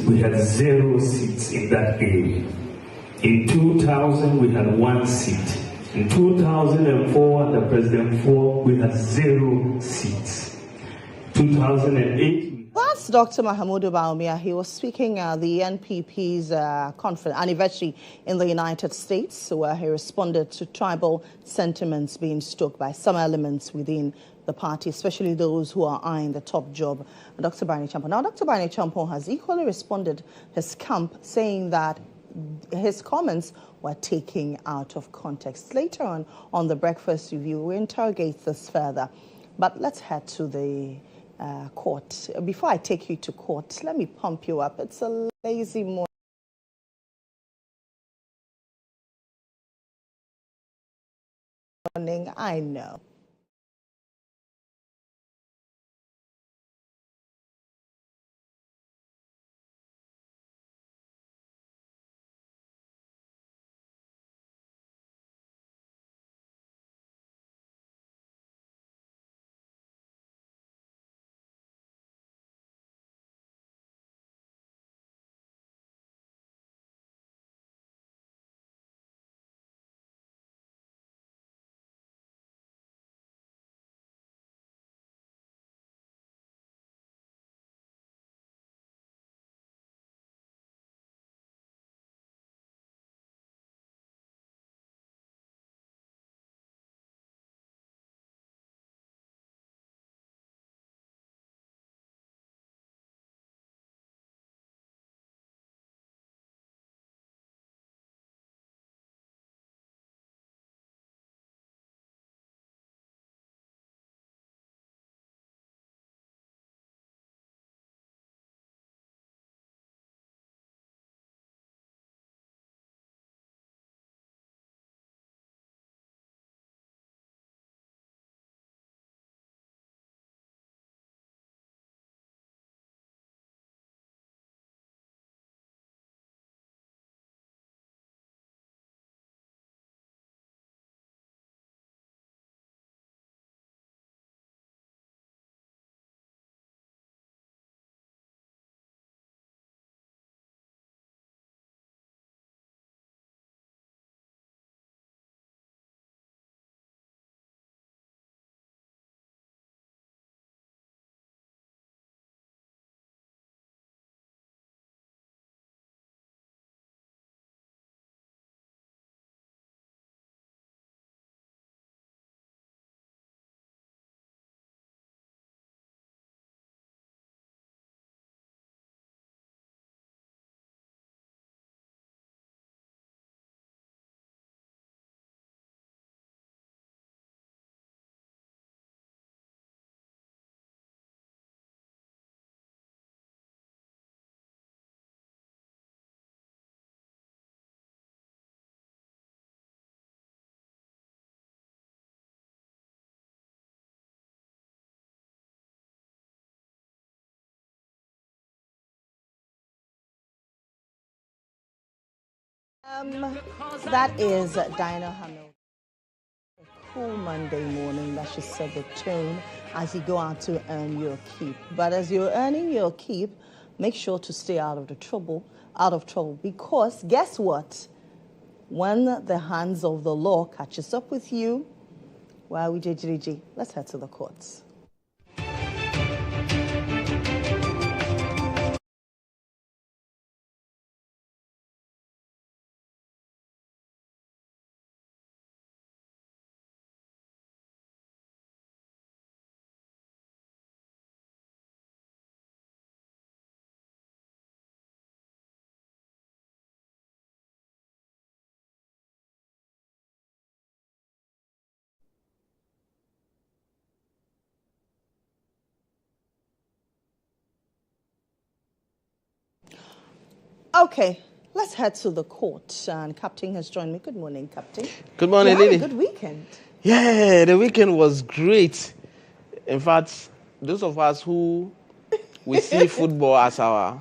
we had 0 seats in that area. In 2000, we had 1 seat. In 2004, under President Ford, we had 0 seats. 2008. That's Dr. Mahamudu Bawumia. He was speaking at the NPP's anniversary in the United States, where he responded to tribal sentiments being stoked by some elements within the party, especially those who are eyeing the top job. Dr. Barney Champon. Now, Dr. Barney Champon has equally responded his camp, saying that his comments were taken out of context. Later on the Breakfast Review, we interrogate this further. But let's head to the court. Before I take you to court, let me pump you up. It's a lazy morning, I know. That is Dino Hamilton. A cool Monday morning that should set the tone as you go out to earn your keep. But as you're earning your keep, make sure to stay out of trouble, because guess what? When the hands of the law catches up with you, well, let's head to the courts. Okay, let's head to the court. And Captain has joined me. Good morning, Captain. Good morning, Lily. Lily. Good weekend. Yeah, the weekend was great. In fact, those of us who we see football as your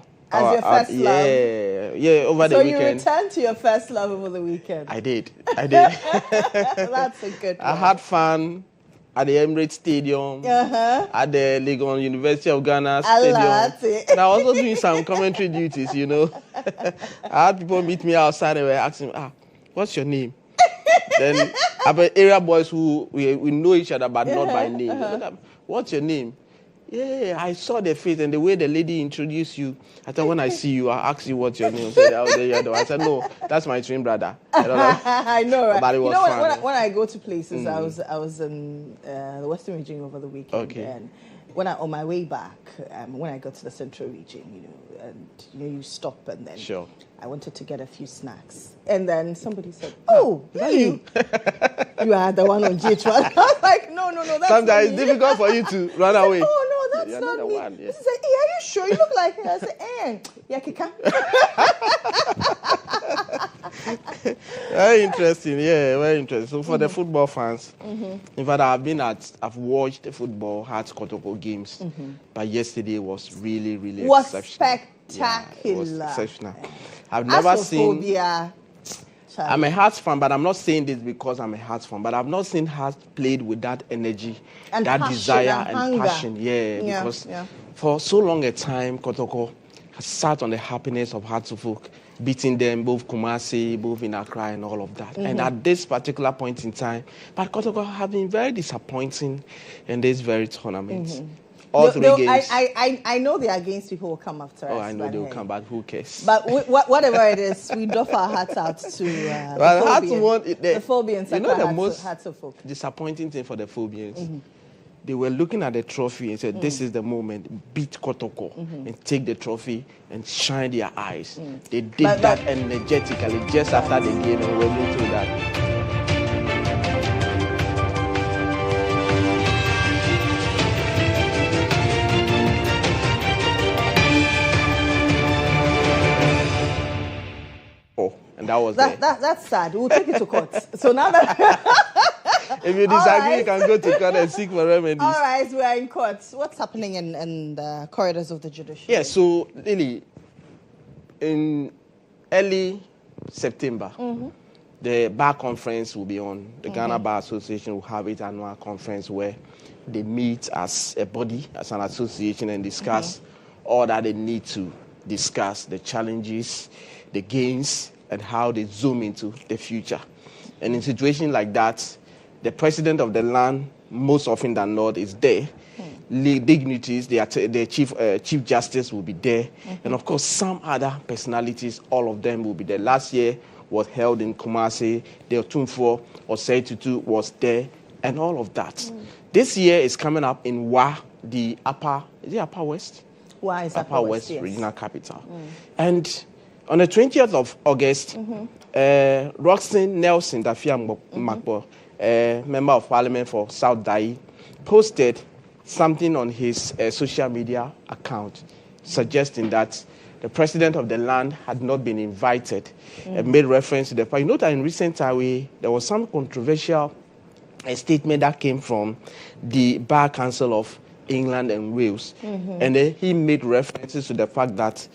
first love. Yeah, over the weekend. So you returned to your first love over the weekend. I did. That's a good one. I had fun. at the Emirates Stadium, at the Legon University of Ghana Stadium. And I was also doing some commentary duties, you know. I had people meet me outside and were asking, what's your name? Then I have area boys who we know each other but not by name. What's your name? Yeah, I saw the face and the way the lady introduced you. I thought when I see you, I'll ask you what's your name. I said, no, that's my twin brother. I know, right? But it was fun. When I go to places, I was in the Western region over the weekend. Okay. And when on my way back, when I got to the Central region, you stop and then I wanted to get a few snacks. And then somebody said, oh, you? You are the one on GHOne. I was like, no, that's sometimes it's difficult for you to run away. Oh, no, that's not me. One, yeah. He said, hey, are you sure? You look like her. I said, yeah, Kika. Very interesting, very interesting. So for the football fans, in fact, I've watched the football Hearts Kotoko games, but yesterday was really exceptional. Spectacular. Yeah, it was exceptional. I've never seen. I'm a Hearts fan, but I'm not saying this because I'm a Hearts fan, but I've not seen Hearts played with that energy, and that desire and passion. Yeah, because for so long a time, Kotoko has sat on the happiness of Hearts folk, beating them both Kumasi, both in Accra and all of that. And at this particular point in time, but Kotoko have been very disappointing in this very tournament. All three games. I know the against people will come after us. Oh, I know they will come back. Who cares? But whatever it is, we doff our hearts out to the Phobians. You know the most disappointing thing for the Phobians? They were looking at the trophy and said, this is the moment, beat Kotoko and take the trophy and shine their eyes. They did that energetically just after the game and we're into that. And that was that's sad. We'll take it to court. So now that if you disagree, you can go to court and seek for remedies. All right, we are in court. What's happening in the corridors of the judiciary? Yeah, so really, in early September, the bar conference will be on. The Ghana Bar Association will have its annual conference where they meet as a body, as an association, and discuss all that they need to discuss, the challenges, the gains, and how they zoom into the future. And in situations like that, the president of the land, most often than not, is there. Dignitaries, the chief justice will be there. And of course, some other personalities, all of them will be there. Last year was held in Kumasi. The Otumfo or Tutu was there, and all of that. This year is coming up in Wa, the Upper West? Wa is Upper West regional capital. And on the 20th of August, Roxanne Nelson Dafia Makbo, member of parliament for South Dai, posted something on his social media account suggesting that the president of the land had not been invited and made reference to the fact. You know that in recent time, there was some controversial statement that came from the Bar Council of England and Wales. And then he made references to the fact that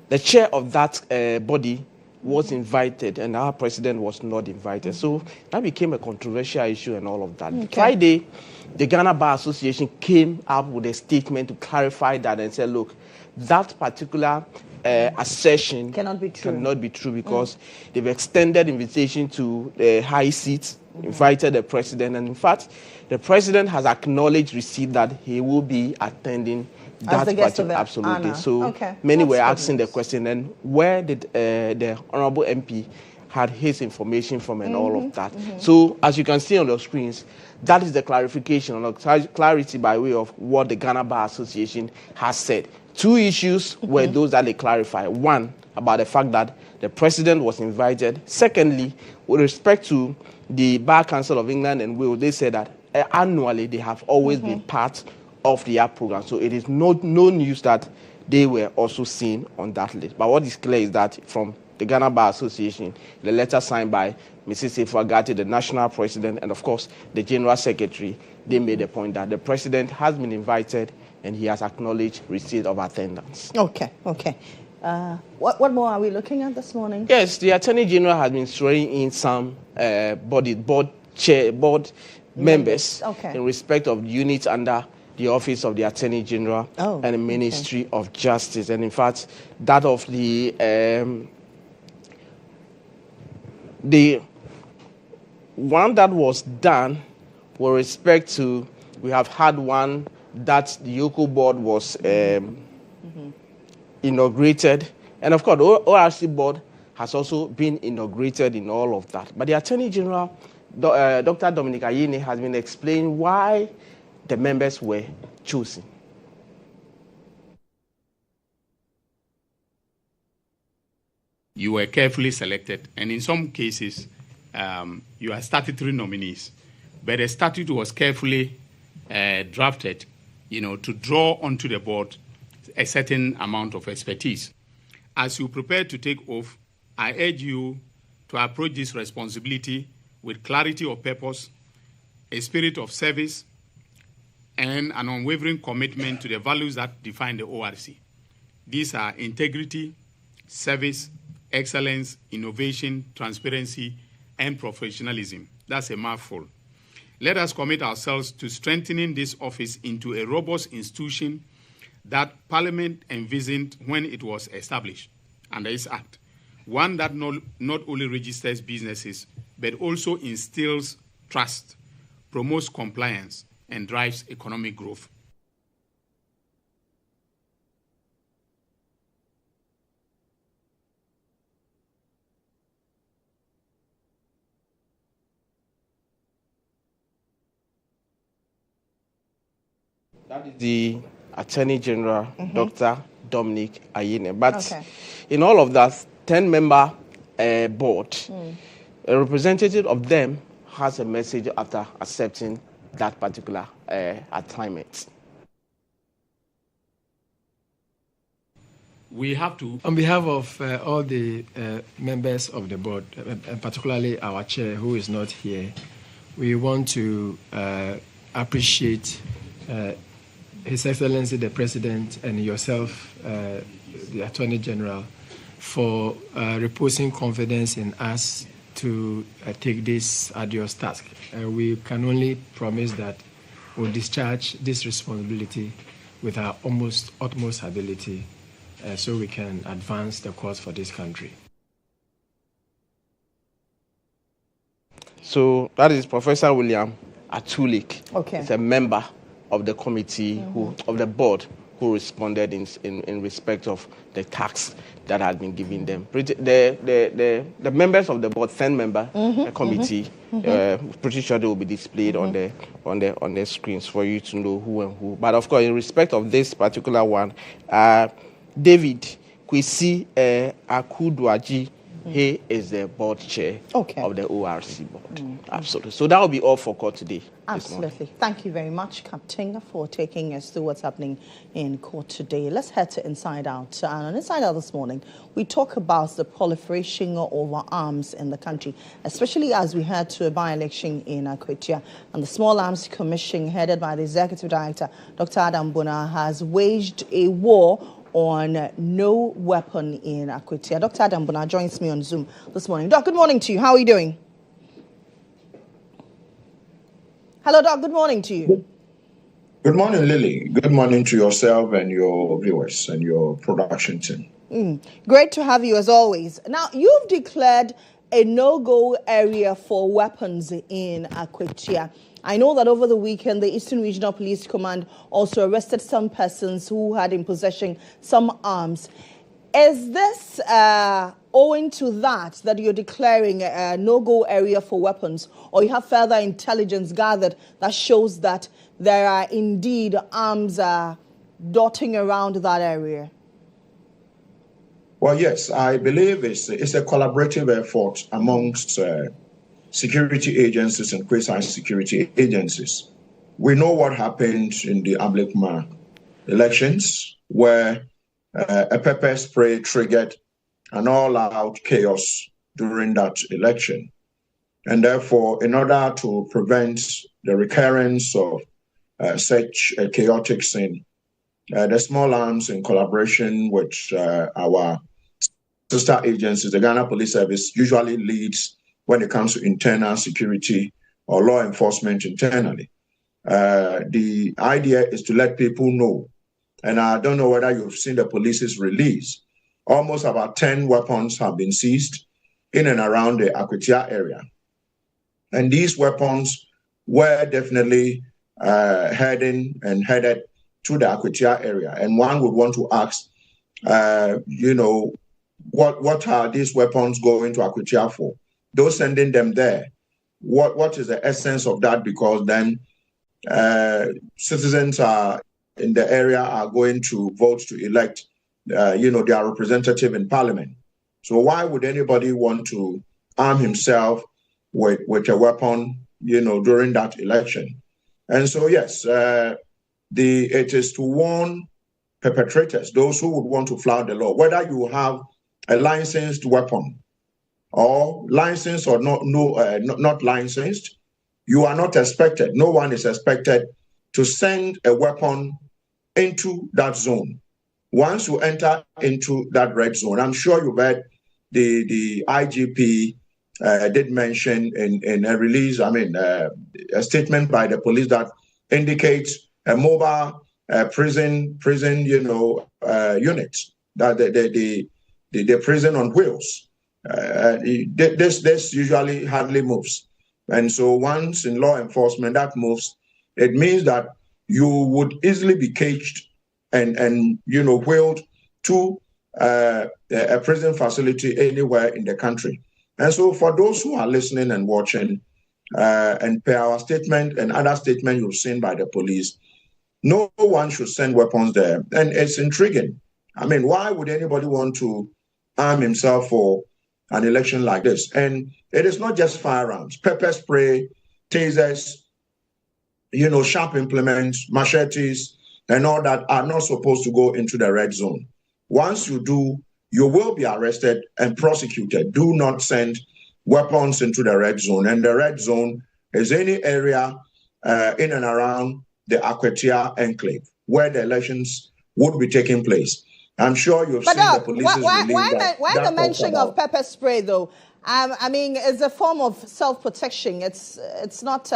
the chair of that body was invited and our president was not invited. So that became a controversial issue and all of that. Friday, the Ghana Bar Association came up with a statement to clarify that and said, look, that particular assertion cannot be true because they've extended invitation to the high seats, invited the president, and in fact, the president has acknowledged receipt that he will be attending that particular, absolutely. Anna. So many were asking the question, and where did the honorable MP had his information from and all of that. So as you can see on the screens, that is the clarification, or clarity by way of what the Ghana Bar Association has said. Two issues were those that they clarify. One, about the fact that the president was invited. Secondly, with respect to the Bar Council of England and Wales, they said that annually they have always been part of the app program. So it is no news that they were also seen on that list. But what is clear is that from the Ghana Bar Association, the letter signed by Mrs. Agati, the national president, and of course the general secretary, they made a point that the president has been invited and he has acknowledged receipt of attendance. Okay. What more are we looking at this morning? Yes, the Attorney General has been swearing in some board members Okay. in respect of units under the Office of the Attorney General and the Ministry of Justice. And in fact, that of the one that was done with respect to, we have had one that the Yoko board was inaugurated. And of course, the ORC board has also been inaugurated in all of that. But the Attorney General, Dr. Dominic Ayine, has been explaining why the members were chosen. You were carefully selected, and in some cases, you are statutory nominees. But the statute was carefully drafted, to draw onto the board a certain amount of expertise. As you prepare to take oath, I urge you to approach this responsibility with clarity of purpose, a spirit of service, and an unwavering commitment to the values that define the ORC. These are integrity, service, excellence, innovation, transparency, and professionalism. That's a mouthful. Let us commit ourselves to strengthening this office into a robust institution that Parliament envisioned when it was established under its Act. One that not only registers businesses, but also instills trust, promotes compliance, and drives economic growth. That is the Attorney General, Dr. Dominic Ayine. But in all of that 10-member board, a representative of them has a message after accepting that particular assignment. We have to... On behalf of all the members of the board, and particularly our chair, who is not here, we want to appreciate His Excellency the President and yourself, the Attorney General, for reposing confidence in us to take this arduous task. We can only promise that we'll discharge this responsibility with our utmost ability so we can advance the cause for this country. So that is Professor William Atulik. Okay. He's a member of the committee, of the board, who responded in respect of the tax that had been given them. The members of the board, 10-member committee, pretty sure they will be displayed on the screens for you to know who and who. But of course, in respect of this particular one, David Kwesi Akudwaji, he is the board chair of the ORC board. Absolutely. So that will be all for court today. Absolutely. Thank you very much, Captain, for taking us through what's happening in court today. Let's head to Inside Out. And on Inside Out this morning, we talk about the proliferation of arms in the country, especially as we head to a by-election in Akwatia. And the Small Arms Commission, headed by the Executive Director, Dr. Adam Bona, has waged a war on no weapon in Akwatia. Dr. Adam Bona joins me on Zoom this morning. Doc, good morning to you. How are you doing? Hello, Doc. Good morning to you. Good morning, Lily. Good morning to yourself and your viewers and your production team. Great to have you as always. Now, you've declared a no-go area for weapons in Akwatia. I know that over the weekend, the Eastern Regional Police Command also arrested some persons who had in possession some arms. Is this owing to that you're declaring a no-go area for weapons, or you have further intelligence gathered that shows that there are indeed arms dotting around that area? Well, yes, I believe it's a collaborative effort amongst security agencies and quasi-security agencies. We know what happened in the Ablekuma elections, where a pepper spray triggered an all-out chaos during that election. And therefore, in order to prevent the recurrence of such a chaotic scene, the Small Arms, in collaboration with our sister agencies, the Ghana Police Service, usually leads when it comes to internal security or law enforcement internally. The idea is to let people know, and I don't know whether you've seen the police's release. Almost about 10 weapons have been seized in and around the Akwatia area. And these weapons were definitely headed to the Akwatia area. And one would want to ask, what are these weapons going to Akwatia for? Those sending them there, what is the essence of that? Because then citizens are in the area are going to vote to elect, their representative in parliament. So why would anybody want to arm himself with a weapon, during that election? And so, yes, it is to warn perpetrators, those who would want to flout the law, whether you have a licensed weapon or licensed or not licensed, you are not expected. No one is expected to send a weapon into that zone. Once you enter into that red zone, I'm sure you've heard the IGP did mention in a release, a statement by the police that indicates a mobile prison unit, that the prison on wheels. This usually hardly moves. And so once in law enforcement that moves, it means that you would easily be caged and wheeled to a prison facility anywhere in the country. And so for those who are listening and watching, and per our statement and other statement you've seen by the police, no one should send weapons there. And it's intriguing. Why would anybody want to arm himself for an election like this? And it is not just firearms, pepper spray, tasers, sharp implements, machetes, and all that are not supposed to go into the red zone. Once you do, you will be arrested and prosecuted. Do not send weapons into the red zone. And the red zone is any area in and around the Akwatia enclave where the elections would be taking place. I'm sure you've seen the police's release. Why the mention of pepper spray, though? It's a form of self-protection. It's not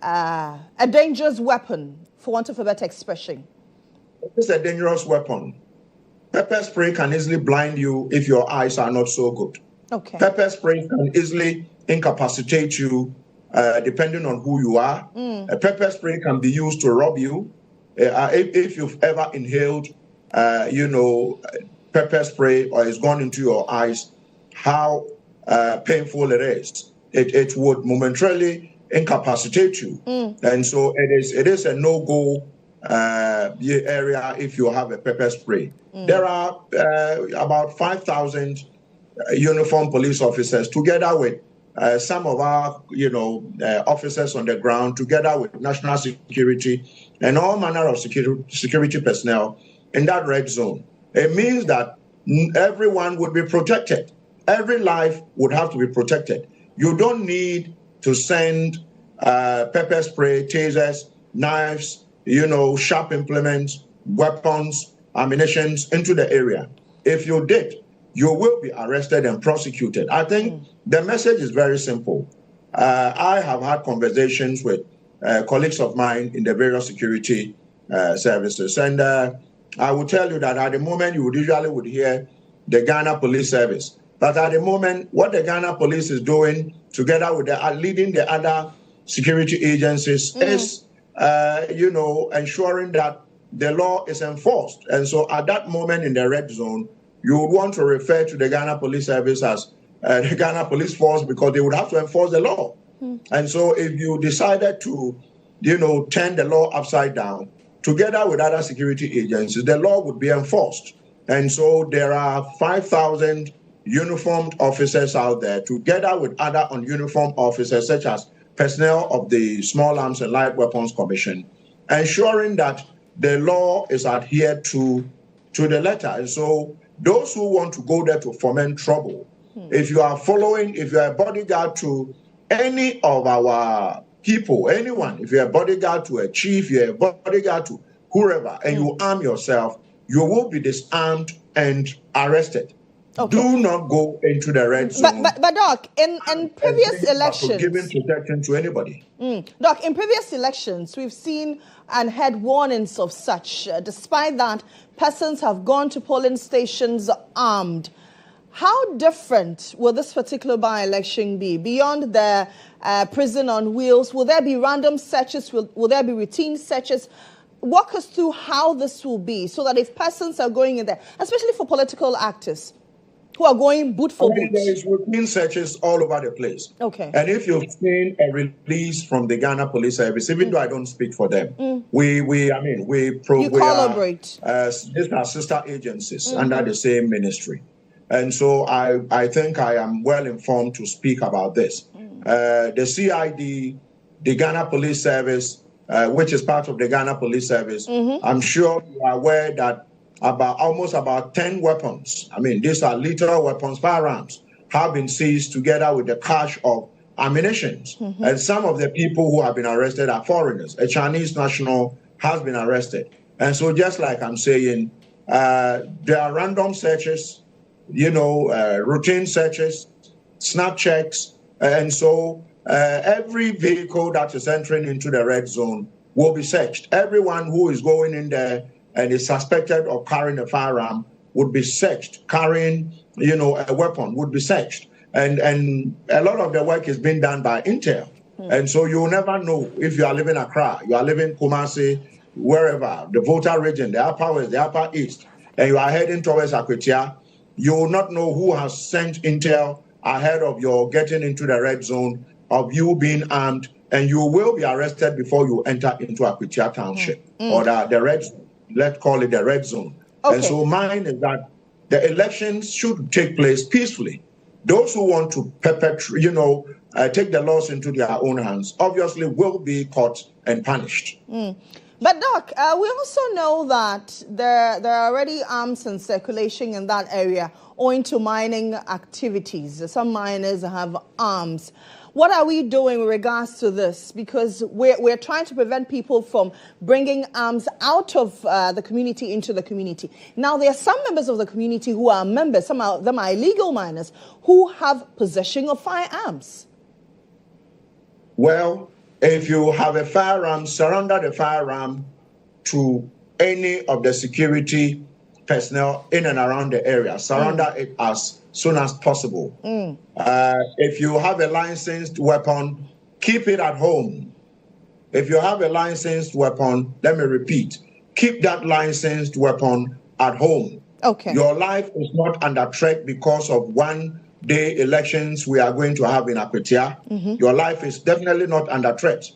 a dangerous weapon, for want of a better expression. It's a dangerous weapon. Pepper spray can easily blind you if your eyes are not so good. Okay. Pepper spray can easily incapacitate you, depending on who you are. A pepper spray can be used to rob you. If you've ever inhaled, pepper spray or it's gone into your eyes, how painful it is. It would momentarily incapacitate you. And so it is a no-go area if you have a pepper spray. There are about 5,000 uniformed police officers, together with some of our, officers on the ground, together with national security and all manner of security personnel in that red zone. It means that everyone would be protected. Every life would have to be protected. You don't need to send pepper spray, tasers, knives, sharp implements, weapons, ammunition into the area. If you did, you will be arrested and prosecuted. I think the message is very simple. I have had conversations with colleagues of mine in the various security services, and I will tell you that at the moment you would hear the Ghana Police Service. But at the moment, what the Ghana Police is doing, together with leading the other security agencies, is ensuring that the law is enforced. And so at that moment in the red zone, you would want to refer to the Ghana Police Service as the Ghana Police Force, because they would have to enforce the law. And so if you decided to, turn the law upside down, together with other security agencies, the law would be enforced. And so there are 5,000 uniformed officers out there, together with other ununiformed officers, such as personnel of the Small Arms and Light Weapons Commission, ensuring that the law is adhered to the letter. And so those who want to go there to foment trouble, if you are a bodyguard to any of our people, anyone, if you're a bodyguard to a chief, you're a bodyguard to whoever, and you arm yourself, you will be disarmed and arrested. Do not go into the red zone. But Doc, in previous elections, giving protection to anybody. Doc, in previous elections, we've seen and had warnings of such. Despite that, persons have gone to polling stations armed. How different will this particular by-election be? Beyond the prison on wheels, will there be random searches? Will there be routine searches? Walk us through how this will be so that if persons are going in there, especially for political actors who are going boot for boot. There is routine searches all over the place. Okay. And if you've seen a release from the Ghana Police Service, even though I don't speak for them, we collaborate. These are sister agencies under the same ministry. And so I think I am well informed to speak about this. The CID, the Ghana Police Service, which is part of the Ghana Police Service, I'm sure you are aware that almost about 10 weapons, these are literal weapons, firearms, have been seized together with the cache of ammunition. And some of the people who have been arrested are foreigners. A Chinese national has been arrested. And so just like I'm saying, there are random searches, routine searches, snap checks. And so every vehicle that is entering into the red zone will be searched. Everyone who is going in there and is suspected of carrying a firearm would be searched. Carrying, a weapon would be searched. And a lot of the work is being done by Intel. And so you'll never know if you are living in Accra, you are living in Kumasi, wherever, the Volta region, the Upper West, the Upper East, and you are heading towards Akwatia, you will not know who has sent Intel ahead of your getting into the red zone, of you being armed, and you will be arrested before you enter into Akwatia Township or the red zone. Let's call it the red zone. Okay. And so mine is that the elections should take place peacefully. Those who want to perpetrate, take the laws into their own hands, obviously will be caught and punished. But Doc, we also know that there are already arms in circulation in that area owing to mining activities. Some miners have arms. What are we doing with regards to this? Because we're trying to prevent people from bringing arms out of the community into the community. Now, there are some members of the community who are members, some of them are illegal miners, who have possession of firearms. Well, if you have a firearm, surrender the firearm to any of the security personnel in and around the area. Surrender it as soon as possible. If you have a licensed weapon, keep it at home. If you have a licensed weapon, let me repeat, keep that licensed weapon at home. Okay. Your life is not under threat because of one-day elections we are going to have in Akwatia. Your life is definitely not under threat.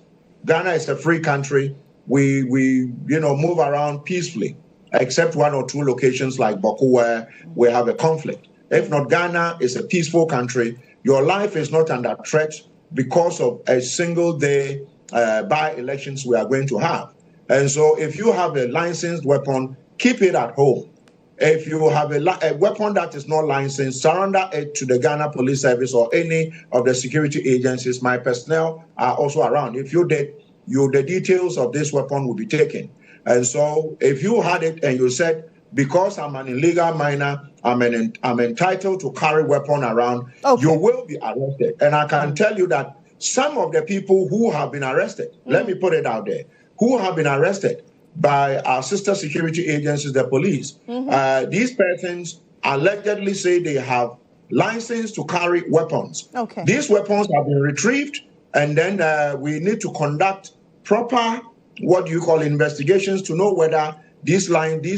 Ghana is a free country. We move around peacefully, except one or two locations like Boku where we have a conflict. If not, Ghana is a peaceful country. Your life is not under threat because of a single day by-elections we are going to have. And so if you have a licensed weapon, keep it at home. If you have a weapon that is not licensed, surrender it to the Ghana Police Service or any of the security agencies. My personnel are also around. If you did, the details of this weapon will be taken. And so if you had it and you said, because I'm an illegal miner, I'm entitled to carry weapon around, you will be arrested. And I can tell you that some of the people who have been arrested, let me put it out there, who have been arrested by our sister security agencies, the police, these persons allegedly say they have license to carry weapons. Okay. These weapons have been retrieved, and then we need to conduct proper, investigations to know whether these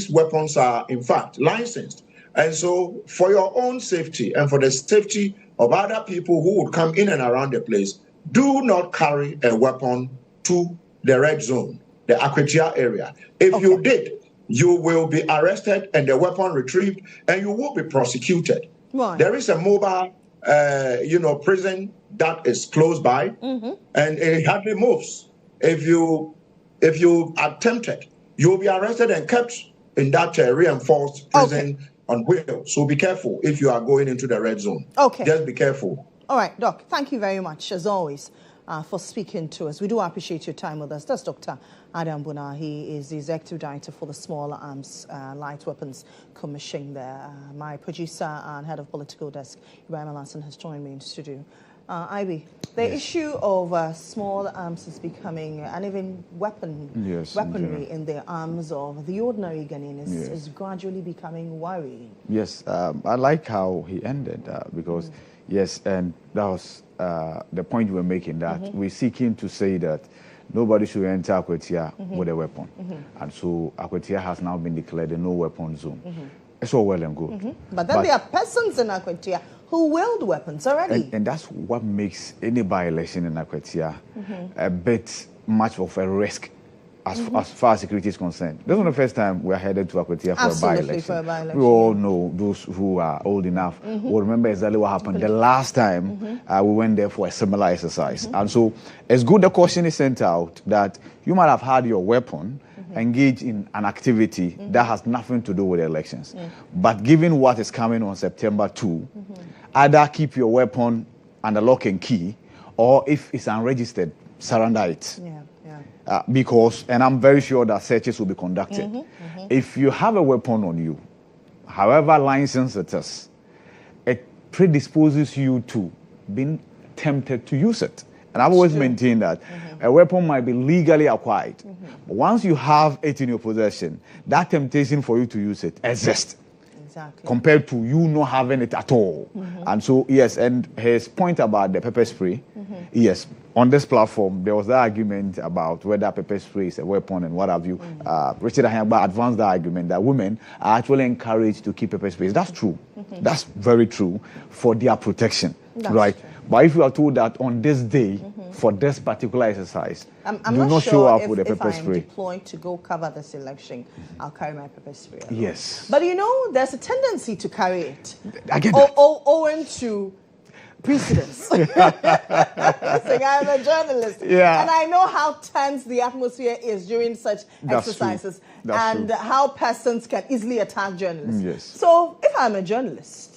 weapons are in fact licensed. And so for your own safety and for the safety of other people who would come in and around the place, do not carry a weapon to the red zone, the Akwatia area. If you did, you will be arrested and the weapon retrieved and you will be prosecuted. Right. There is a mobile, prison that is close by and it hardly moves. If you attempt it, you'll be arrested and kept in that reinforced prison on wheels. So be careful if you are going into the red zone. Okay. Just be careful. All right, Doc, thank you very much, as always. for speaking to us. We do appreciate your time with us. That's Dr. Adam Buna. He is the Executive Director for the Small Arms Light Weapons Commission there. My producer and Head of Political Desk, Ibrahim Alassan, has joined me in studio. Ivy, the issue of small arms is becoming an even weaponry in the arms of the ordinary Ghanaian is gradually becoming worrying. Yes, I like how he ended because, yes, and that was the point you were making, that we're seeking to say that nobody should enter Akwatia with a weapon. And so Akwatia has now been declared a no-weapon zone. It's all well and good. But then there are persons in Akwatia who wield weapons already. And that's what makes any by-election in Akwatia a bit much of a risk as far as security is concerned. This is the first time we're headed to Akwatia for a by-election. We all know, those who are old enough will remember exactly what happened the last time we went there for a similar exercise. And so it's good the caution is sent out that you might have had your weapon engage in an activity that has nothing to do with elections. But given what is coming on September 2, either keep your weapon under lock and key, or if it's unregistered, surrender it. Because, and I'm very sure that searches will be conducted. If you have a weapon on you, however licensed it is, it predisposes you to being tempted to use it. And I've always maintained that a weapon might be legally acquired, but once you have it in your possession, that temptation for you to use it exists. Compared to you not having it at all. And so, yes, and his point about the pepper spray, yes, on this platform, there was that argument about whether pepper spray is a weapon and what have you. Richard Ahayagba advanced the argument that women are actually encouraged to keep pepper sprays. That's true. That's very true for their protection, right? True. But if you are told that on this day, for this particular exercise, I'm do not show up with a pepper spray. If I'm deployed to go cover this election, I'll carry my pepper spray alone. Yes. But you know, there's a tendency to carry it. I get that. Owing to precedence. I'm a journalist. And I know how tense the atmosphere is during such exercises and how persons can easily attack journalists. So if I'm a journalist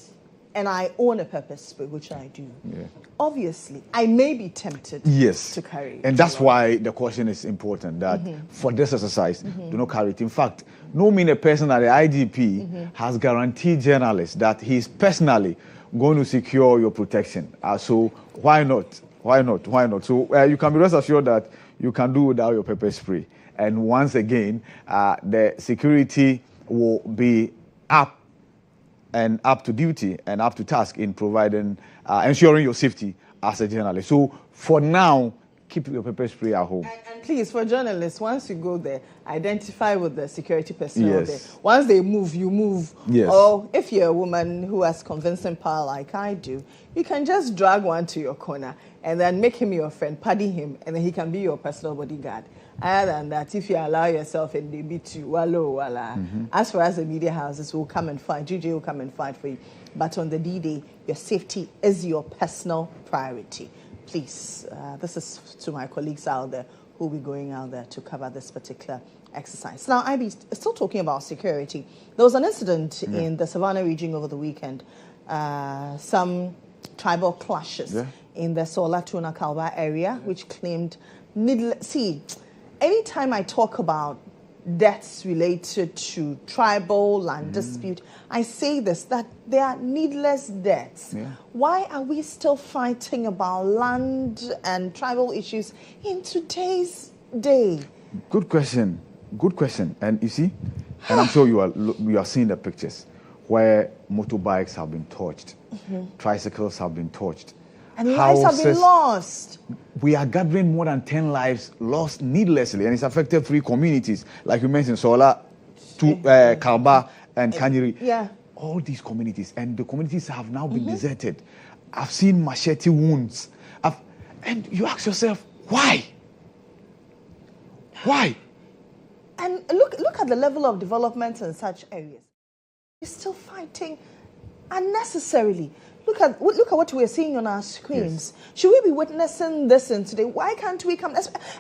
and I own a pepper spray, which I do, obviously I may be tempted to carry it. And that's why the caution is important, that for this exercise, do not carry it. In fact, no mean a person at the IGP has guaranteed journalists that he's personally going to secure your protection. So why not? Why not? Why not? So you can be rest assured that you can do without your pepper spray. And once again, the security will be up to duty and up to task in providing, ensuring your safety as a journalist. So for now, keep your pepper spray at home. And please, for journalists, once you go there, identify with the security personnel there. Once they move, you move. Or if you're a woman who has convincing power like I do, you can just drag one to your corner and then make him your friend, paddy him, and then he can be your personal bodyguard. Other than that, if you allow yourself and they beat you, wala. As far as the media houses will come and fight, GJ will come and fight for you. But on the D-Day, your safety is your personal priority. Please, this is to my colleagues out there who will be going out there to cover this particular exercise. Now, IB, still talking about security. There was an incident in the Savannah region over the weekend. Some tribal clashes in the Sola Tuna Kalba area, which claimed anytime I talk about deaths related to tribal land dispute, I say this, that they are needless deaths. Why are we still fighting about land and tribal issues in today's day? Good question. Good question. And you see, and I'm sure you are seeing the pictures where motorbikes have been torched, tricycles have been torched. And lives have been lost. We are gathering more than 10 lives lost needlessly, and it's affected 3 communities, like you mentioned, Sola, Kalba, and Kanyiri. All these communities, and the communities have now been deserted. I've seen machete wounds. And you ask yourself, why? Why? And look at the level of development in such areas. We're still fighting unnecessarily. Look look at what we're seeing on our screens. Yes. Should we be witnessing this in today? Why can't we come?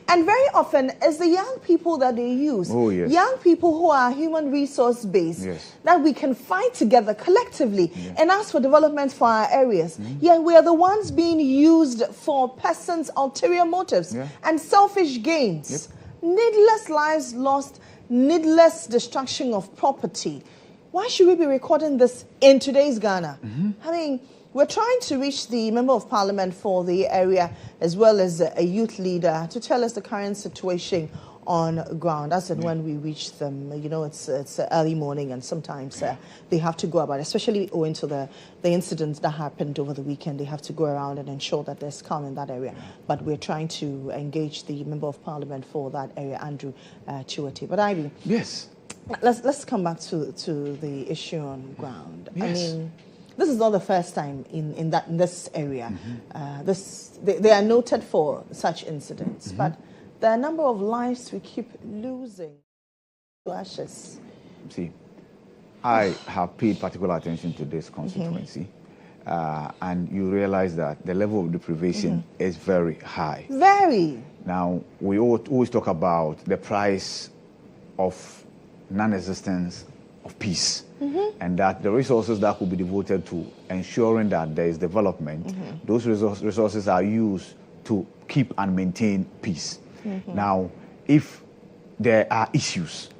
And very often, it's the young people that they use. Oh, yes. Young people who are human resource based. Yes. That we can fight together collectively and ask for development for our areas. Yeah, we are the ones being used for persons' ulterior motives and selfish gains. Yep. Needless lives lost, needless destruction of property. Why should we be recording this in today's Ghana? I mean, we're trying to reach the Member of Parliament for the area as well as a youth leader to tell us the current situation on ground. As and when we reach them, you know, it's early morning and sometimes they have to go about, especially owing to the incidents that happened over the weekend. They have to go around and ensure that there's calm in that area. But we're trying to engage the Member of Parliament for that area, Andrew Chiwete. But Ivy, yes, let's come back to the issue on ground. Yes. I mean, this is not the first time in this area. They are noted for such incidents, but there are a number of lives we keep losing to ashes. See, I have paid particular attention to this constituency, and you realize that the level of deprivation is very high. Very. Now, we always talk about the price of non-existence of peace, and that the resources that could be devoted to ensuring that there is development, those resources are used to keep and maintain peace. Now, if there are issues,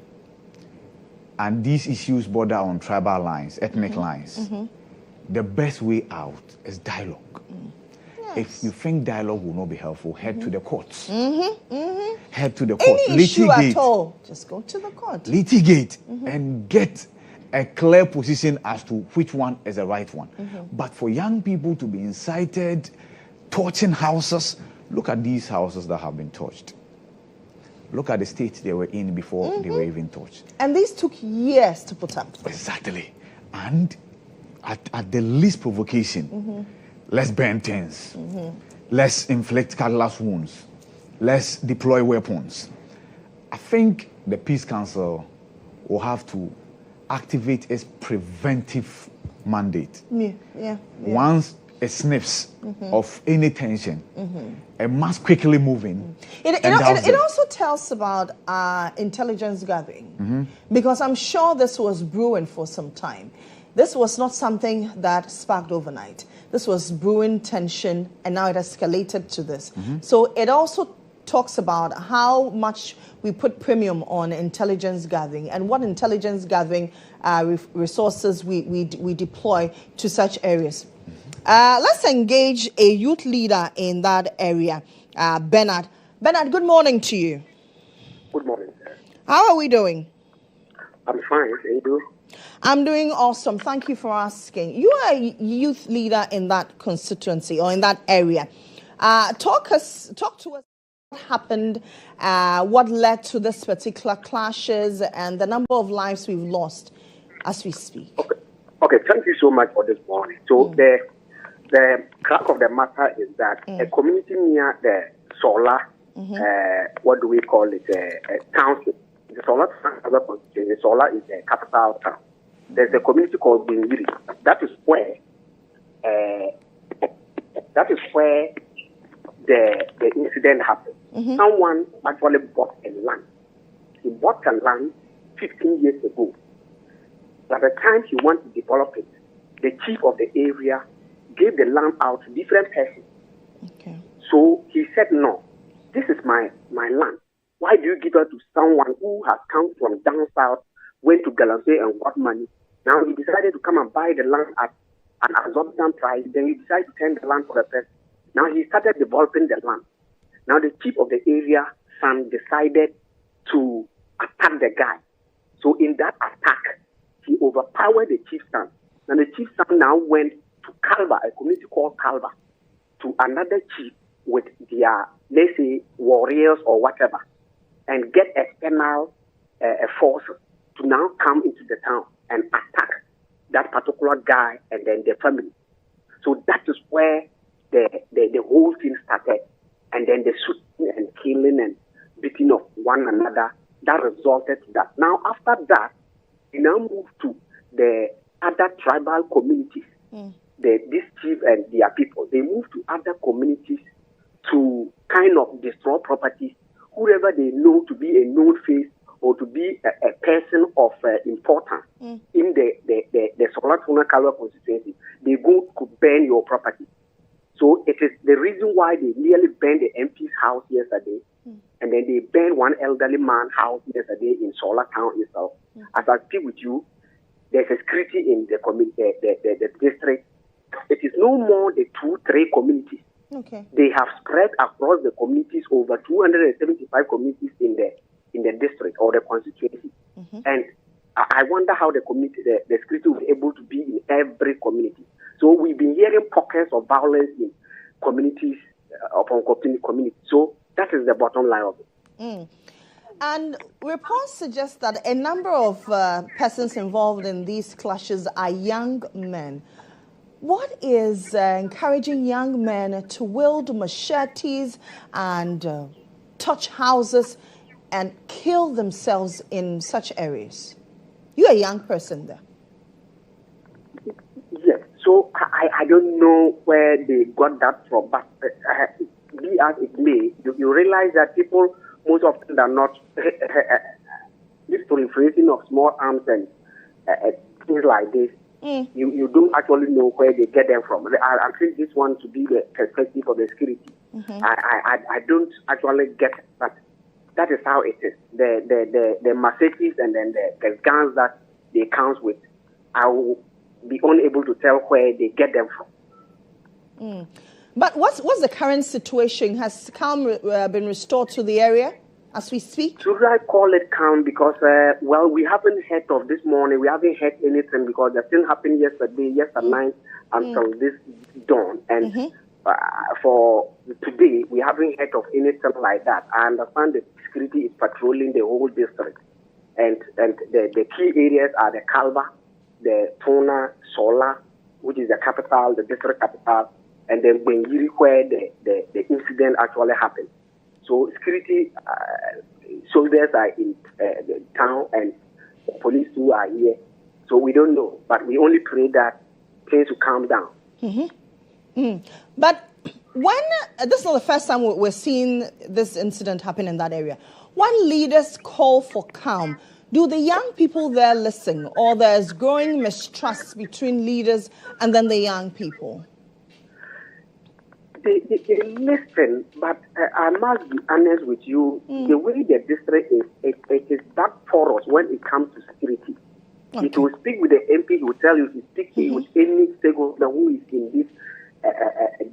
and these issues border on tribal lines, ethnic lines, the best way out is dialogue. Yes. If you think dialogue will not be helpful, head to the courts. Head to the court. Any issue at all, just go to the court. Litigate and get a clear position as to which one is the right one. But for young people to be incited, torching houses, look at these houses that have been torched. Look at the state they were in before they were even torched. And these took years to put up. Exactly. And at the least provocation, let's burn tents. Let's inflict cutlass wounds. Let's deploy weapons. I think the Peace Council will have to activate its preventive mandate. Once it sniffs of any tension, it must quickly move in. It also tells about intelligence gathering, because I'm sure this was brewing for some time. This was not something that sparked overnight. This was brewing tension, and now it escalated to this. So it also talks about how much we put premium on intelligence gathering and what intelligence gathering resources we deploy to such areas. Let's engage a youth leader in that area, Bernard. Bernard, good morning to you. Good morning, sir. How are we doing? I'm fine. How you doing? I'm doing awesome. Thank you for asking. You are a youth leader in that constituency or in that area. Talk to us. What happened? What led to this particular clashes and the number of lives we've lost as we speak? Okay. Thank you so much for this morning. So the crack of the matter is that a community near the Solar, what do we call it? A township. The Solar constituency. The Solar is the capital town. There's a community called Bingiri. That is where the incident happened. Someone actually bought a land. He bought a land 15 years ago. By the time he wanted to develop it, the chief of the area gave the land out to different persons. Okay. So he said, no, this is my land. Why do you give it to someone who has come from down south, went to Galamsey and got money? Now he decided to come and buy the land at an exorbitant price. Then he decided to turn the land for the person. Now he started developing the land. Now the chief of the area son decided to attack the guy. So in that attack, he overpowered the chief's son. Now the chief's son now went to Kalba, a community called Kalba, to another chief with their, let's say, warriors or whatever, and get external force to now come into the town and attack that particular guy and then the family. So that is where the whole thing started. And then the shooting and killing and beating of one another, that resulted to that. Now, after that, we now move to the other tribal communities this chief and their people, they move to other communities to kind of destroy properties, whoever they know to be a known face or to be a person of importance in the Solatuna Kalwa constituency, they go to burn your property. So it is the reason why they nearly burned the MP's house yesterday, and then they burned one elderly man's house yesterday in Sola Town itself. As I speak with you, there's a security in the community, the district. It is no more the 2-3 communities. Okay. They have spread across the communities, over 275 communities in the district or the constituency. And I wonder how the community, the security will be able to be in every community. So we've been hearing pockets of violence in communities, upon communities. So that is the bottom line of it. And reports suggest that a number of persons involved in these clashes are young men. What is encouraging young men to wield machetes and touch houses and kill themselves in such areas? You're a young person there. Yes. So I don't know where they got that from, but be as it may, you realize that people most often are not this proliferation of small arms and things like this. You don't actually know where they get them from. I think this one to be the perspective of the security. I don't actually get it, but that is how it is. The machetes and then the guns that they come with, I will be unable to tell where they get them from. But what's the current situation? Has calm been restored to the area as we speak? Should I call it calm? Because, well, we haven't heard of this morning. We haven't heard anything because the thing happened yesterday night until this dawn. And for today, we haven't heard of anything like that. I understand that security is patrolling the whole district. And the key areas are the Kalba, the Tona, Sola, which is the capital, the district capital, and then Benjiri, where the incident actually happened. So security soldiers are in the town and police too are here. So we don't know, but we only pray that things will calm down. But when, this is not the first time we're seeing this incident happen in that area. When leaders call for calm, do the young people there listen, or there's growing mistrust between leaders and then the young people? They listen, but I must be honest with you, the way the district is, it is that porous when it comes to security. Okay. It will speak with the MP, he will tell you to speak with any stakeholder who is in this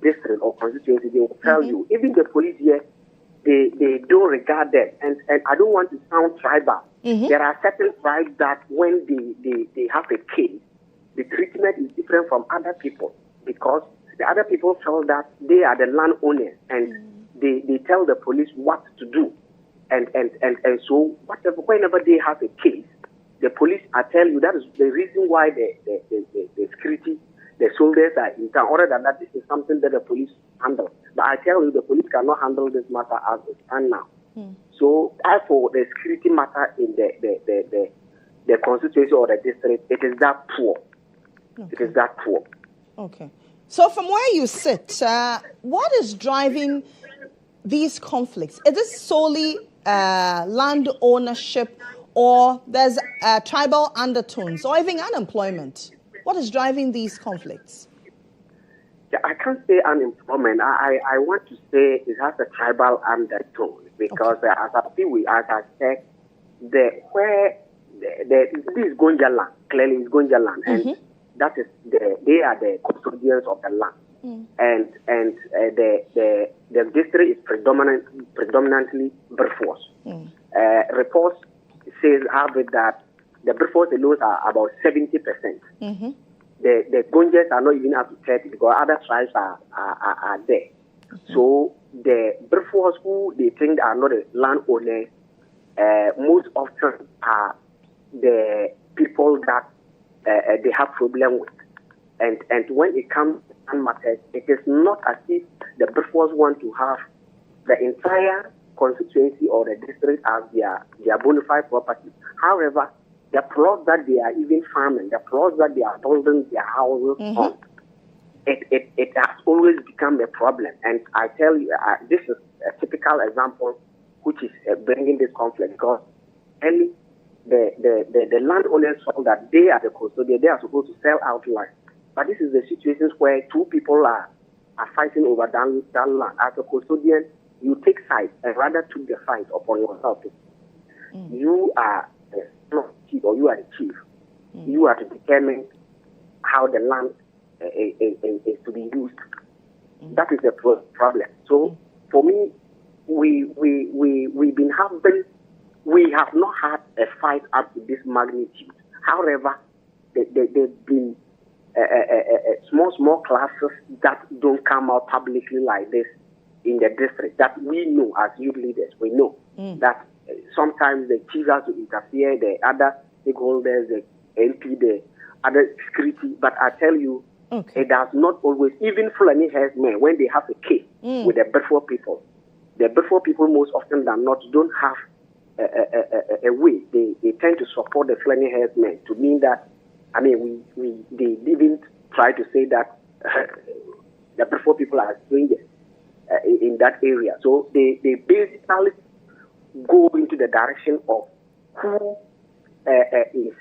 district or constituency, they will tell you. Even the police here, they don't regard them. And I don't want to sound tribal. There are certain tribes that when they have a case, the treatment is different from other people because the other people feel that they are the landowners and they tell the police what to do. And so whenever they have a case, the police, I tell you, that is the reason why the security, the soldiers are in town. Other than that, this is something that the police handle. But I tell you, the police cannot handle this matter as it stands now. So, therefore, the security matter in the constituency or the district, it is that poor. It is that poor. Okay. So, from where you sit, what is driving these conflicts? Is this solely land ownership, or there's tribal undertones, or even unemployment? What is driving these conflicts? Yeah, I can't say unemployment. I want to say it has a tribal undertone because as I said, this is Gonja land. Clearly, it's Gonja land, and that is they are the custodians of the land, and the district is predominantly Berforce. Reports have it that the Berforce alone are about 70%. The Gonjas are not even up to 30 because other tribes are there. So the Berforce who they think are not the landowners, most often are the people that they have problem with. And when it comes to matters, it is not as if the Berforce want to have the entire constituency or the district as their bona fide property. However, the plots that they are even farming, the plots that they are building their houses on, it has always become a problem. And I tell you, this is a typical example which is bringing this conflict, because the landowners felt that they are the custodian, they are supposed to sell out land. But this is the situations where two people are fighting over that land. As a custodian, you take sides and rather took the fight upon yourself. You are not chief, or you are the chief. You are to determine how the land is to be used. That is the problem. So for me, we've been having, we have not had a fight up to this magnitude. However, there've been small classes that don't come out publicly like this in the district, that we know as youth leaders. We know that sometimes the chiefs have to interfere, the other stakeholders, the MP, the other security. But I tell you, it does not always, even Fulani herdsmen, when they have a case with the Bedford people, the Bedford people most often than not don't have a way. They tend to support the Fulani herdsmen, to mean that, I mean, they didn't try to say that the Bedford people are strangers in that area. So they basically go into the direction of who is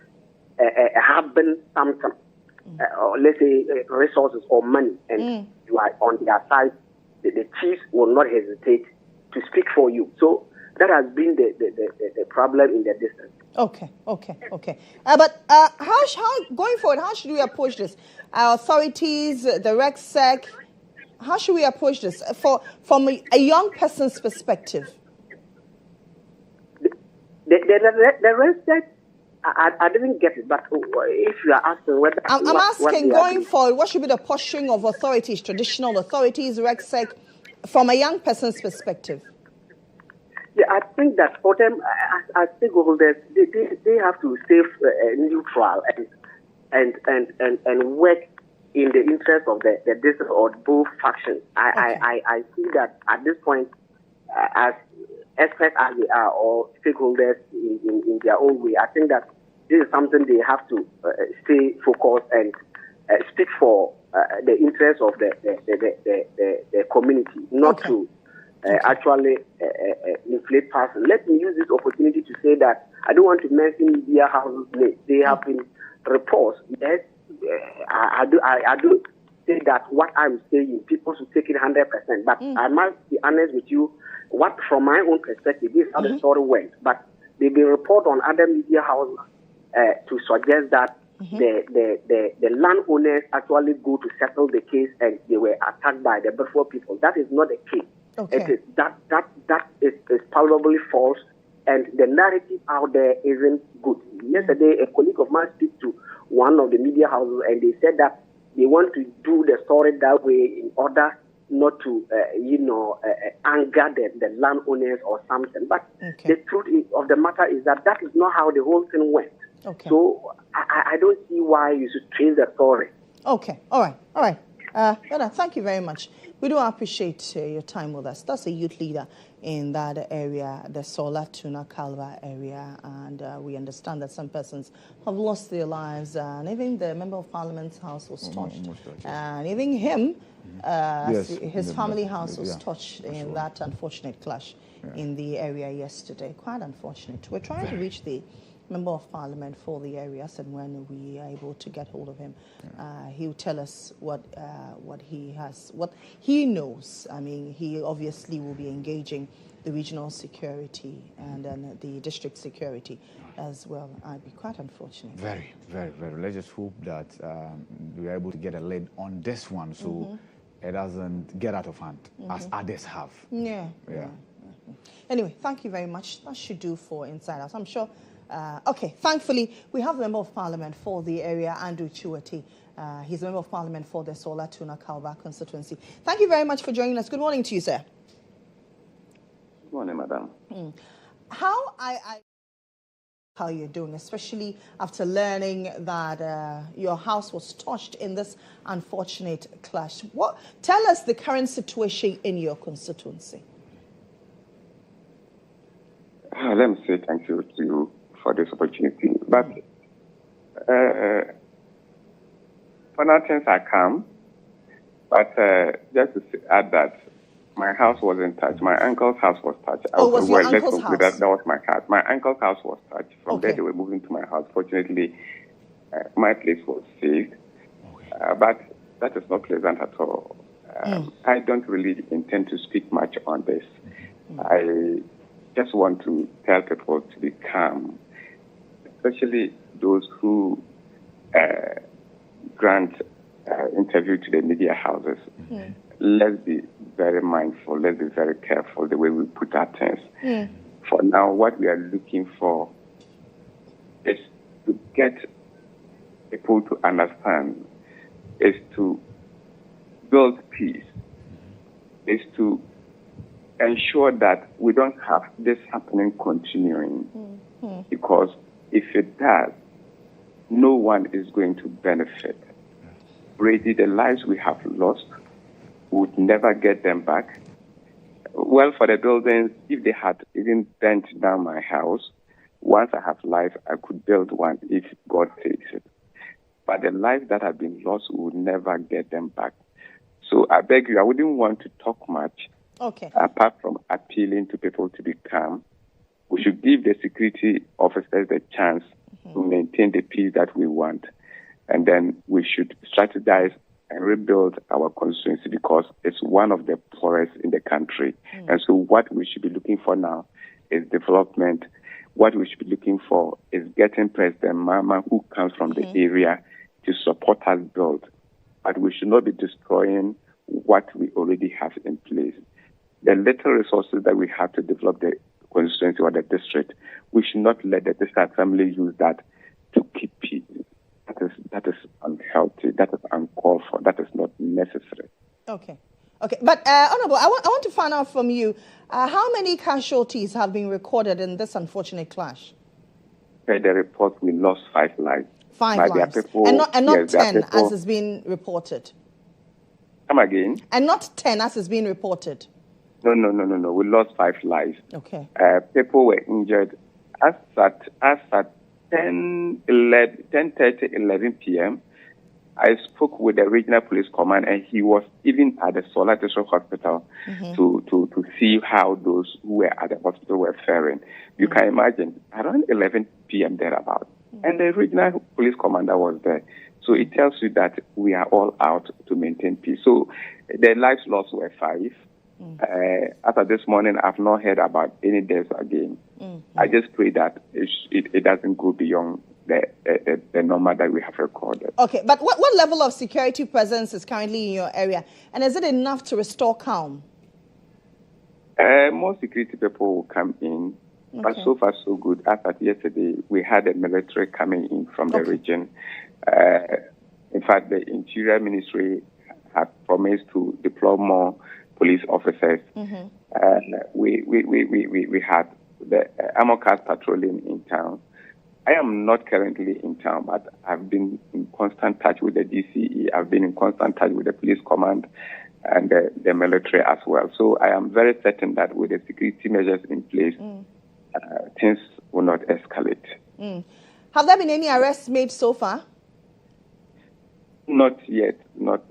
having something, or let's say resources or money, and you are on their side. The chiefs will not hesitate to speak for you. So that has been the problem in the district. Okay. But how going forward, how should we approach this? Our authorities, the RegSec, how should we approach this from a young person's perspective? The RegSec, I didn't get it, but if you are asking whether... I'm asking, going forward, what should be the posturing of authorities, traditional authorities, RegSec, from a young person's perspective? Yeah, I think that for them, as stakeholders, they have to stay neutral and work in the interest of the district or both factions. I see that at this point, as experts as they are, or stakeholders in their own way, I think that this is something they have to stay focused and speak for the interest of the community, not to actually inflate person. Let me use this opportunity to say that I don't want to mention media houses' names. They have been reports. Yes, I do say that what I'm saying, people should take it 100%. But I must be honest with you. What, from my own perspective, this is how the story went. But they've been reported on other media houses to suggest that the landowners actually go to settle the case and they were attacked by the Bedford people. That is not the case. It is, that is probably false, and the narrative out there isn't good. Yesterday, a colleague of mine spoke to one of the media houses, and they said that they want to do the story that way in order not to, anger the landowners or something. But the truth of the matter is that is not how the whole thing went. So I don't see why you should change the story. Okay. All right. Thank you very much. We do appreciate your time with us. That's a youth leader in that area, the Sola Tuna Kalva area, and we understand that some persons have lost their lives, and even the Member of Parliament's house was touched, and even him, his family house was touched in that unfortunate clash in the area yesterday. Quite unfortunate. We're trying to reach the Member of Parliament for the areas, and when we are able to get hold of him, he will tell us what he knows. I mean, he obviously will be engaging the regional security and then the district security as well. I'd be quite unfortunate. Very, very, very. Let's just hope that we are able to get a lead on this one, so it doesn't get out of hand as others have. Yeah. Anyway, thank you very much. That should do for Inside Us. I'm sure. Thankfully, we have the Member of Parliament for the area, Andrew Chiwati. He's the Member of Parliament for the Sola Tuna Kalba constituency. Thank you very much for joining us. Good morning to you, sir. Good morning, madam. How you're doing, especially after learning that your house was touched in this unfortunate clash. Tell us the current situation in your constituency. Let me say thank you to you for this opportunity. But for now, things are calm. But just to add that, my house wasn't touched. My uncle's house was touched. Was your uncle's house? That was my house. My uncle's house was touched. From there, they were moving to my house. Fortunately, my place was saved. But that is not pleasant at all. I don't really intend to speak much on this. I just want to tell people to be calm, especially those who grant interview to the media houses. Let's be very mindful. Let's be very careful the way we put our things. For now, what we are looking for is to get people to understand, is to build peace, is to ensure that we don't have this happening continuing. Because if it does, no one is going to benefit. Already the lives we have lost, we would never get them back. Well, for the buildings, if they had even burnt down my house, once I have life, I could build one if God takes it. But the lives that have been lost, we would never get them back. So I beg you, I wouldn't want to talk much. Apart from appealing to people to be calm, we should give the security officers the chance to maintain the peace that we want. And then we should strategize and rebuild our constituency because it's one of the poorest in the country. And so what we should be looking for now is development. What we should be looking for is getting President Mama, who comes from the area, to support us build. But we should not be destroying what we already have in place. The little resources that we have to develop the constituency or the district, we should not let the district assembly use that to keep peace. That is unhealthy. That is uncalled for. That is not necessary. Okay. But Honorable, I want to find out from you, how many casualties have been recorded in this unfortunate clash? By the report, we lost 5 lives. 5 lives. People, and not 10, people, as has been reported. Come again? And not 10, as has been reported. No. We lost 5 lives. Okay. People were injured. As at 10:30, 11 p.m., I spoke with the regional police command, and he was even at the Solar District Hospital to see how those who were at the hospital were faring. You can imagine, around 11 p.m. thereabout. And the regional police commander was there. So it tells you that we are all out to maintain peace. So the lives lost were 5. After this morning, I've not heard about any deaths again. I just pray that it doesn't go beyond the number that we have recorded. Okay, but what level of security presence is currently in your area? And is it enough to restore calm? More security people will come in, but so far so good. As at yesterday, we had the military coming in from the region. In fact, the Interior Ministry had promised to deploy more police officers. We had the armor cars patrolling in town. I am not currently in town, but I've been in constant touch with the DCE. I've been in constant touch with the police command and the military as well. So I am very certain that with the security measures in place, things will not escalate. Have there been any arrests made so far? Not yet, not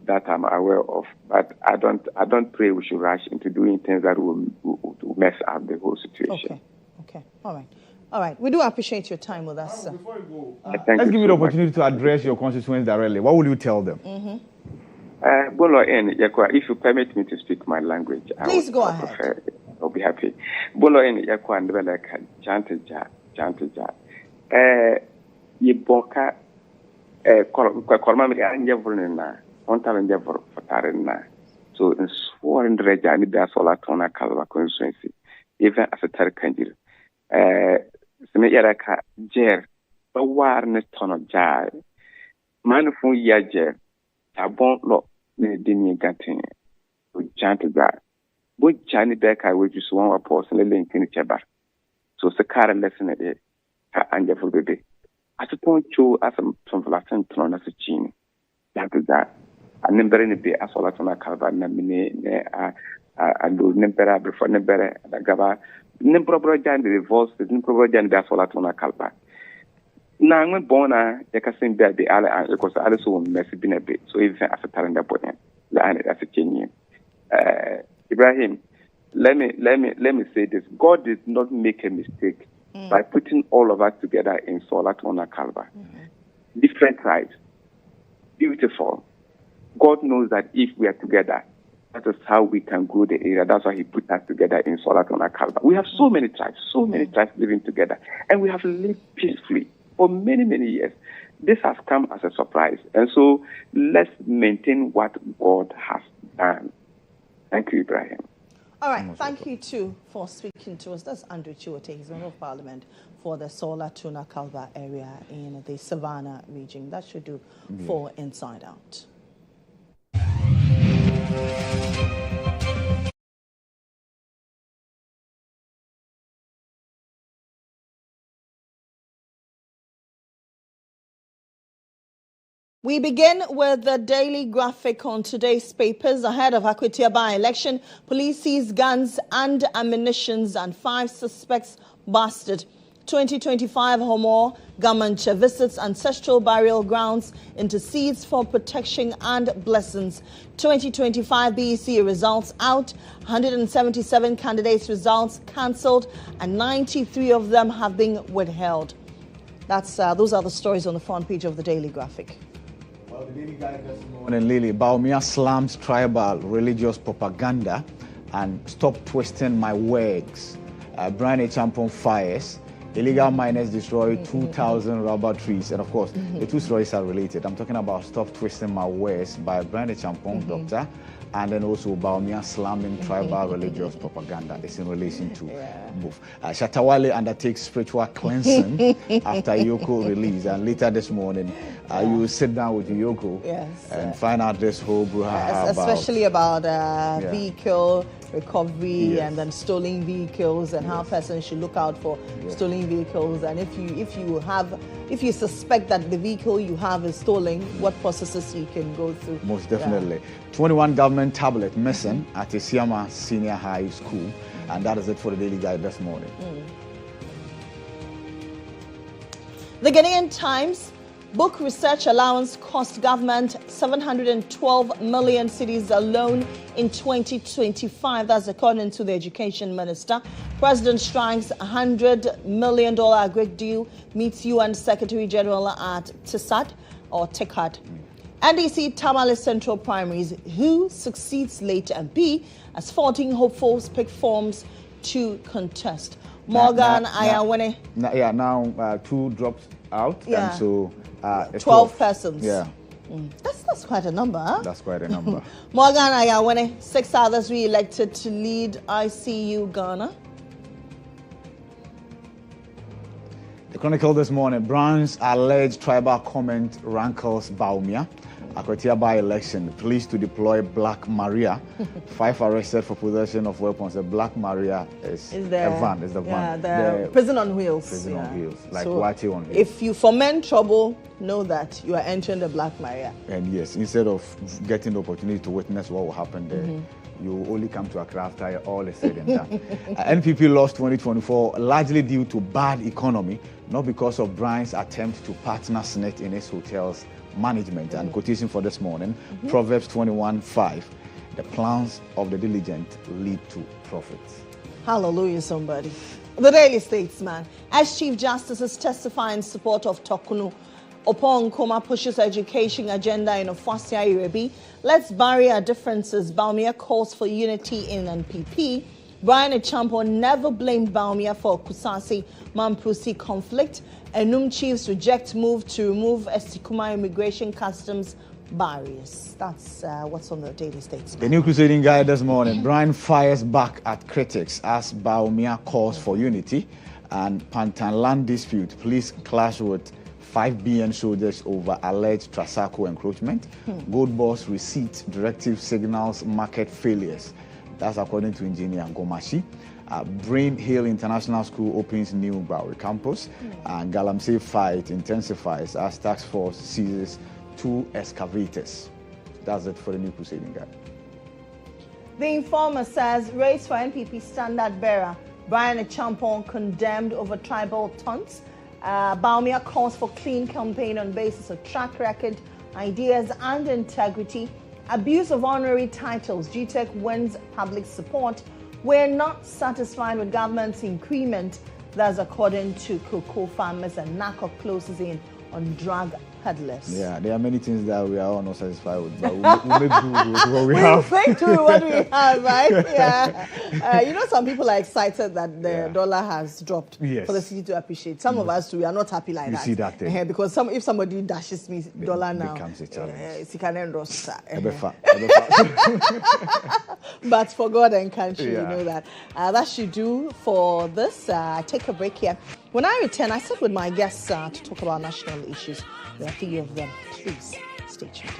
that I'm aware of. But I don't pray we should rush into doing things that will mess up the whole situation. Okay. All right. We do appreciate your time with us, sir. Before you go, let's give you the opportunity to address your constituents directly. What will you tell them? If you permit me to speak my language, please go ahead. I'll be happy. Bolo en yakwa ndebele ka chanteja. Yiboka korma mi anje vulna onta nje votarena. So in sworn reja ni da sola tona kalwa constituency even as a terkanjir. Sime yara ka jer bawar ne tono jai. Manufun ya jer tabon lo ne dini gatin o chanteja. Bo jani beka we just one person le link ni cheba. So se kare lesson e ka anje fo bebe. Atupon cho asam from tono na se chini. Chanteja. Anembere ni be asola tona kalba na mine ne ando nembera before nembere da gaba nembro jani revolve nembro jani da asola tona kalba. Na ngwe bona yakasin be ala because ala so messy bi na be so even after talent that point la Ibrahim, let me say this. God did not make a mistake by putting all of us together in Solar Tuna Kalba. Different tribes. Beautiful. God knows that if we are together, that is how we can grow the area. That's why he put us together in Solar Tuna Kalba. We have so many tribes living together. And we have lived peacefully for many, many years. This has come as a surprise. And so let's maintain what God has done. Thank you, Ibrahim. All right, thank you too for speaking to us. That's Andrew Chiwote, he's member of parliament for the Solar Tuna Kalba area in the Savannah region. That should do for Inside Out. We begin with the daily graphic on today's papers. Ahead of Akwatia by-election, police seized guns and ammunitions and 5 suspects busted. 2025 Homo Gamanche visits ancestral burial grounds, intercedes for protection and blessings. 2025 BEC results out, 177 candidates' results cancelled, and 93 of them have been withheld. Those are the stories on the front page of the daily graphic. Well, the daily guide this morning, Lily, Baumia slams tribal religious propaganda and stop twisting my words. Brian Champon fires. Illegal miners destroy 2,000 rubber trees. And of course, the two stories are related. I'm talking about Stop Twisting My Words by Brian Champon, doctor, and then also Baumia slamming tribal religious propaganda. It's in relation to both. Shatawale undertakes spiritual cleansing after Yoko release. And later this morning, you will sit down with Yoko and find out this whole brouhaha especially about vehicle recovery and then stolen vehicles and how persons should look out for stolen vehicles, and if you suspect that the vehicle you have is stolen, what processes you can go through. Most definitely. 21 government tablet missing at Isiama Senior High School, and that is it for the daily guide this morning. The Ghanaian Times. Book research allowance cost government 712 million cedis alone in 2025. That's according to the education minister. President strikes $100 million agreed deal, meets UN Secretary General at TISAD or TICAD. NDC Tamale Central Primaries. Who succeeds late MP as 14 hopefuls pick forms to contest? Morgan Ayawene. Now 2 dropped out. And so 12 persons. Yeah. That's quite a number, huh? That's quite a number. Morgan Ayawene, 6 others re-elected to lead ICU Ghana. The Chronicle this morning, Brown's alleged tribal comment rankles Baumia. Akwatia by-election, police to deploy Black Maria. 5 arrested for possession of weapons. The Black Maria is a van. Is the van. The prison on wheels. Prison on wheels, like Akwatia on wheels. If you foment trouble, know that you are entering the Black Maria. And yes, instead of getting the opportunity to witness what will happen there, you only come to Accra after all is said and done. NPP lost 2024 largely due to bad economy, not because of Brian's attempt to partner Snit in his hotel's management. And quotation for this morning, Proverbs 21:5, the plans of the diligent lead to profits. Hallelujah, somebody. The Daily Statesman. As Chief Justices testify in support of Tokunu, Opon Nkoma pushes education agenda in Ofasia Irebi. Let's bury our differences. Baumia calls for unity in NPP. Brian Echampo never blamed Baumia for Kusasi Mamprusi conflict. Enum chiefs reject move to remove Estikuma immigration customs barriers. That's what's on the Daily Statesman. The New Crusading Guide this morning. Brian fires back at critics as Baumia calls for unity. And Pantanland dispute. Police clash with 5 BN soldiers over alleged Trasaco encroachment. Gold Boss receipt directive signals market failures. That's according to engineer Ngomashi. Brain Hill International School opens new Bowery campus. And Galamsey fight intensifies as task force seizes 2 excavators. That's it for the New Crusading Guide. The Informer says race for NPP standard bearer Brian Champon condemned over tribal taunts. Baumia calls for clean campaign on basis of track record, ideas and integrity. Abuse of honorary titles. GTech wins public support. We're not satisfied with government's increment. That's according to cocoa farmers, and NACOC closes in on drug peddlers. Yeah, there are many things that we are all not satisfied with, but we'll make do with what we have. We'll make do with what we have, right? Yeah. You know, some people are excited that the dollar has dropped for the city to appreciate. Some of us, we are not happy like that. You see that thing. Because if somebody dashes me dollar now, becomes a challenge. But for God and country, you know that. That should do for this. Take a break here. When I return, I sit with my guests to talk about national issues. There are 3 of them. Please stay tuned.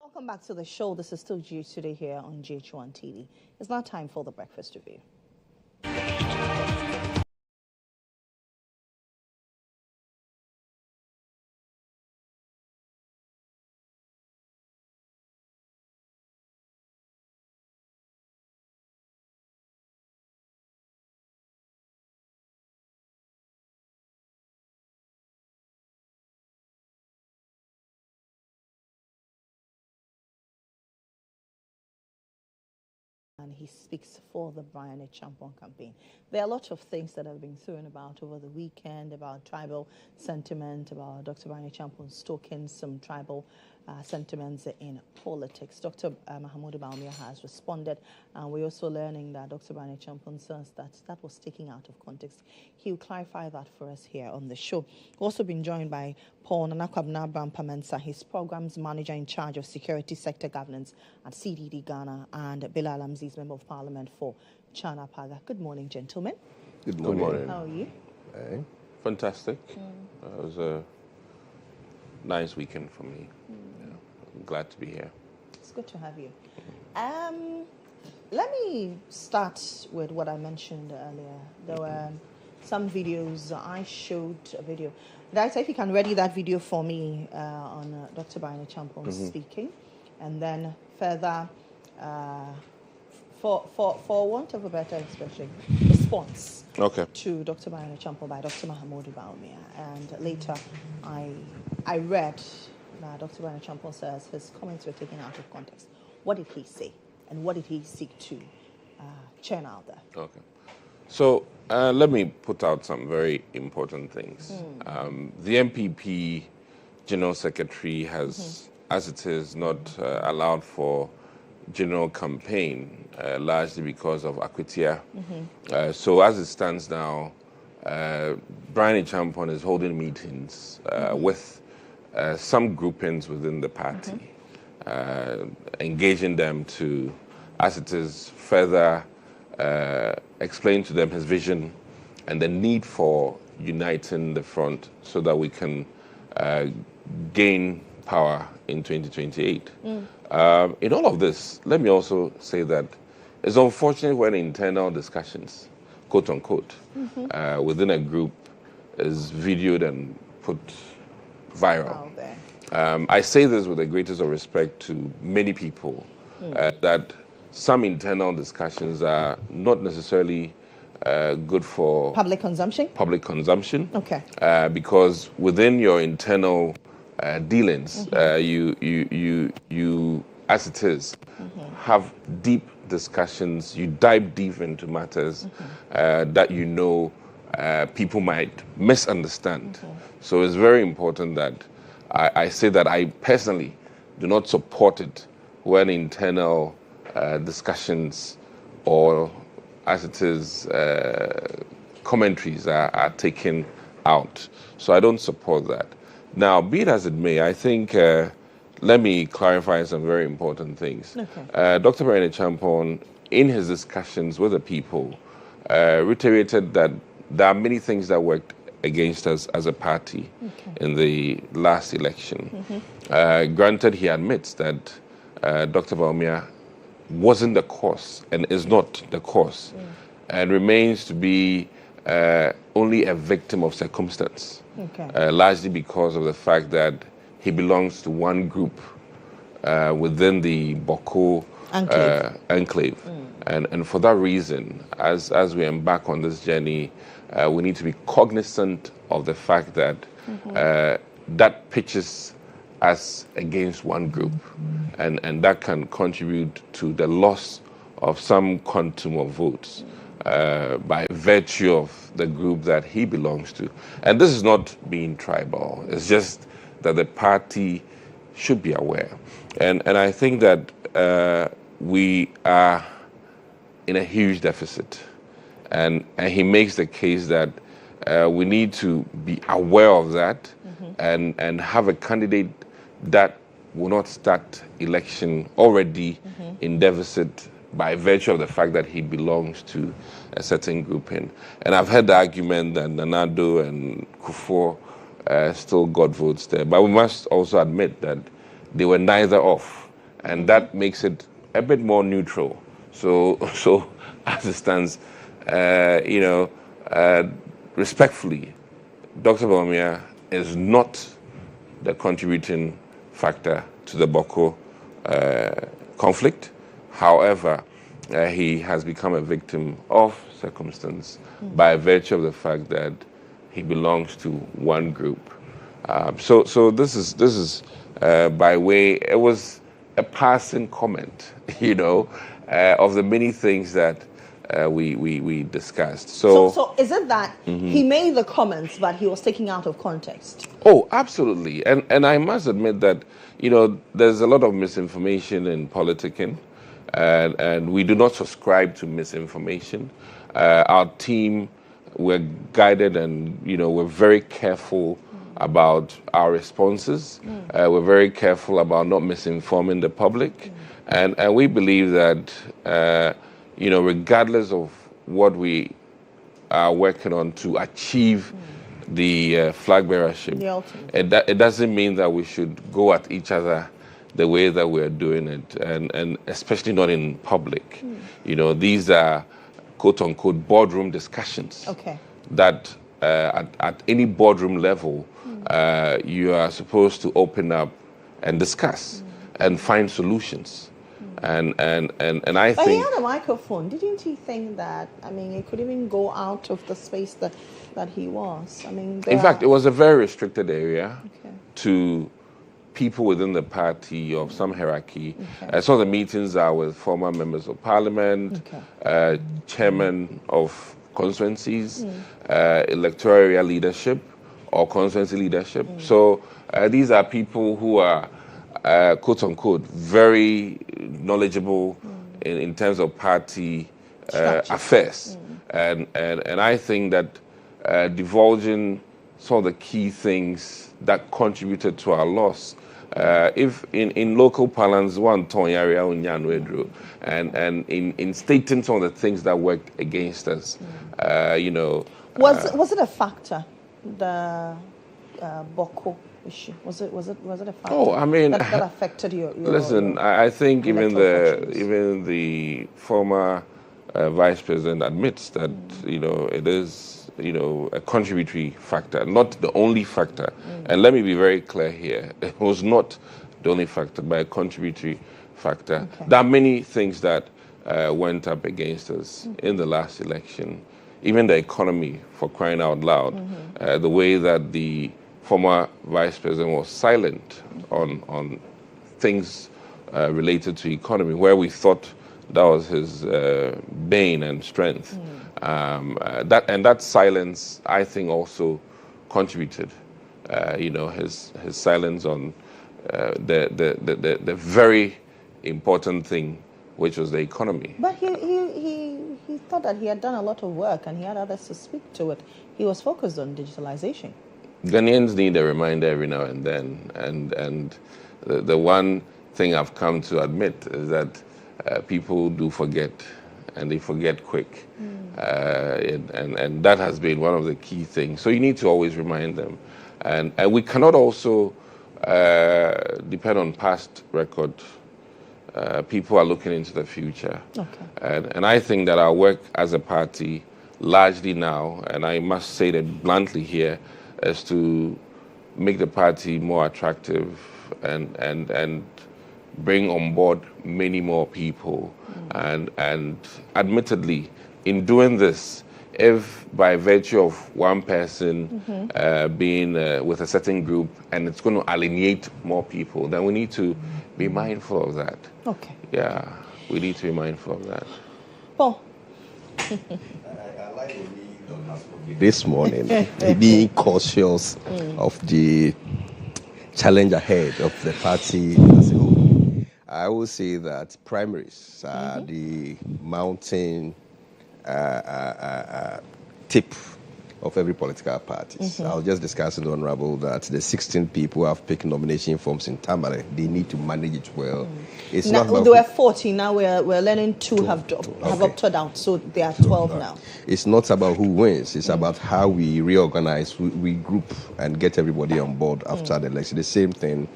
Welcome back to the show. This is still Judiciary here on GHOne TV. It's now time for the breakfast review. And he speaks for the Brian Champon campaign. There are a lot of things that have been thrown about over the weekend about tribal sentiment, about Dr. Brian Champon stoking some tribal sentiments in politics. Dr. Mohammed has responded, and we're also learning that Dr. Brian Champon says that was taken out of context. He'll clarify that for us here on the show. We've also been joined by Paul Nanakwabna Brampamensa, his programs manager in charge of security sector governance at CDD Ghana, and Bilal Amziz, Member of Parliament for Chana Paga. Good morning, gentlemen. Good morning. How are you? Hey, fantastic. It was a nice weekend for me. Yeah, I'm glad to be here. It's good to have you. Let me start with what I mentioned earlier. There were some videos. I showed a video. Guys, if you can ready that video for me on Dr. Brian Champon speaking, and then further, for want of a better expression, response to Dr. Brian Champon by Dr. Mohammed. And later, I read that Dr. Brian Champon says his comments were taken out of context. What did he say, and what did he seek to churn out there? Okay. So let me put out some very important things. The MPP General Secretary has, as it is, not allowed for general campaign, largely because of Akwatia. So as it stands now, Brian Champon is holding meetings with some groupings within the party, engaging them to, as it is, further explain to them his vision and the need for uniting the front so that we can gain power in 2028. In all of this, let me also say that it's unfortunate when internal discussions, quote unquote, within a group is videoed and put viral. I say this with the greatest of respect to many people, that some internal discussions are not necessarily good for public consumption. Okay. Because within your internal dealings, you, as it is, have deep discussions. You dive deep into matters that people might misunderstand. So it's very important that I say that I personally do not support it when internal discussions or, as it is, commentaries are taken out. So I don't support that. Now, be it as it may, I think, let me clarify some very important things. Dr. Brian Champon, in his discussions with the people, reiterated that there are many things that worked against us as a party in the last election. Granted, he admits that Dr. Baumia wasn't the cause and is not the cause and remains to be only a victim of circumstance, largely because of the fact that he belongs to one group within the Boko enclave. And for that reason, as we embark on this journey, we need to be cognizant of the fact that that pitches us against one group, and that can contribute to the loss of some quantum of votes by virtue of the group that he belongs to. And this is not being tribal, it's just that the party should be aware. And I think that we are in a huge deficit. And he makes the case that we need to be aware of that and have a candidate that will not start election already in deficit by virtue of the fact that he belongs to a certain grouping. And I've heard the argument that Nanado and Kufuor still got votes there. But we must also admit that they were neither of. and that makes it a bit more neutral. So as it stands, respectfully, Dr. Bawumia is not the contributing factor to the Boko conflict. However, he has become a victim of circumstance by virtue of the fact that he belongs to one group. So this is by way. It was a passing comment, of the many things that we discussed. So is it that he made the comments, but he was taken out of context? Oh, absolutely. And I must admit that, there's a lot of misinformation in politicking, and we do not subscribe to misinformation. Our team, we're guided and, we're very careful about our responses. We're very careful about not misinforming the public. And we believe that, regardless of what we are working on to achieve the flag bearership, it doesn't mean that we should go at each other the way that we're doing it, and especially not in public. These are quote-unquote boardroom discussions that at any boardroom level, you are supposed to open up and discuss and find solutions. And I think... But he had a microphone. Didn't he think that, he could even go out of the space that he was? In fact, it was a very restricted area to people within the party of some hierarchy. Some of the meetings are with former members of parliament, chairman of constituencies, electoral area leadership, or constituency leadership. So these are people who are, quote-unquote, very knowledgeable in terms of party affairs. And I think that divulging some of the key things that contributed to our loss, if in local parlance, one area and in stating some of the things that worked against us, Was it a factor, the Boko issue? Was it a factor? Oh, that affected your listen, I think even the former vice president admits that it is a contributory factor, not the only factor. And let me be very clear here: it was not the only factor, but a contributory factor. There are many things that went up against us in the last election. Even the economy, for crying out loud, the way that the former vice president was silent on things related to economy, where we thought that was his bane and strength. That silence, I think, also contributed. His silence on the very important thing, which was the economy. But he thought that he had done a lot of work and he had others to speak to it. He was focused on digitalization. Ghanaians need a reminder every now and then. And the one thing I've come to admit is that people do forget, and they forget quick. And that has been one of the key things. So you need to always remind them. And we cannot also depend on past record. People are looking into the future. And I think that our work as a party, largely now, and I must say that bluntly here, is to make the party more attractive and bring on board many more people. And admittedly, in doing this, if by virtue of one person being with a certain group and it's going to alienate more people, then we need to be mindful of that. Yeah, we need to be mindful of that. Paul. I like this morning, being cautious of the challenge ahead of the party as a whole. I will say that primaries are the mountain tip of every political party. I was just discussing with the Honorable that the 16 people who have picked nomination forms in Tamale, they need to manage it well. It's now, not about there were 14, now we're learning two have opted out, so there are 12 now. It's not about who wins, it's about how we reorganize, regroup, and get everybody on board after the election. The same thing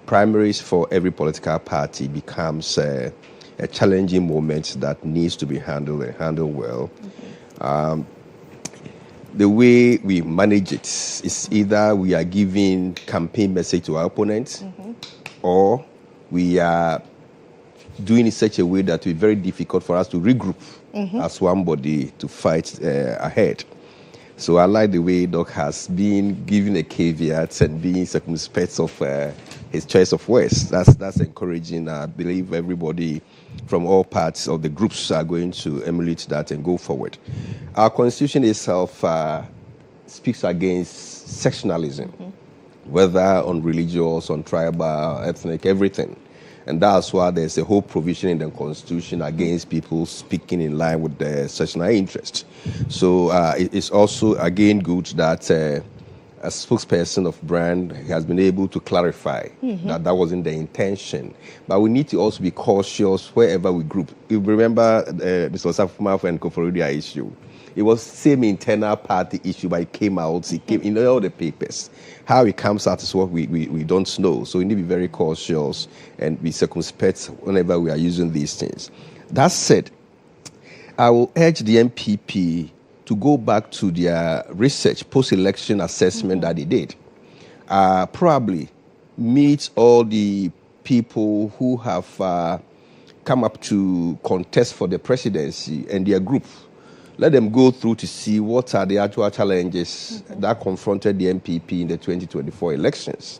primaries for every political party becomes a challenging moment that needs to be handled and handled well. The way we manage it is either we are giving campaign message to our opponents, or we are doing it in such a way that it will be very difficult for us to regroup as one body to fight ahead. So I like the way Doc has been giving a caveat and being circumspect of his choice of words. That's encouraging. I believe everybody from all parts of the groups are going to emulate that and go forward. Our constitution itself speaks against sectionalism, whether on religious, on tribal, ethnic, everything. And that's why there's a whole provision in the Constitution against people speaking in line with their sectional interest. So it's also, again, good that a spokesperson of brand has been able to clarify that that wasn't the intention. But we need to also be cautious wherever we group. You remember this was Safuma and Koforodia issue. It was same internal party issue, but it came out. It came in all the papers. How it comes out is what we don't know. So we need to be very cautious and be circumspect whenever we are using these things. That said, I will urge the MPP to go back to their research, post-election assessment that they did. Probably meet all the people who have come up to contest for the presidency and their group. Let them go through to see what are the actual challenges that confronted the MPP in the 2024 elections.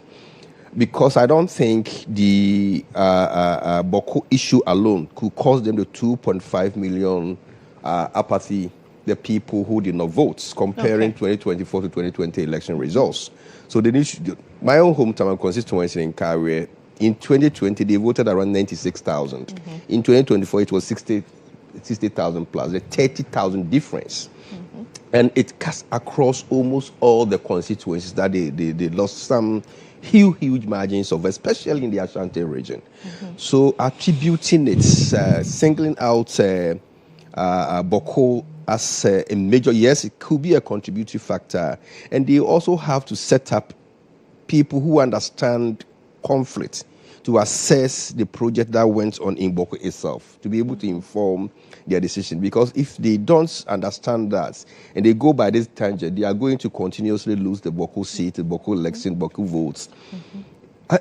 Because I don't think the Boko issue alone could cause them the 2.5 million apathy, the people who did not vote, comparing 2024 to 2020 election results. So they need to, my own hometown constituency in Kariwe, in 2020 they voted around 96,000. In 2024 it was 60,000 plus, a 30,000 difference. And it cuts across almost all the constituencies that they lost some huge margins of, especially in the Ashanti region. So attributing it, singling out Boko as a major, yes, it could be a contributory factor. And they also have to set up people who understand conflict to assess the project that went on in Boko itself, to be able to inform their decision. Because if they don't understand that and they go by this tangent, they are going to continuously lose the Boko seat, the Boko election, Boko votes.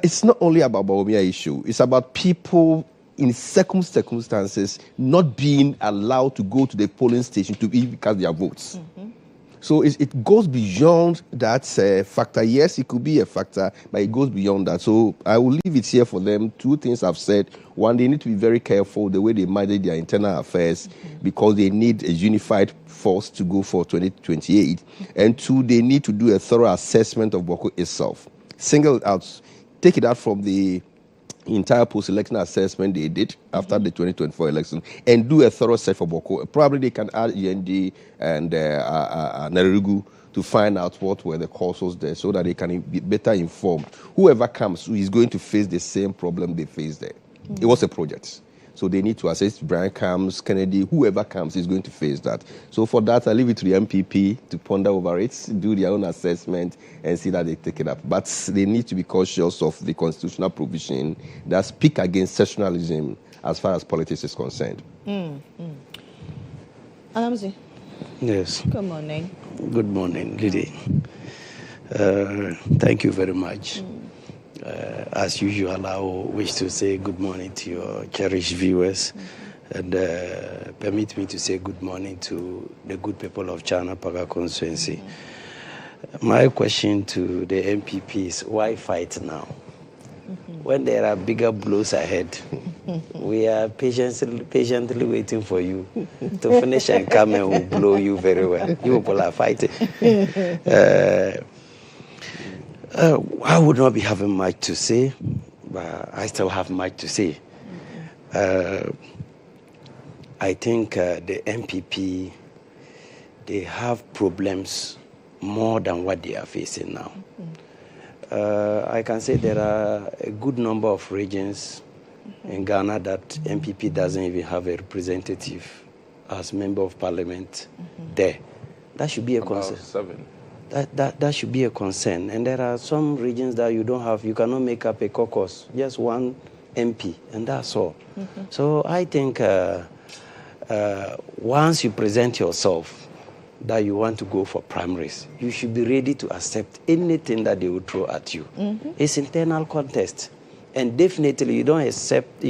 It's not only about Bawumia issue, it's about people in circumstances not being allowed to go to the polling station to cast their votes. So it goes beyond that factor. Yes, it could be a factor, but it goes beyond that. So I will leave it here for them. Two things I've said. One, they need to be very careful the way they manage their internal affairs, because they need a unified force to go for 2028. And two, they need to do a thorough assessment of Boko itself. Single it out, take it out from the entire post-election assessment they did after the 2024 election, and do a thorough search for Boko. Probably they can add END and Narugu to find out what were the causes there, so that they can be better informed. Whoever comes who is going to face the same problem they faced there. It was a project. So they need to assess Brian comes, Kennedy, whoever comes is going to face that. So for that, I leave it to the MPP to ponder over it, do their own assessment, and see that they take it up. But they need to be cautious of the constitutional provision that speak against sectionalism as far as politics is concerned. Alamzi. Yes. Good morning. Good morning, Lily. Thank you very much. As usual, I wish to say good morning to your cherished viewers, and permit me to say good morning to the good people of Chana Paga constituency. My question to the MPP is, why fight now? When there are bigger blows ahead, we are patiently waiting for you to finish and come and we'll blow you very well. You people are fighting. I would not be having much to say, but I still have much to say. I think the MPP, they have problems more than what they are facing now. I can say there are a good number of regions in Ghana that MPP doesn't even have a representative as member of parliament there. That should be a concern. 7. That should be a concern. And there are some regions that you cannot make up a caucus, just one MP, and that's all. So I think once you present yourself that you want to go for primaries, you should be ready to accept anything that they will throw at you. It's internal contest. And definitely you don't expect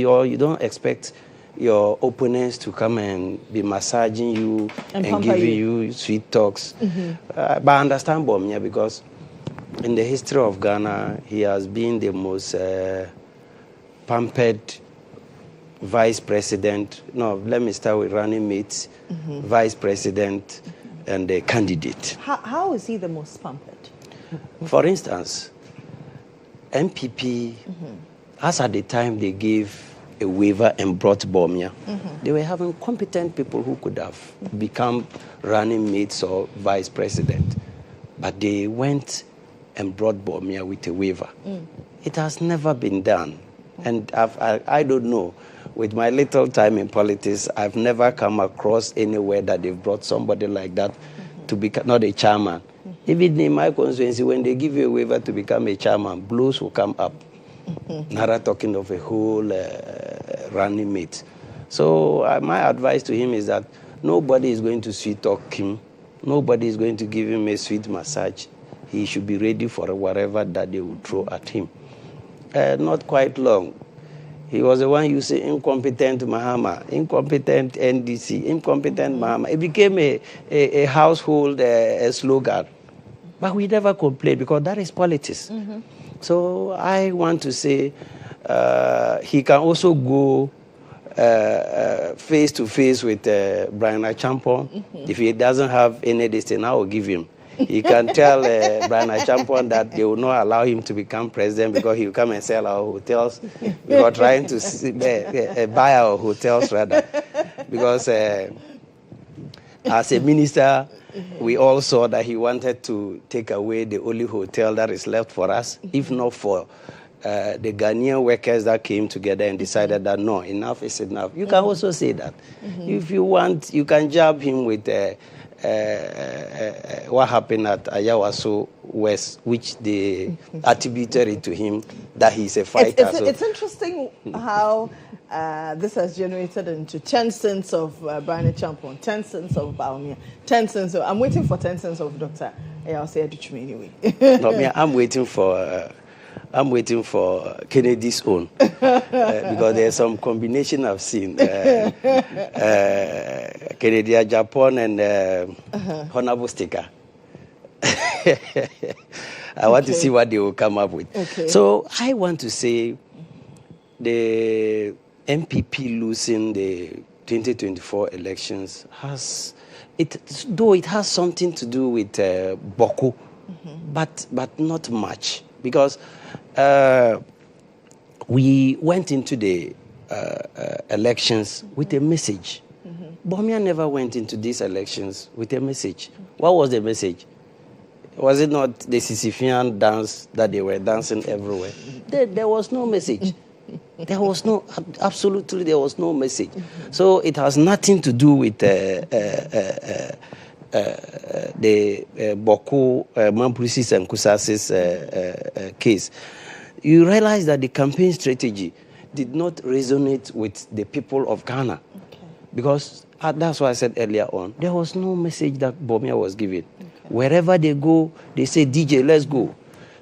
your opponents to come and be massaging you and giving you sweet talks. But I understand Bawumia, because in the history of Ghana, he has been the most pampered vice president. No, let me start with running mates, vice president, and the candidate. How is he the most pampered? For instance, MPP, as at the time they gave a waiver and brought Bawumia, they were having competent people who could have become running mates or vice president. But they went and brought Bawumia with a waiver. It has never been done. And I don't know, with my little time in politics, I've never come across anywhere that they've brought somebody like that to become, not a chairman. Even in my constituency, when they give you a waiver to become a chairman, blows will come up. Not talking of a whole running mate. So my advice to him is that nobody is going to sweet talk him. Nobody is going to give him a sweet massage. He should be ready for whatever that they will throw at him. Not quite long. He was the one you say incompetent Mahama, incompetent NDC, incompetent Mahama. It became a household slogan. But we never complained, because that is politics. So I want to say he can also go face to face with Brian Achampong. If he doesn't have any distance, I will give him. He can tell Brian Achampong that they will not allow him to become president because he will come and sell our hotels. We are trying to buy our hotels, rather. Because as a minister, we all saw that he wanted to take away the only hotel that is left for us, if not for the Ghanaian workers that came together and decided that no, enough is enough. You can also say that. If you want, you can jab him with what happened at Ayawaso West, which they attributed it to him, that he's a fighter. It's interesting how this has generated into 10 cents of Brian Achampong, 10 cents of Bawumia, 10 cents of... I'm waiting for 10 cents of Dr. I'll say Adichumi anyway. No, I'm waiting for Kennedy's own because there's some combination I've seen. Kennedy, Japan, and Honorable Sticker. I want to see what they will come up with. So I want to say the MPP losing the 2024 elections though it has something to do with Boko, but not much, because we went into the elections with a message. Bawumia never went into these elections with a message. What was the message? Was it not the Sisyphean dance that they were dancing everywhere? There was no message. Absolutely there was no message. So it has nothing to do with the Boko, Mampulisis and Kusasis case. You realize that the campaign strategy did not resonate with the people of Ghana. Because that's why I said earlier on, there was no message that Bawumia was giving. Wherever they go, they say, DJ, let's go.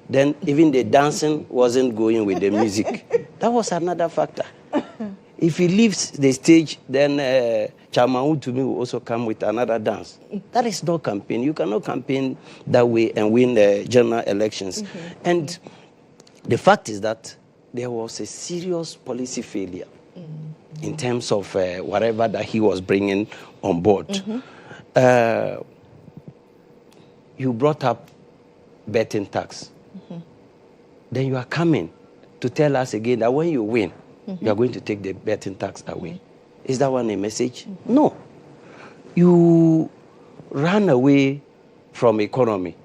Then even the dancing wasn't going with the music. That was another factor. If he leaves the stage, then Chamau to me will also come with another dance. That is not campaign. You cannot campaign that way and win the general elections. And the fact is that there was a serious policy failure in terms of whatever that he was bringing on board. You brought up betting tax. Then you are coming to tell us again that when you win, you are going to take the betting tax away. Is that one a message? No. You ran away from economy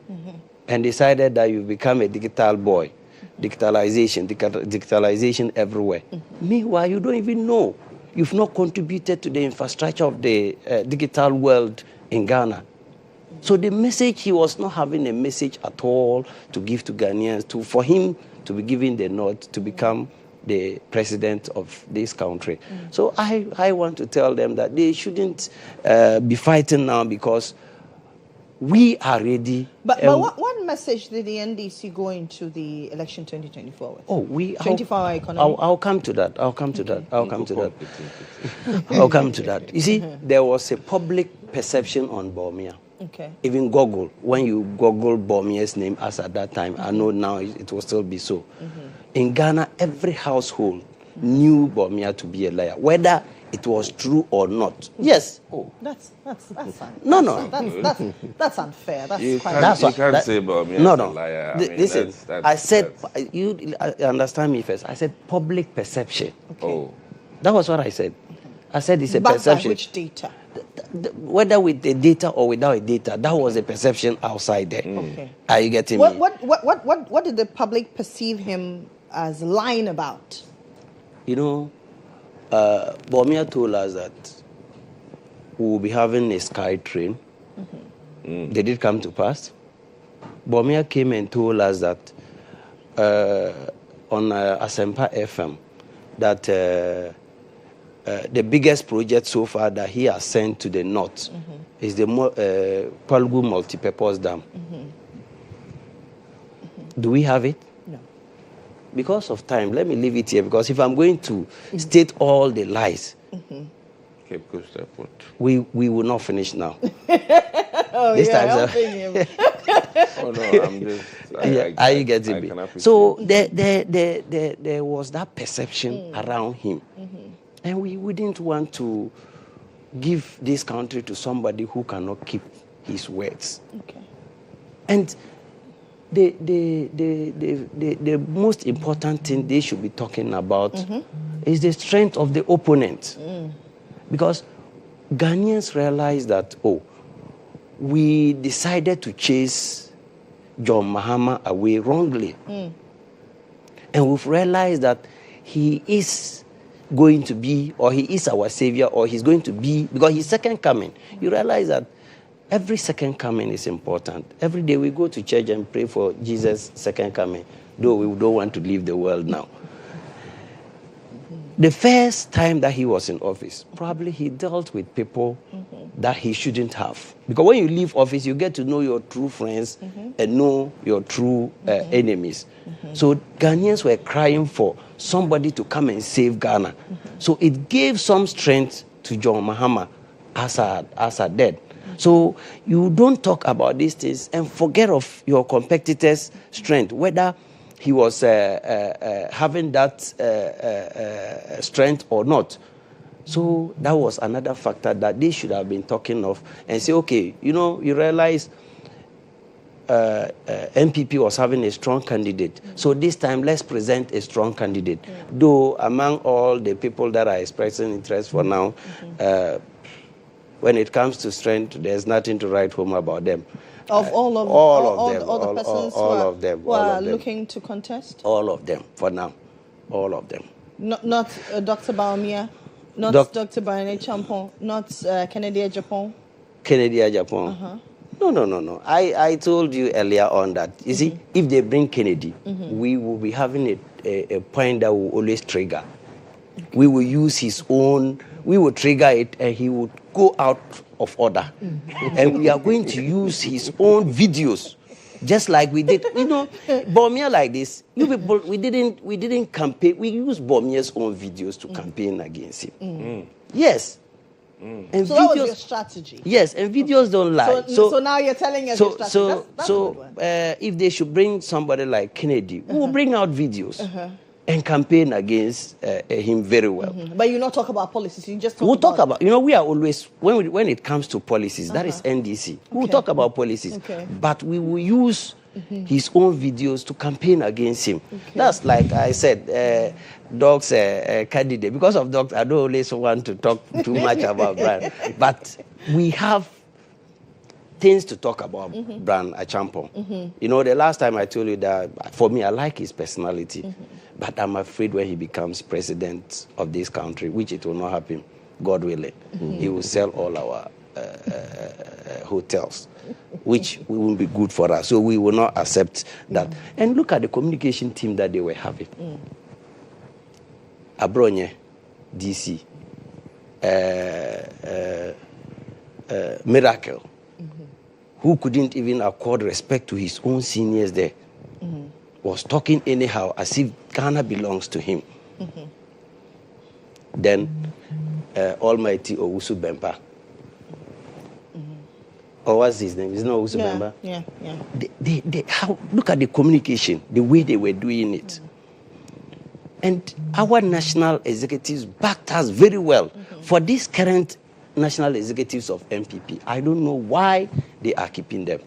and decided that you become a digital boy. Digitalization everywhere. Meanwhile, you don't even know. You've not contributed to the infrastructure of the digital world in Ghana. So the message, he was not having a message at all to give to Ghanaians, for him to be given the nod to become the president of this country. So I want to tell them that they shouldn't be fighting now, because we are ready. But what message did the NDC go into the election 2024 with? Oh, 24-hour economy. I'll come to that. I'll come to that. You see, there was a public perception on Bawumia. Okay. Even Google, when you Google Bawumia's name as at that time, I know now it will still be so. In Ghana, every household knew Bawumia to be a liar, whether it was true or not. Yes. Oh, that's fine. No. That's unfair. You can't say Bawumia is a liar. Listen, I said, you understand me first. I said public perception. Okay. Oh. That was what I said. I said it's a perception. By which data? Whether with the data or without a data, that was a perception outside there. Okay. Are you getting me? me? What did the public perceive him as lying about? You know, Bawumia told us that we will be having a sky train. They did come to pass. Bawumia came and told us that on Asempa FM that the biggest project so far that he has sent to the north is the Palgu multipurpose dam. Do we have it? No. Because of time, let me leave it here, because if I'm going to state all the lies, we will not finish now. This time, oh no, I'm just. Are you getting me? So there was that perception around him. And we wouldn't want to give this country to somebody who cannot keep his words. Okay. And the most important thing they should be talking about is the strength of the opponent. Because Ghanaians realize that, we decided to chase John Mahama away wrongly. And we've realized that he is going to be, or he is our savior, or he's going to be, because his second coming. You realize that every second coming is important. Every day we go to church and pray for Jesus' second coming, though we don't want to leave the world now. The first time that he was in office, probably he dealt with people that he shouldn't have. Because when you leave office, you get to know your true friends and know your true enemies. So Ghanaians were crying for somebody to come and save Ghana. So it gave some strength to John Mahama as a dead. So you don't talk about these things and forget of your competitor's strength, whether he was having that strength or not. So that was another factor that they should have been talking of and say, okay, you realize MPP was having a strong candidate. So this time, let's present a strong candidate. Though among all the people that are expressing interest for now, when it comes to strength, there's nothing to write home about them. Of all the persons who are looking to contest? All of them, for now. All of them. Not Dr. Bawumia, not Dr. Barney Champon, not Kennedy Agyapong? Kennedy Agyapong. No. I told you earlier on that, you see, if they bring Kennedy, we will be having a point that will always trigger. We will use his own, we will trigger it, and he would go out of order. And we are going to use his own videos, just like we did. Bawumia like this, you people, we didn't campaign, we used Bawumia's own videos to campaign against him. Yes. And so videos, that was your strategy. Yes, and videos don't lie. So now you're telling us your strategy. That's if they should bring somebody like Kennedy, we will bring out videos and campaign against him very well. But you not talk about policies. You just we'll talk about. We are always when it comes to policies. That is NDC. We'll talk about policies, but we will use his own videos to campaign against him. That's like I said. Dogs candidate. Because of dogs, I don't always want to talk too much about Brian. But we have things to talk about Brian Achampong. The last time I told you that, for me, I like his personality. But I'm afraid when he becomes president of this country, which it will not happen, God willing, he will sell all our hotels. which won't be good for us. So we will not accept that. And look at the communication team that they were having. Abronye, DC, Miracle, who couldn't even accord respect to his own seniors there, was talking anyhow as if Ghana belongs to him. Then Almighty Owusu Bemba. Or what's his name? It's not Owusu Bemba. Yeah. Look at the communication, the way they were doing it. And our national executives backed us very well. For these current national executives of MPP, I don't know why they are keeping them.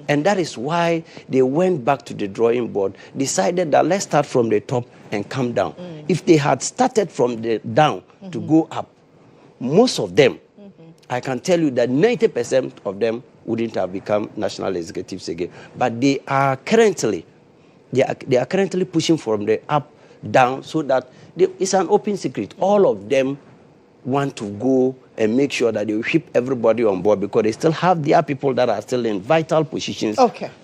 And that is why they went back to the drawing board, decided that let's start from the top and come down. If they had started from the down to go up, most of them, I can tell you that 90% of them wouldn't have become national executives again. But they are currently pushing from the up down, so that it's an open secret. All of them want to go and make sure that they will keep everybody on board, because they still have their people that are still in vital positions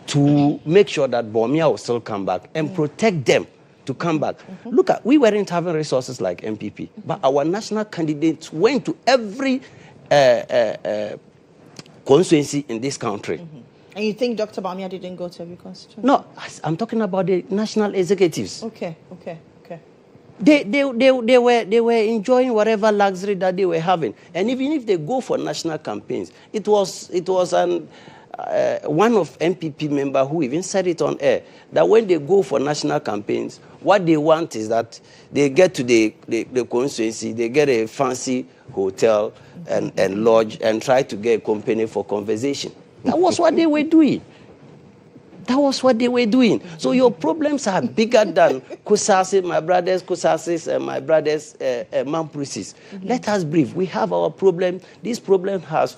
to make sure that Bawumia will still come back and protect them to come back. Look at, we weren't having resources like MPP, but our national candidates went to every constituency in this country. And you think Dr. Bawumia didn't go to every constituency? No, I'm talking about the national executives. Okay. They were enjoying whatever luxury that they were having, and even if they go for national campaigns, it was one of MPP member who even said it on air that when they go for national campaigns, what they want is that they get to the constituency, they get a fancy hotel and lodge and try to get a company for conversation. That was what they were doing. So your problems are bigger than Kusasi, my brothers, Kusasis, and my brothers, Mamprisis. Let us brief. We have our problem. This problem has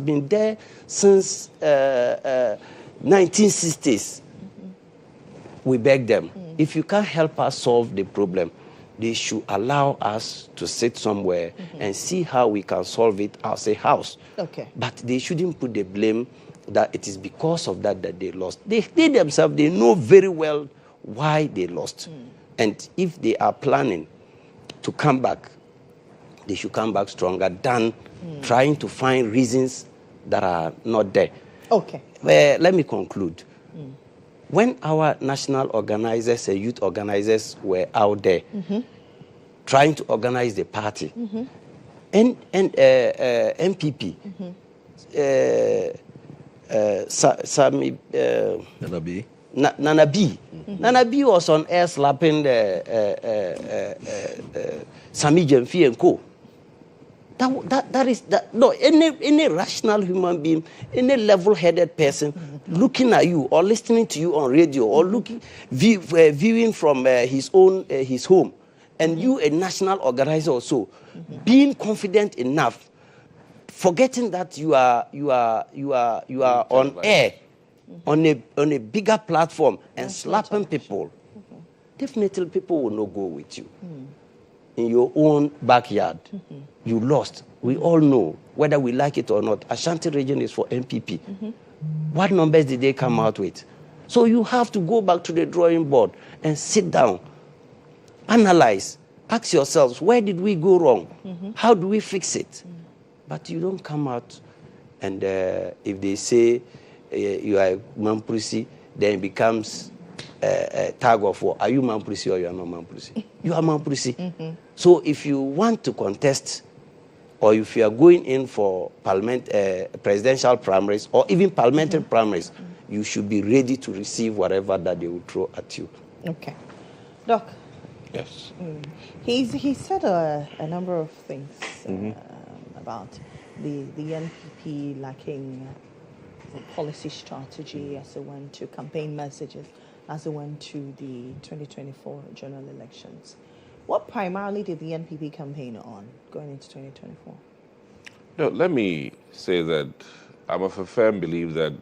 been there since 1960s. We beg them. If you can't help us solve the problem, they should allow us to sit somewhere and see how we can solve it as a house. But they shouldn't put the blame that it is because of that they lost. They themselves, they know very well why they lost. And if they are planning to come back, they should come back stronger than trying to find reasons that are not there. Let me conclude. When our national organizers and youth organizers were out there trying to organize the party, and MPP, Nana B was on air slapping Sami Jemfi and co. No, any rational human being, any level-headed person looking at you or listening to you on radio or viewing from his home, and you a national organizer also, being confident enough, forgetting that you are on air, on a bigger platform and slapping people, definitely people will not go with you. In your own backyard, you lost. We all know, whether we like it or not, Ashanti region is for MPP. What numbers did they come out with? So you have to go back to the drawing board and sit down, analyze, ask yourselves, where did we go wrong? How do we fix it? But you don't come out and if they say you are Mamprisi, then it becomes a tag of war. Are you Mamprisi or you are not Mamprisi? You are Mamprisi. So if you want to contest, or if you are going in for presidential primaries or even parliamentary primaries, you should be ready to receive whatever that they will throw at you. Okay. Doc. Yes. He said a number of things about the NPP lacking policy strategy as it went to campaign messages, as it went to the 2024 general elections. What primarily did the NPP campaign on going into 2024? No, let me say that I'm of a firm belief that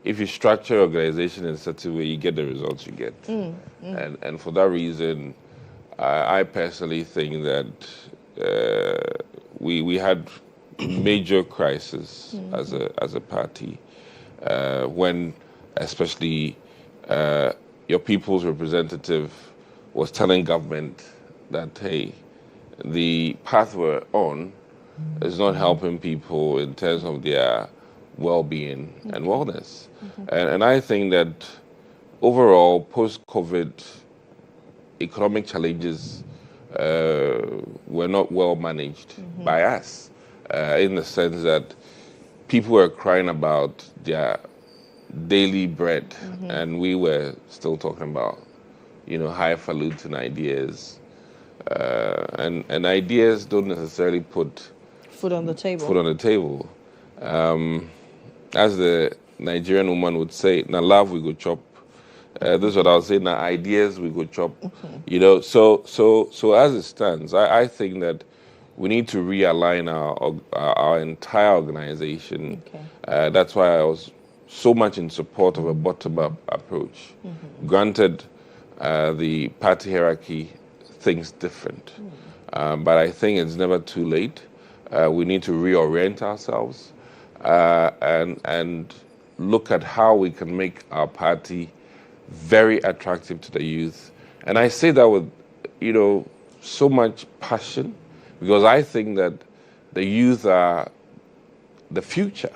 if you structure your organization in such a way, you get the results you get. And for that reason, I personally think that we had major crisis as a party. when especially your people's representative was telling government that, hey, the path we're on is not helping people in terms of their well-being and wellness. And I think that overall, post-COVID, economic challenges were not well managed by us, in the sense that people were crying about their daily bread, and we were still talking about, highfalutin ideas, and ideas don't necessarily put food on the table. Food on the table. As the Nigerian woman would say, "Na love we go chop." This is what I would say. "Na ideas we go chop." So as it stands, I think that we need to realign our entire organization. That's why I was so much in support of a bottom-up approach. Granted, the party hierarchy thinks different, but I think it's never too late. We need to reorient ourselves and look at how we can make our party very attractive to the youth. And I say that with, so much passion, because I think that the youth are the future.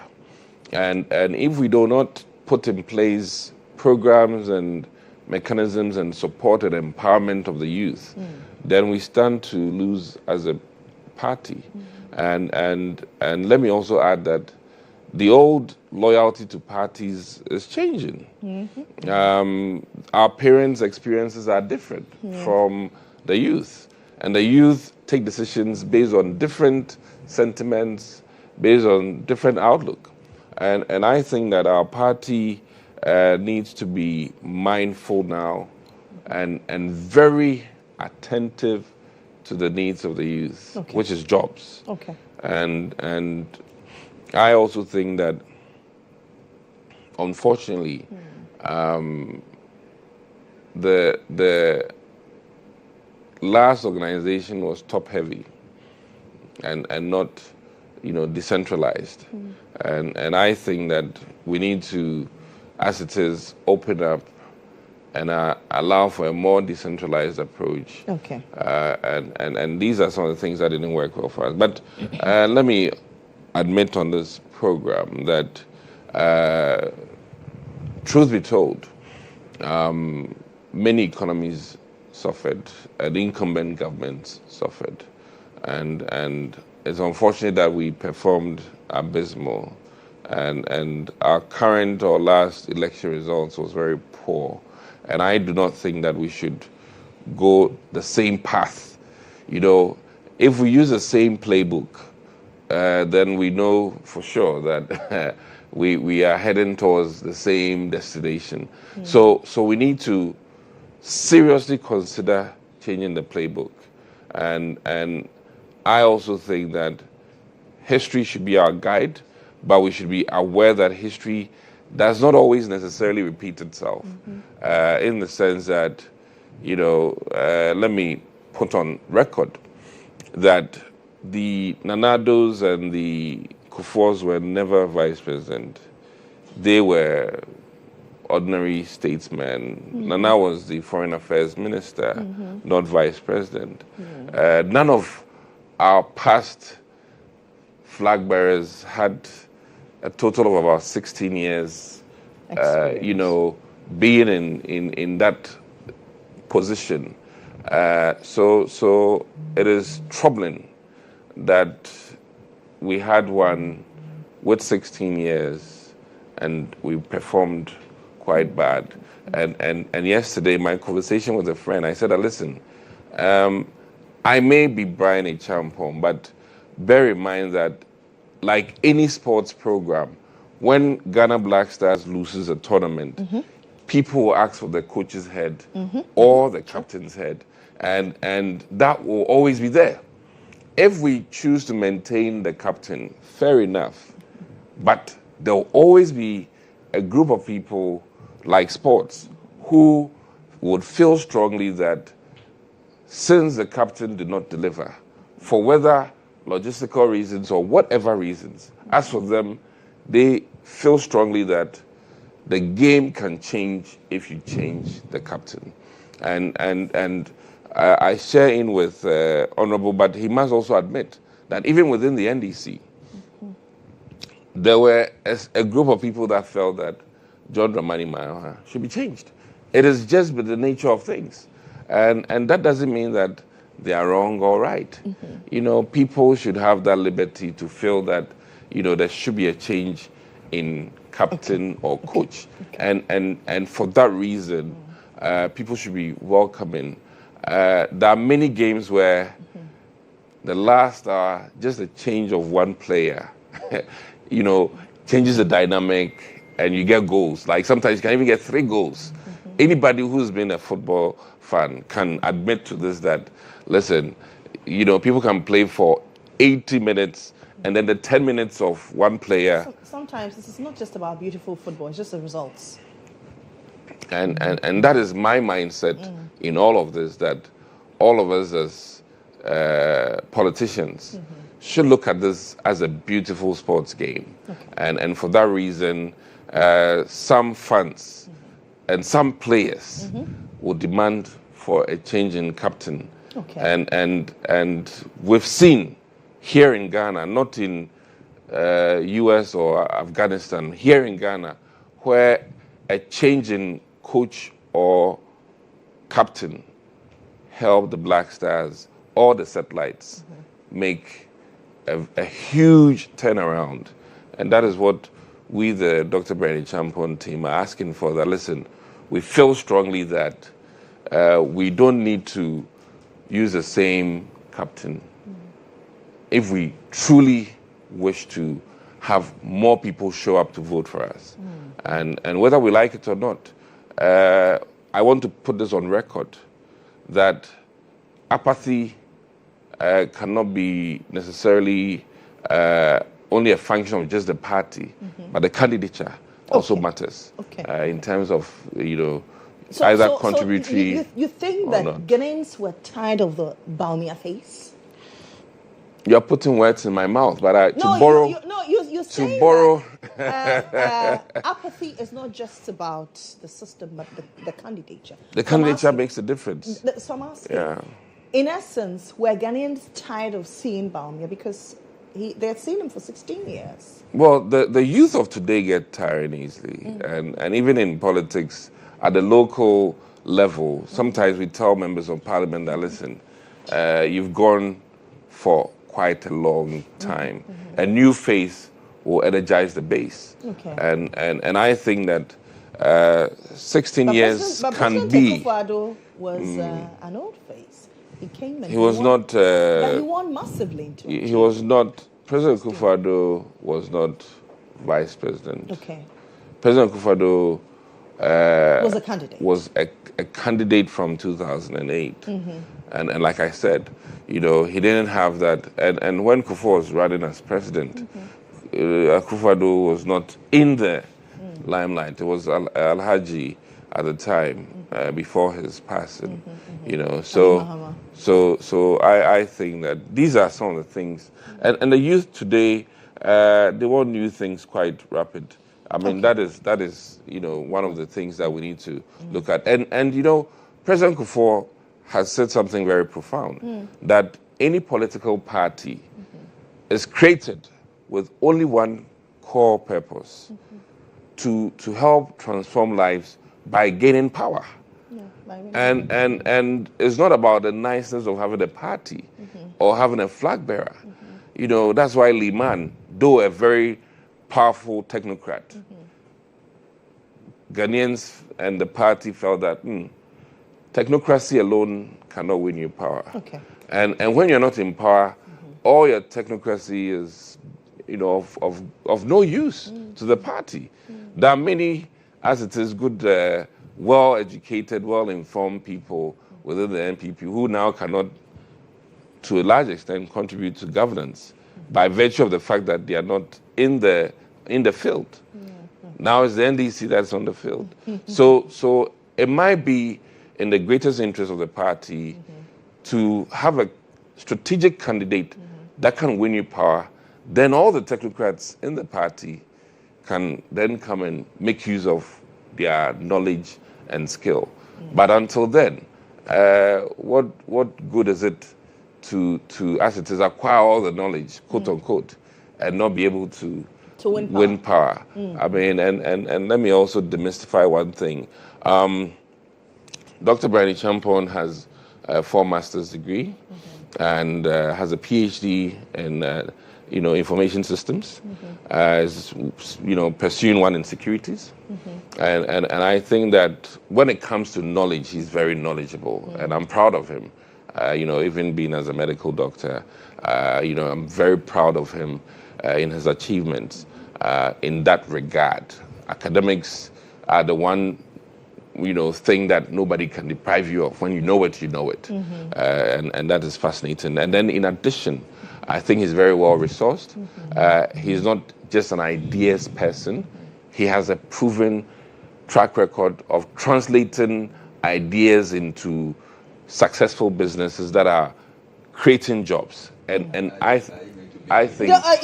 And if we do not put in place programs and mechanisms and support and empowerment of the youth, then we stand to lose as a party. And let me also add that the old loyalty to parties is changing. Our parents' experiences are different from the youth. And the youth take decisions based on different sentiments, based on different outlook. And I think that our party needs to be mindful now and very attentive to the needs of the youth, which is jobs. And I also think that, unfortunately, the last organization was top-heavy and not, decentralized. And I think that we need to, as it is, open up and allow for a more decentralized approach. And these are some of the things that didn't work well for us. But let me admit on this program that, truth be told, many economies suffered, and incumbent governments suffered. And it's unfortunate that we performed abysmal, and our current or last election results was very poor. And I do not think that we should go the same path. If we use the same playbook, then we know for sure that we are heading towards the same destination. So we need to seriously consider changing the playbook. And I also think that history should be our guide, but we should be aware that history does not always necessarily repeat itself, in the sense that, let me put on record that the Nanados and the Kufuors were never vice president. They were ordinary statesmen. Nana was the foreign affairs minister, not vice president. None of our past flag bearers had a total of about 16 years, being in that position. So it is troubling that we had one with 16 years and we performed quite bad. And yesterday, my conversation with a friend, I said, listen, I may be Brian a Champon, but bear in mind that, like any sports program, when Ghana Black Stars loses a tournament, people will ask for the coach's head or the captain's head, and that will always be there. If we choose to maintain the captain, fair enough, but there will always be a group of people, like sports, who would feel strongly that since the captain did not deliver, for whether logistical reasons or whatever reasons, as for them, they feel strongly that the game can change if you change the captain. And I share in with Honorable, but he must also admit that even within the NDC, there were a group of people that felt that John Dramani Mahama should be changed. It is just the nature of things. And that doesn't mean that they are wrong or right. People should have that liberty to feel that, there should be a change in captain or coach. And for that reason, people should be welcoming. There are many games where the last hour, just a change of one player, changes the dynamic and you get goals. Like sometimes you can even get 3 goals. Anybody who's been a football fan can admit to this, that, listen, people can play for 80 minutes and then the 10 minutes of one player. Sometimes this is not just about beautiful football, it's just the results. And that is my mindset in all of this, that all of us as politicians should look at this as a beautiful sports game. And for that reason, some fans and some players will demand for a change in captain. And we've seen here in Ghana, not in US or Afghanistan, here in Ghana, where a change in coach or captain helped the Black Stars or the Satellites make a huge turnaround. And that is what we, the Dr. Bernie Champon team, are asking for. That, listen, we feel strongly that we don't need to use the same captain if we truly wish to have more people show up to vote for us. And whether we like it or not, I want to put this on record, that apathy cannot be necessarily only a function of just the party, but the candidature also matters in terms of, either contributory. So you think that Ghanaians were tired of the Bawumia face? You're putting words in my mouth, but you're saying that apathy is not just about the system, but the candidature. The candidature makes a difference. So I'm asking, in essence, were Ghanaians tired of seeing Bawumia because they had seen him for 16 years? Well, the youth of today get tired easily. And even in politics, at the local level, sometimes we tell members of parliament that, listen, you've gone for quite a long time. A new face will energize the base. And I think that 16 years can be. But Akufo-Addo was an old face. He came and he was won, not. but he won massively in 2020. He was not. President Akufo-Addo was not vice president. President Akufo-Addo was a candidate. Was a candidate from 2008. And like I said, he didn't have that. And when Kufuor was running as president, Akufo-Addo was not in the limelight. It was Alhaji at the time, before his passing. So I think that these are some of the things. And the youth today, they want new things quite rapid. I mean, that is one of the things that we need to look at. And President Kufuor has said something very profound, that any political party is created with only one core purpose, to help transform lives by gaining power. And it's not about the niceness of having a party or having a flag bearer. That's why Liman, though a very powerful technocrat, Ghanaians and the party felt that technocracy alone cannot win you power. And when you're not in power, all your technocracy is, of no use to the party. There are many, as it is, good, well-educated, well-informed people within the NPP who now cannot, to a large extent, contribute to governance by virtue of the fact that they are not in the field. Now it's the NDC that's on the field. So it might be in the greatest interest of the party to have a strategic candidate that can win you power. Then all the technocrats in the party can then come and make use of their knowledge and skill. But until then, what good is it to as it is, acquire all the knowledge, quote unquote, and not be able to win power? I mean, and let me also demystify one thing. Dr. Brian Champon has a 4 master's degree and has a PhD in information systems. Is pursuing one in securities, and I think that when it comes to knowledge, he's very knowledgeable, and I'm proud of him. Even being as a medical doctor, I'm very proud of him in his achievements in that regard. Academics are the one thing that nobody can deprive you of. When you know it, you know it. And that is fascinating. And then in addition, I think he's very well resourced. He's not just an ideas person. He has a proven track record of translating ideas into successful businesses that are creating jobs. And I think that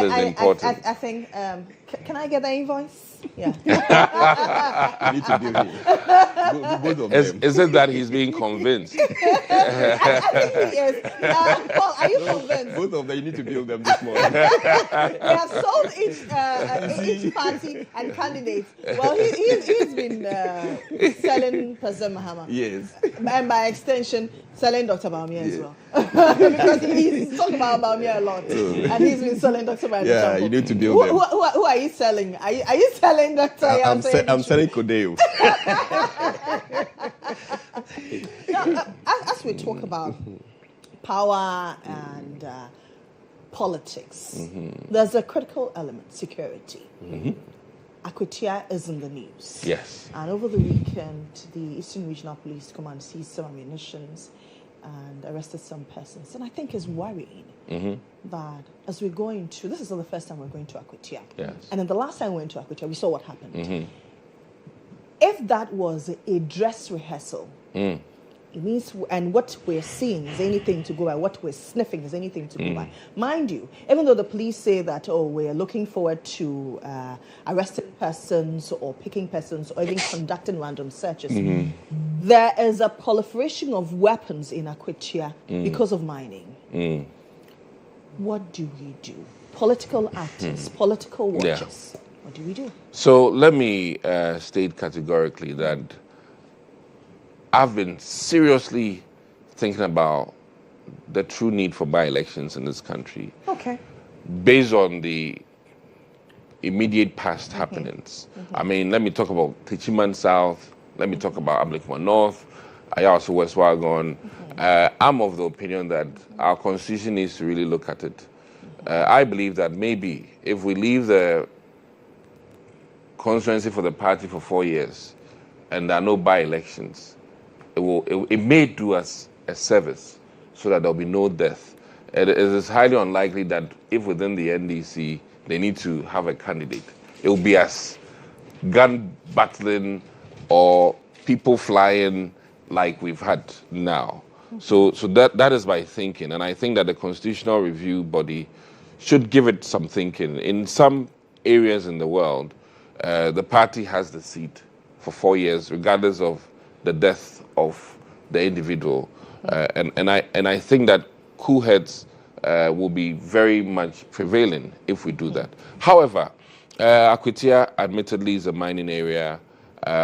is important. I think, can I get the invoice? Yeah. You need to do it. Both of them. Is it that he's being convinced? I think he is. Paul, are you convinced? Both of them, you need to build them this morning. They have sold each party and candidate. Well, he's been selling President Mohammed. Yes. And by extension, selling Dr. Bawumia as well. Because he's talking about Bawumia a lot. And he's been selling Dr. Bawumia. Yeah, you need to build them. Who are you selling? Are you selling Dr. I'm selling Kodeo. Now, as we talk about power and politics, there's a critical element, security. Akwatia is in the news. Yes. And over the weekend, the Eastern Regional Police Command seized some ammunitions and arrested some persons. And I think it's worrying that as we're going to, this is not the first time we're going to Akwatia. Yes. And then the last time we went to Akwatia, we saw what happened. If that was a dress rehearsal, it means, and what we're seeing is anything to go by, what we're sniffing is anything to go by. Mind you, even though the police say that, we're looking forward to arresting persons or picking persons or even conducting random searches, there is a proliferation of weapons in Akwatia because of mining. What do we do? Political actors, political watchers, what do we do? So let me state categorically that I've been seriously thinking about the true need for by-elections in this country. Okay. Based on the immediate past happenings. I mean, let me talk about Techiman South. Let me talk about Ablikman North. Ayaso West Wagon. I'm of the opinion that our constitution needs to really look at it. I believe that maybe if we leave the constituency for the party for 4 years and there are no by-elections, it may do us a service so that there'll be no death. It is highly unlikely that if within the NDC they need to have a candidate, it will be as gun battling or people flying like we've had now. So that is my thinking, and I think that the Constitutional Review Body should give it some thinking. In some areas in the world, the party has the seat for 4 years, regardless of the death of the individual, and I think that cool heads will be very much prevailing if we do that. However, Akwatia admittedly is a mining area,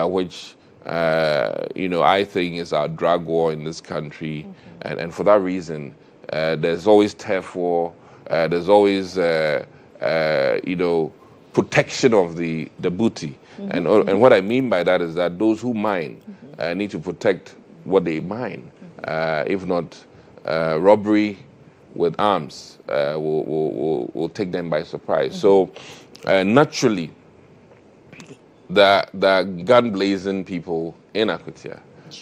which I think is our drug war in this country, and for that reason, there's always turf war, there's always protection of the booty, and what I mean by that is that those who mine need to protect what they mine. If not, robbery with arms will take them by surprise. So naturally, the gun-blazing people in Akwatia,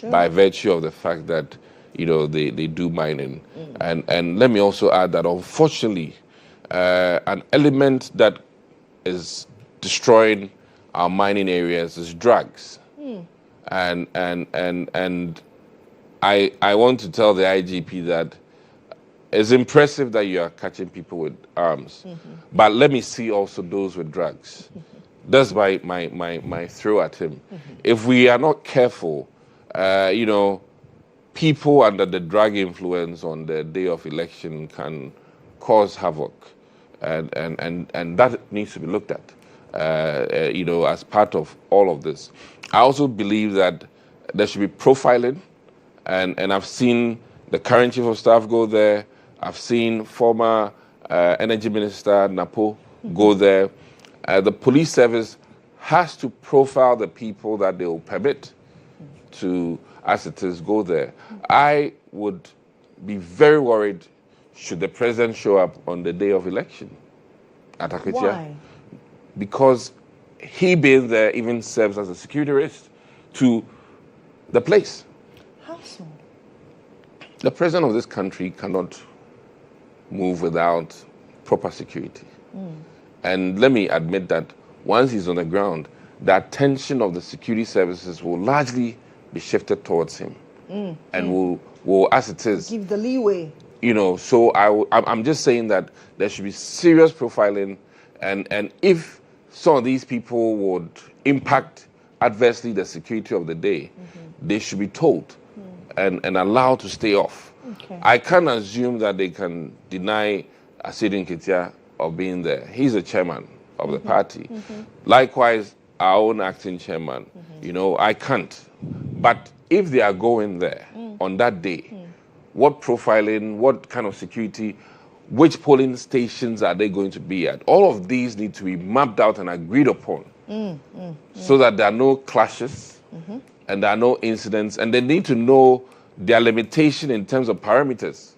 by virtue of the fact that they do mining, and let me also add that unfortunately, an element that is destroying our mining areas is drugs, and I want to tell the IGP that it's impressive that you are catching people with arms, but let me see also those with drugs. That's my throw at him. If we are not careful, people under the drug influence on the day of election can cause havoc, and that needs to be looked at, as part of all of this. I also believe that there should be profiling, and I've seen the current chief of staff go there. I've seen former energy minister Napo go there. The police service has to profile the people that they will permit to, as it is, go there. I would be very worried should the president show up on the day of election at Akwatia. Why? Because he being there even serves as a security risk to the place. How so? The president of this country cannot move without proper security. And let me admit that once he's on the ground, the attention of the security services will largely be shifted towards him, and will, as it is, give the leeway. So I'm just saying that there should be serious profiling, and if some of these people would impact adversely the security of the day, they should be told and allowed to stay off. Okay. I can't assume that they can deny Asidin Ketia of being there. He's the chairman of the party. Likewise, our own acting chairman. I can't. But if they are going there on that day, what profiling, what kind of security, which polling stations are they going to be at? All of these need to be mapped out and agreed upon so that there are no clashes and there are no incidents, and they need to know their limitation in terms of parameters.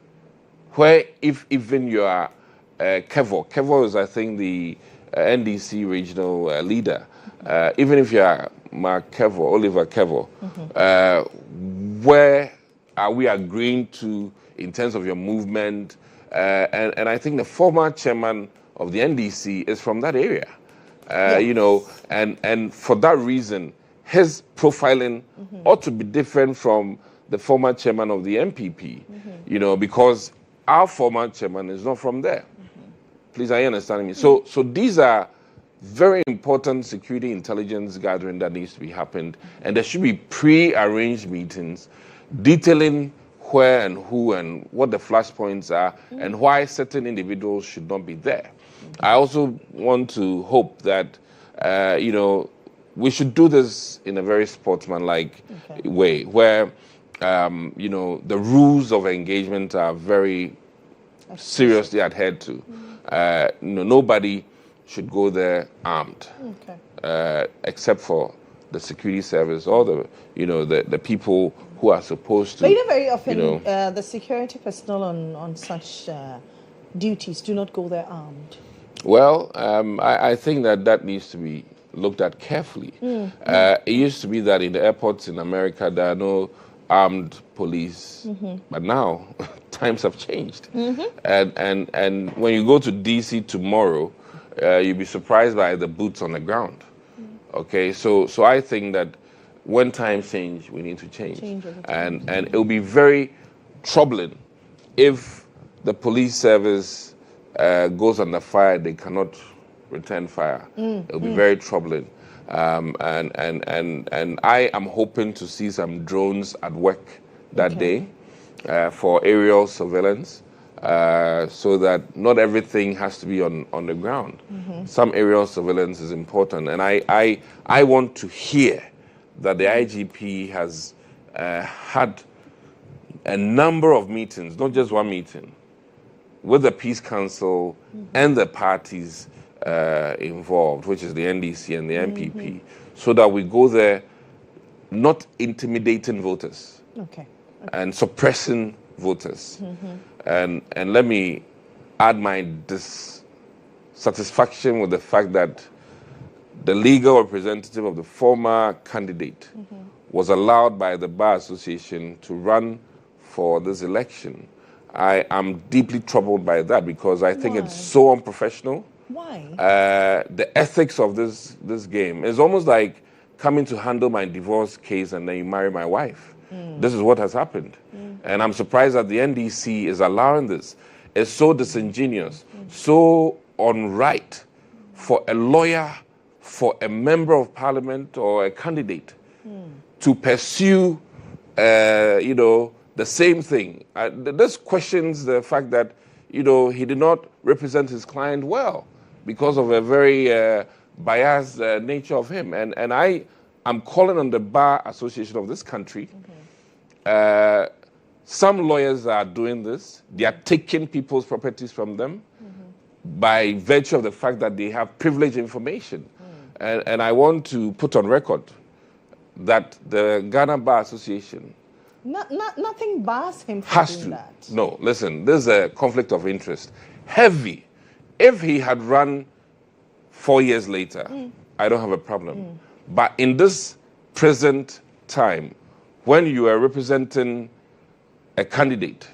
Where if even you are Kevo is, I think, the NDC regional leader, even if you are Oliver Kevo, where are we agreeing to in terms of your movement? And I think the former chairman of the NDC is from that area, and for that reason, his profiling ought to be different from the former chairman of the MPP, because our former chairman is not from there. Please, are you understanding me? So these are very important security intelligence gathering that needs to be happened, and there should be pre-arranged meetings detailing where and who and what the flashpoints are and why certain individuals should not be there. I also want to hope that, we should do this in a very sportsmanlike way, where, the rules of engagement are very seriously adhered to. Nobody should go there armed, except for the security service or the people who are supposed to. But very often, the security personnel on such duties do not go there armed. Well, I think that needs to be looked at carefully. It used to be that in the airports in America there are no armed police, but now times have changed. And when you go to DC tomorrow, you'll be surprised by the boots on the ground. Okay, so I think that when times change, we need to change. And it'll be very troubling if the police service goes under fire, they cannot return fire. It'll be very troubling. And I am hoping to see some drones at work that day for aerial surveillance, so that not everything has to be on the ground. Some aerial surveillance is important, and I want to hear that the IGP has had a number of meetings, not just one meeting, with the Peace Council and the parties involved, which is the NDC and the MPP, so that we go there not intimidating voters and suppressing voters. And let me add my dissatisfaction with the fact that the legal representative of the former candidate was allowed by the Bar Association to run for this election. I am deeply troubled by that because I think it's so unprofessional. Why? The ethics of this game is almost like coming to handle my divorce case and then you marry my wife. This is what has happened. And I'm surprised that the NDC is allowing this. It's so disingenuous, so unright for a lawyer, for a member of parliament or a candidate to pursue, the same thing. This questions the fact that, he did not represent his client well because of a very biased nature of him. And I am calling on the Bar Association of this country. Some lawyers are doing this. They are taking people's properties from them by virtue of the fact that they have privileged information. And I want to put on record that the Ghana Bar Association nothing bars him from has doing to. that. No, listen, there's a conflict of interest. Heavy. If he had run 4 years later, I don't have a problem. But in this present time, when you are representing a candidate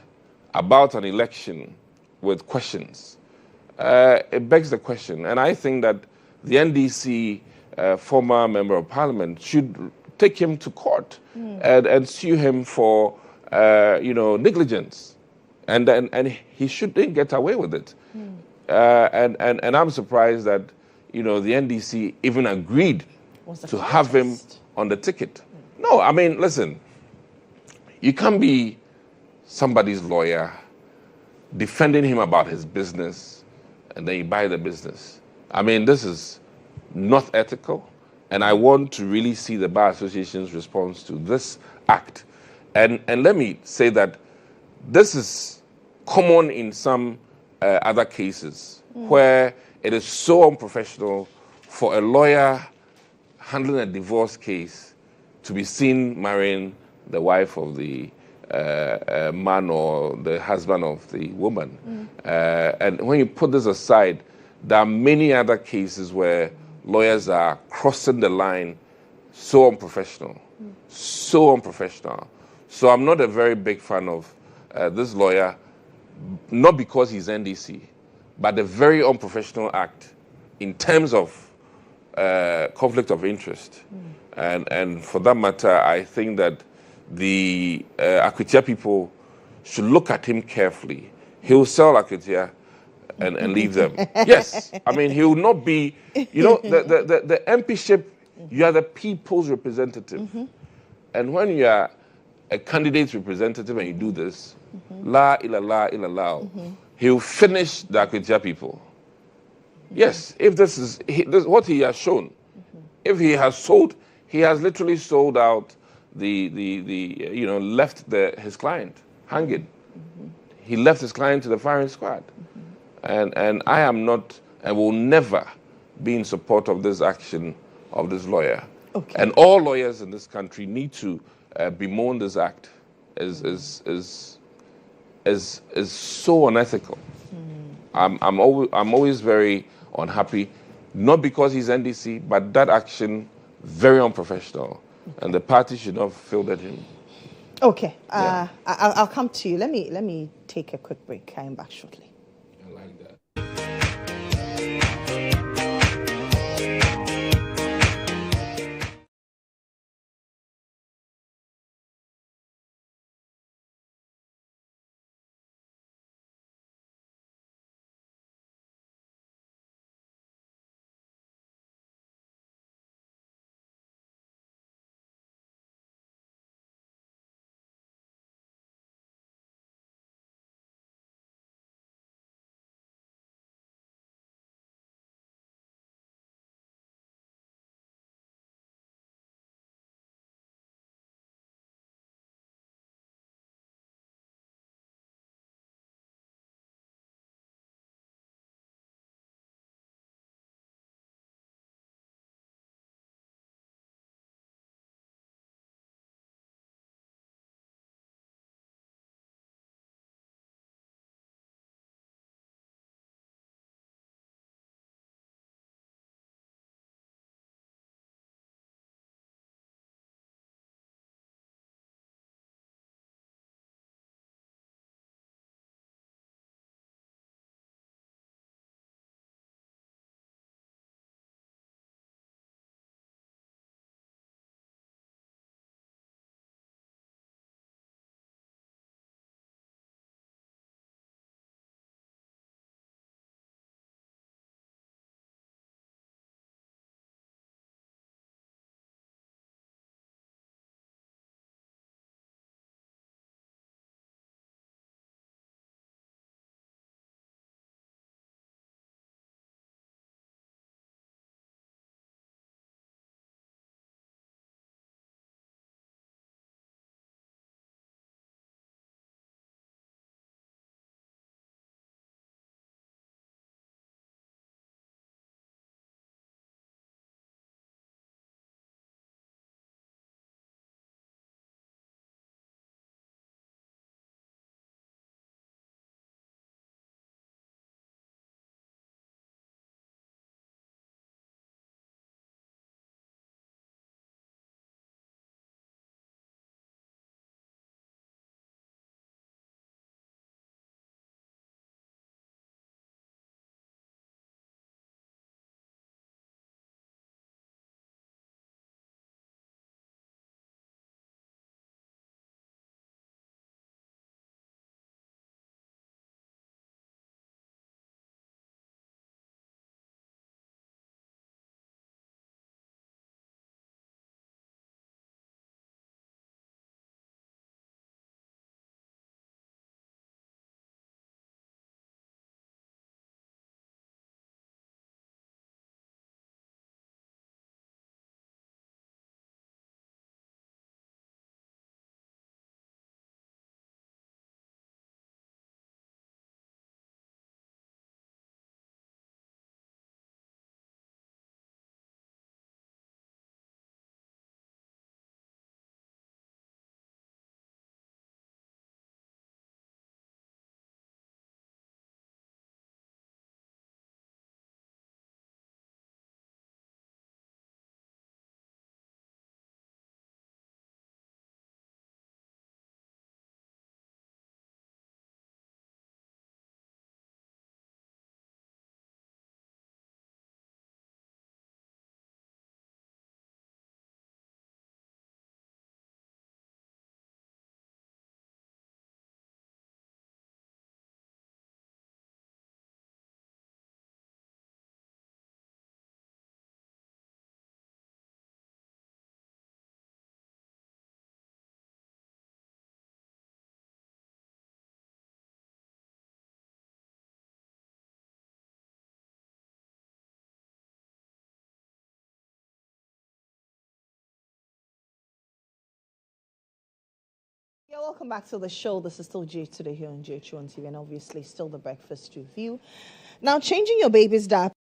about an election with questions, it begs the question. And I think that the NDC former member of parliament should take him to court and sue him for, negligence. And he shouldn't get away with it. And I'm surprised that, the NDC even agreed to have him on the ticket. No, I mean, listen, you can't be somebody's lawyer defending him about his business and then you buy the business. I mean, this is not ethical. And I want to really see the Bar Association's response to this act. And let me say that this is common in some other cases where it is so unprofessional for a lawyer handling a divorce case to be seen marrying the wife of the man or the husband of the woman. And when you put this aside, there are many other cases where lawyers are crossing the line so unprofessional, so unprofessional. So I'm not a very big fan of this lawyer, not because he's NDC, but the very unprofessional act in terms of conflict of interest. And for that matter, I think that the Akwatia people should look at him carefully. He'll sell Akwatia and leave them. Yes, I mean, he will not be, the MPship, you are the people's representative. And when you are a candidate's representative and you do this, la illallah illallah, he'll finish the Akwatia people. Yes, if this is what he has shown, if he has sold, he has literally sold out left his client hanging. He left his client to the firing squad. And I am not and will never be in support of this action of this lawyer. Okay. And all lawyers in this country need to bemoan this act is so unethical. I'm always very unhappy, not because he's NDC, but that action very unprofessional, and the party should not have fielded him. Okay, I'll come to you. Let me take a quick break. I am back shortly. Yeah, welcome back to the show. This is still J today here on GHOne TV, and obviously still the breakfast review. Now, changing your baby's diaper.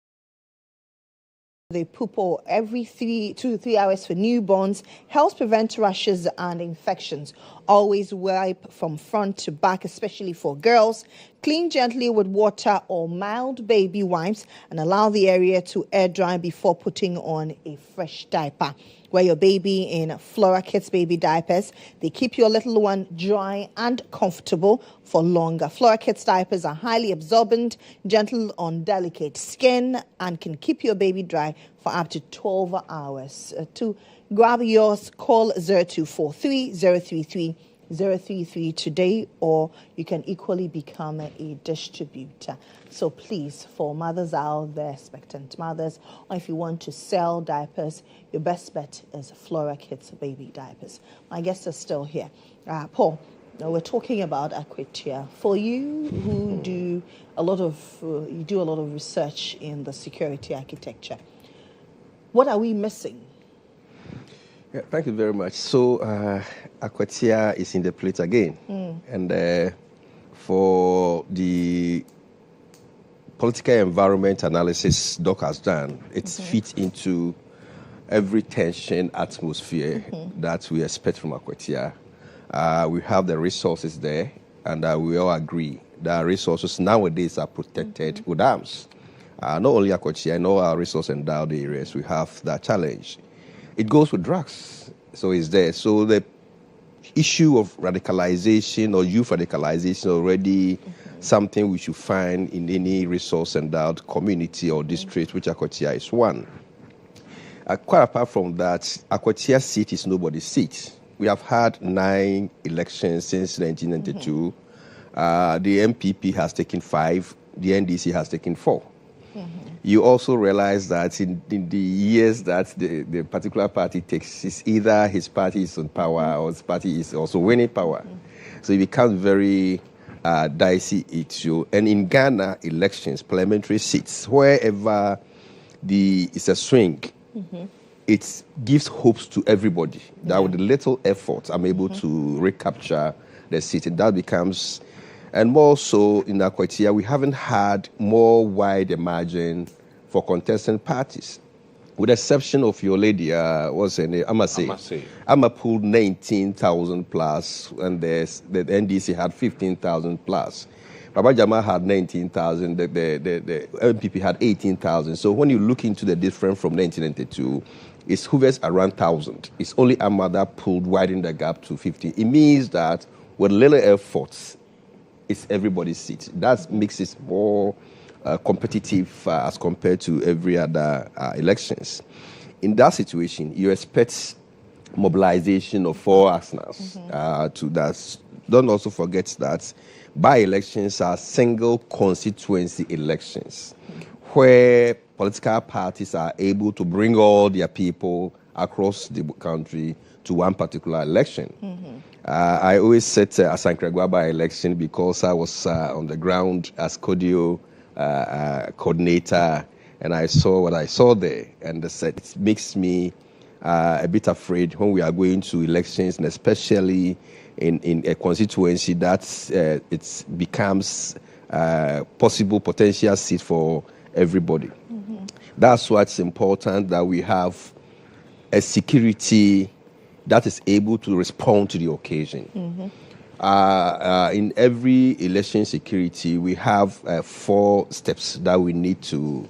They poop every 2 to 3 hours for newborns helps prevent rashes and infections. Always wipe from front to back, especially for girls. Clean gently with water or mild baby wipes and allow the area to air dry before putting on a fresh diaper. Wear your baby in Flora Kids baby diapers. They keep your little one dry and comfortable for longer. Flora Kids diapers are highly absorbent, gentle on delicate skin, and can keep your baby dry for up to 12 hours. To grab yours, call 0243 033 033 today, or you can equally become a distributor. So please, for mothers out there, expectant mothers, or if you want to sell diapers, your best bet is Flora Kids baby diapers. My guests are still here. Paul, we're talking about Akwatia. For you who do a lot of research in the security architecture, what are we missing? Yeah, thank you very much. So, Akwatia is in the plate again. And for the political environment analysis Doc has done, it fits into every tension atmosphere that we expect from Akwatia. We have the resources there, and we all agree that resources nowadays are protected with arms. Not only Akwatia, in all our resource-endowed areas, we have that challenge. It goes with drugs, so it's there. So the issue of radicalization or youth radicalization already something we should find in any resource-endowed community or district, which Akwatia is one. Quite apart from that, Akwatia's seat is nobody's seat. We have had 9 elections since 1992. The MPP has taken 5. The NDC has taken 4. You also realize that in the years that the particular party takes, it's either his party is on power or his party is also winning power. So it becomes very dicey issue. And in Ghana elections, parliamentary seats, wherever it's a swing, it gives hopes to everybody that with little effort, I'm able to recapture the seat. And that becomes... And more so in Akwatia, we haven't had more wide margin for contestant parties. With the exception of your lady, what's her name? Ama pulled 19,000 plus, and the NDC had 15,000 plus. Baba Jama had 19,000, the MPP had 18,000. So when you look into the difference from 1992, it's hovers around 1,000. It's only Ama that pulled widen the gap to 50. It means that with little efforts, it's everybody's seat. That makes it more competitive as compared to every other elections. In that situation, you expect mobilization of 4 arsenals to that. Don't also forget that by-elections are single constituency elections where political parties are able to bring all their people across the country to one particular election. I always said Asankragwa by-election because I was on the ground as Kodio coordinator, and I saw what I saw there, and it makes me a bit afraid when we are going to elections, and especially in a constituency that it becomes potential seat for everybody. That's why it's important that we have a security that is able to respond to the occasion. In every election security, we have 4 steps that we need to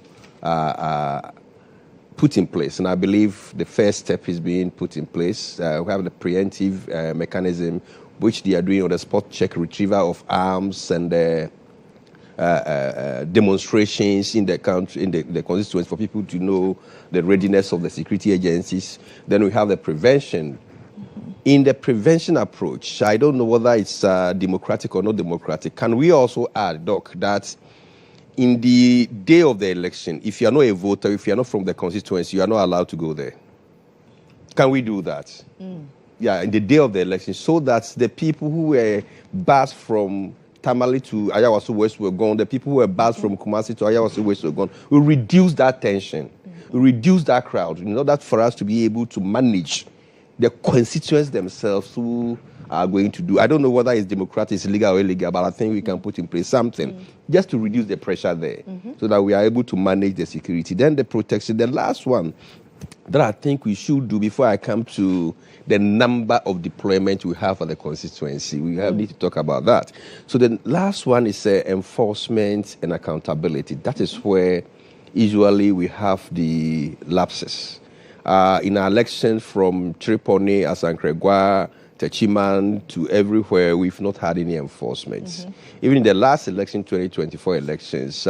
put in place. And I believe the first step is being put in place. We have the preemptive mechanism, which they are doing on the spot check retrieval of arms and demonstrations in the country, in the constituency, for people to know the readiness of the security agencies. Then we have the prevention. In the prevention approach, I don't know whether it's democratic or not democratic. Can we also add, Doc, that in the day of the election, if you are not a voter, if you are not from the constituency, you are not allowed to go there? Can we do that? Yeah, in the day of the election, so that the people who were bused from Tamale to Ayawaso West were gone, the people who were bused from Kumasi to Ayawaso West were gone, we reduce that tension, we reduce that crowd in order for us to be able to manage the constituents themselves through are going to do. I don't know whether it's democratic, it's legal or illegal, but I think we can put in place something just to reduce the pressure there so that we are able to manage the security. Then the protection. The last one that I think we should do before I come to the number of deployment we have for the constituency. We need to talk about that. So the last one is enforcement and accountability. That is where usually we have the lapses. In our elections from Tripoli, Asankregwa, Techiman to everywhere, we've not had any enforcement. Even in the last election, 2024 elections,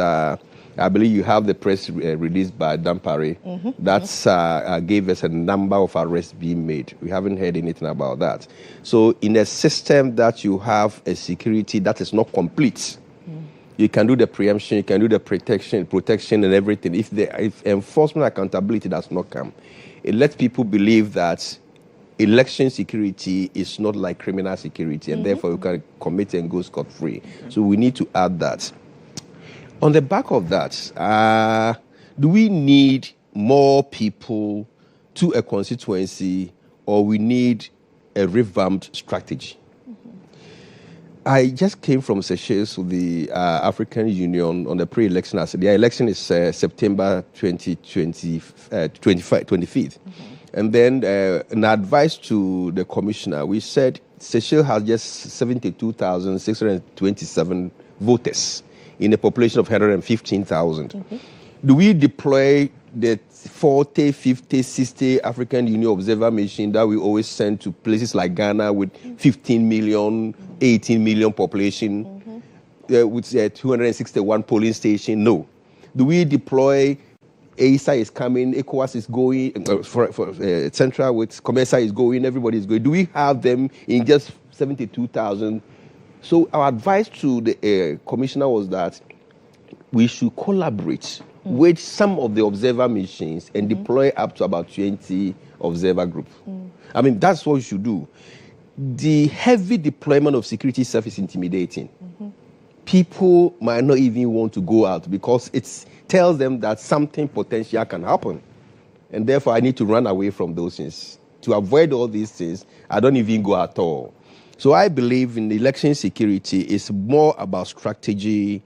I believe you have the press release by Dampare that gave us a number of arrests being made. We haven't heard anything about that. So in a system that you have a security that is not complete, you can do the preemption, you can do the protection and everything. If enforcement accountability does not come, it lets people believe that election security is not like criminal security, and therefore you can commit and go scot-free. So we need to add that. On the back of that, do we need more people to a constituency, or we need a revamped strategy? I just came from Seychelles with the African Union on the pre-election. The election is September 25th. And then an advice to the commissioner, we said Seychelles has just 72,627 voters in a population of 115,000. Do we deploy the 40, 50, 60 African Union observer machine that we always send to places like Ghana with 15 million, 18 million population, with 261 polling stations? No. Do we deploy ASA is coming, ECOWAS is going, Central with COMESA is going, everybody is going? Do we have them in just 72,000? So our advice to the commissioner was that we should collaborate with some of the observer missions and deploy up to about 20 observer groups. I mean, that's what we should do. The heavy deployment of security staff is intimidating. People might not even want to go out because it tells them that something potential can happen. And therefore, I need to run away from those things. To avoid all these things, I don't even go at all. So I believe in election security is more about strategy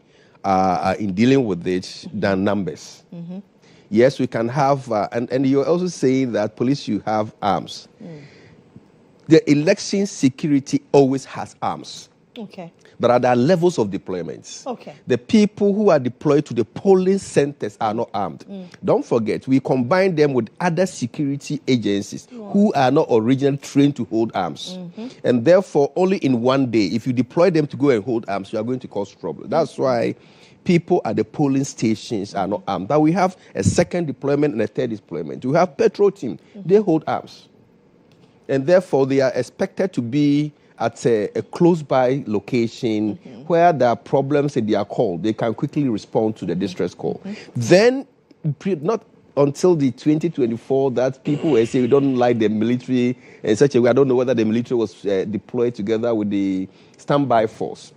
in dealing with it than numbers. Yes, we can have, and you're also saying that police should have arms. The election security always has arms. Okay. But there are levels of deployments. Okay. The people who are deployed to the polling centers are not armed. Don't forget, we combine them with other security agencies who are not originally trained to hold arms. And therefore, only in one day, if you deploy them to go and hold arms, you are going to cause trouble. That's why people at the polling stations are not armed. But we have a second deployment and a third deployment. We have patrol team. They hold arms. And therefore, they are expected to be at a close-by location where there are problems and they are called. They can quickly respond to the distress call. Then, not until the 2024 that people will say we don't like the military in such a way. I don't know whether the military was deployed together with the standby force.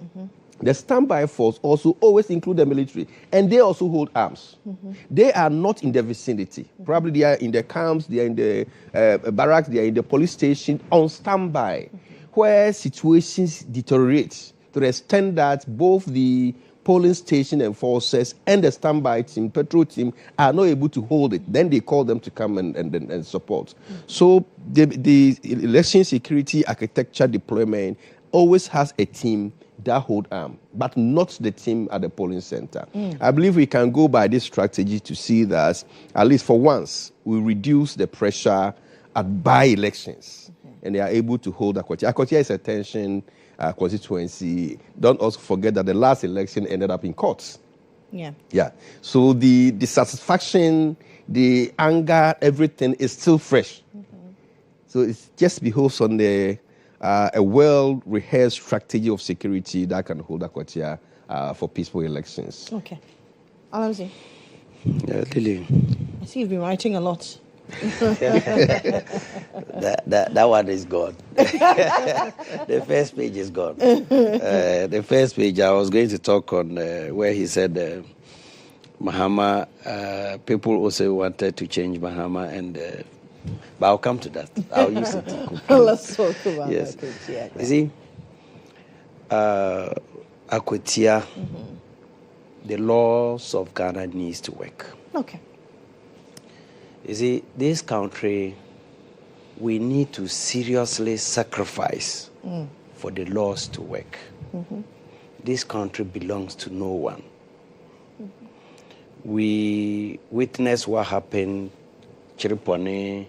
The standby force also always include the military, and they also hold arms. They are not in the vicinity. Probably they are in the camps, they are in the barracks, they are in the police station on standby, where situations deteriorate to the extent that both the polling station enforcers and the standby team, patrol team, are not able to hold it. Then they call them to come and support. So the election security architecture deployment always has a team that hold arm, but not the team at the polling center. I believe we can go by this strategy to see that, at least for once, we reduce the pressure at by-elections, and they are able to hold Akwatia. Akwatia is a tension constituency. Don't also forget that the last election ended up in courts. Yeah. So the dissatisfaction, the anger, everything is still fresh. So it just behoves on a well-rehearsed strategy of security that can hold Akwatia for peaceful elections. Okay. Alamzi. Lily. I see you've been writing a lot. that one is gone. The first page is gone. The first page, I was going to talk on where he said Mahama, people also wanted to change Mahama, and But I'll come to that. I'll use it. Let's talk about yes. Akwatia. You see, Akwatia, the laws of Ghana needs to work. Okay. You see, this country, we need to seriously sacrifice for the laws to work. This country belongs to no one. We witnessed what happened, Chiripone,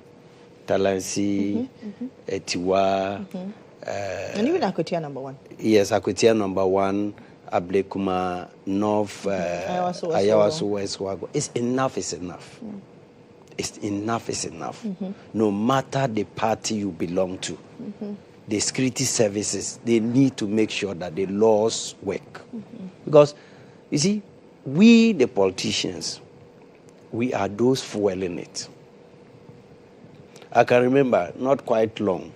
Talansi, Etiwa. And even Akwatia number 1. Yes, Akwatia number 1, Ablekuma, North, Ayawaso, West Wago. It's enough, it's enough. It's enough, it's enough. No matter the party you belong to, the security services, they need to make sure that the laws work. Because, you see, we, the politicians, we are those fueling it. I can remember, not quite long,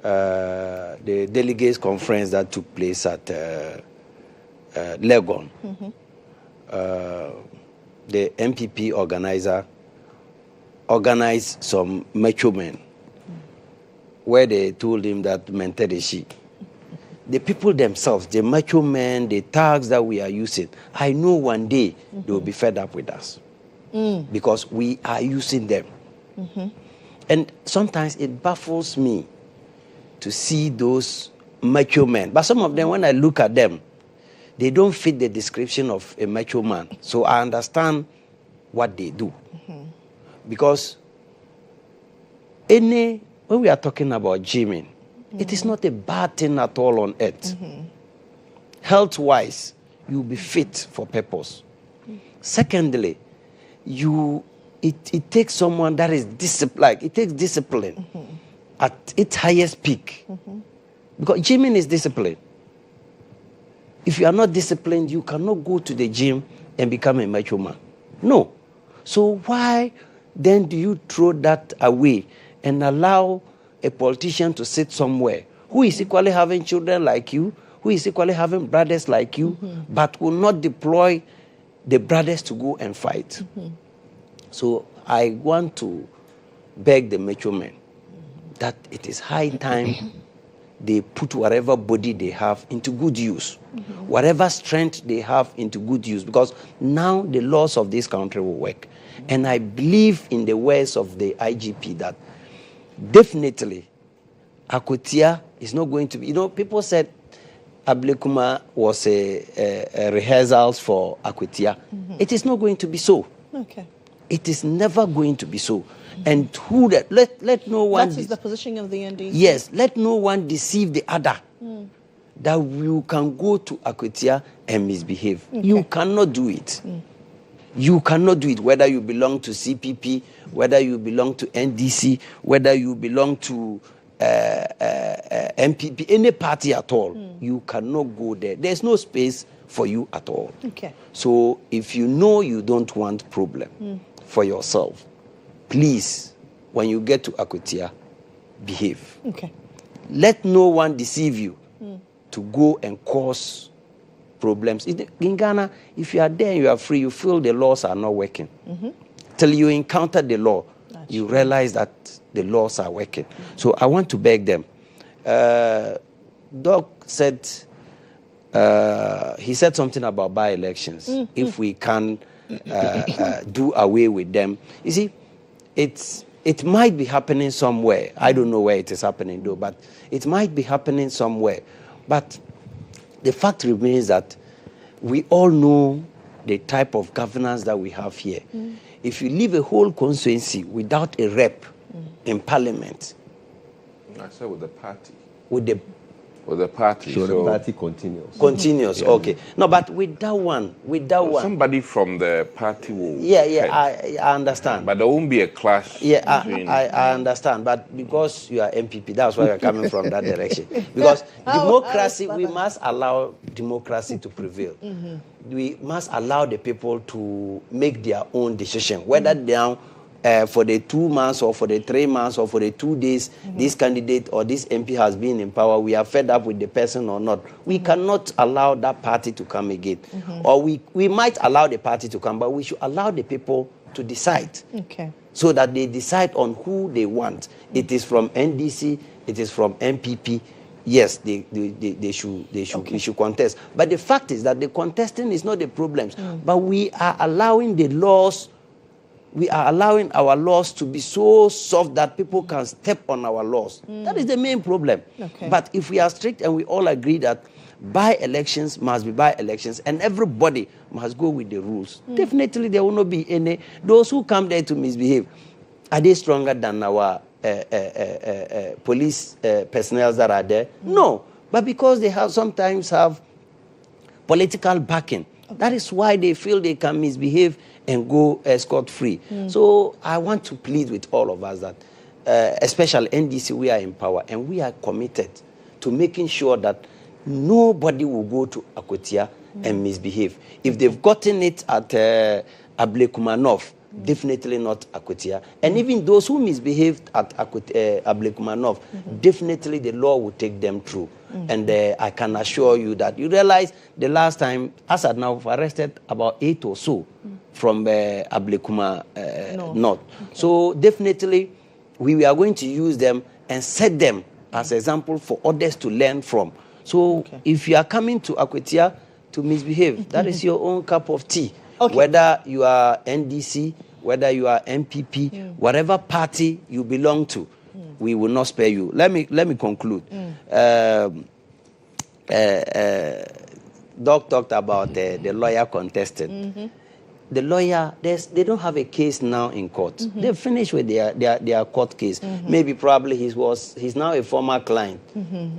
the delegates conference that took place at Legon. The MPP organizer organized some macho men where they told him that Mentereshi. The people themselves, the macho men, the tags that we are using, I know one day they will be fed up with us because we are using them. And sometimes it baffles me to see those macho men. But some of them, when I look at them, they don't fit the description of a macho man. So I understand what they do. Because when we are talking about gymming, it is not a bad thing at all on earth. Health-wise, you'll be fit for purpose. Secondly, it takes someone that is disciplined. It takes discipline at its highest peak. Because gymming is discipline. If you are not disciplined, you cannot go to the gym and become a macho man. No. So why then do you throw that away and allow a politician to sit somewhere who is equally having children like you, who is equally having brothers like you, but will not deploy the brothers to go and fight? So I want to beg the macho men that it is high time they put whatever body they have into good use, whatever strength they have into good use, because now the laws of this country will work. And I believe in the words of the IGP that definitely Akwatia is not going to be, people said Ablekuma was a rehearsals for Akwatia. It is not going to be so. Okay. It is never going to be so. And let no one... That is the position of the NDC? Yes, let no one deceive the other. That you can go to Akwatia and misbehave. Okay. You cannot do it. You cannot do it, whether you belong to CPP, whether you belong to NDC, whether you belong to MPP, any party at all. You cannot go there. There's no space for you at all. Okay. So if you know you don't want problem for yourself, please, when you get to Akwatia, behave. Okay. Let no one deceive you to go and cause problems. In Ghana, if you are there and you are free, you feel the laws are not working. Till you encounter the law, you realize that the laws are working. So I want to beg them. Doc said, he said something about by-elections. If we can do away with them. You see, it might be happening somewhere. I don't know where it is happening though, but it might be happening somewhere. But the fact remains that we all know the type of governance that we have here. If you leave a whole constituency without a rep in parliament... I said with the party. With the party. So the party continues. Continues, yeah. Okay. No, but with that one. Somebody from the party will... I understand. But there won't be a clash. Yeah, I understand. But because you are MPP, that's why you're coming from that direction. Because democracy, we must allow democracy to prevail. We must allow the people to make their own decision, whether down for the 2 months or for the 3 months or for the 2 days, this candidate or this MP has been in power, we are fed up with the person or not. We cannot allow that party to come again. Or we might allow the party to come, but we should allow the people to decide. Okay. so that they decide on who they want. It is from NDC, it is from MPP. Yes, they should contest. But the fact is that the contesting is not the problem. But we are allowing the laws, we are allowing our laws to be so soft that people can step on our laws. That is the main problem. Okay. But if we are strict and we all agree that by-elections must be by-elections and everybody must go with the rules, definitely there will not be any. Those who come there to misbehave, are they stronger than our police personnel that are there? No, but because they sometimes have political backing. That is why they feel they can misbehave and go scot-free. So I want to plead with all of us that, especially NDC, we are in power and we are committed to making sure that nobody will go to Akwatia and misbehave. If they've gotten it at Ablekumanov, definitely not Akwatia. And even those who misbehaved at Ablekumanov, definitely the law will take them through. And I can assure you that you realize the last time, as at now, we've arrested about 8 or so from Ablekuma North. So definitely we are going to use them and set them as example for others to learn from. So if you are coming to Akwatia to misbehave, that is your own cup of tea. Whether you are NDC, whether you are MPP, whatever party you belong to, we will not spare you. Let me conclude. Doc talked about the lawyer contesting. The lawyer, they don't have a case now in court. They finished with their court case. Maybe probably he's now a former client.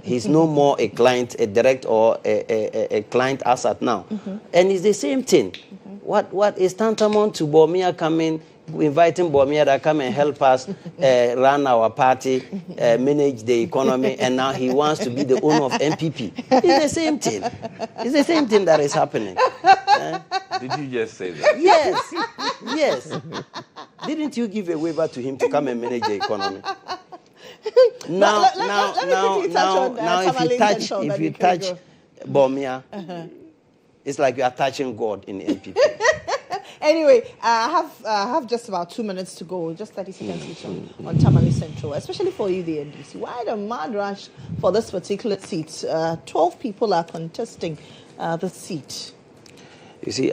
He's no more a client, a direct or a client as at now. And it's the same thing. What is tantamount to Bormia coming, inviting Bormia to come and help us run our party, manage the economy, and now he wants to be the owner of MPP. It's the same thing. It's the same thing that is happening. Did you just say that? Yes. Yes. Didn't you give a waiver to him to come and manage the economy? Now, if you touch Bormia, it's like you are touching God in MPP. Anyway, I have just about 2 minutes to go, just 30 seconds each on Tamale Central, especially for you, the NDC. Why the mad rush for this particular seat? 12 people are contesting the seat. You see,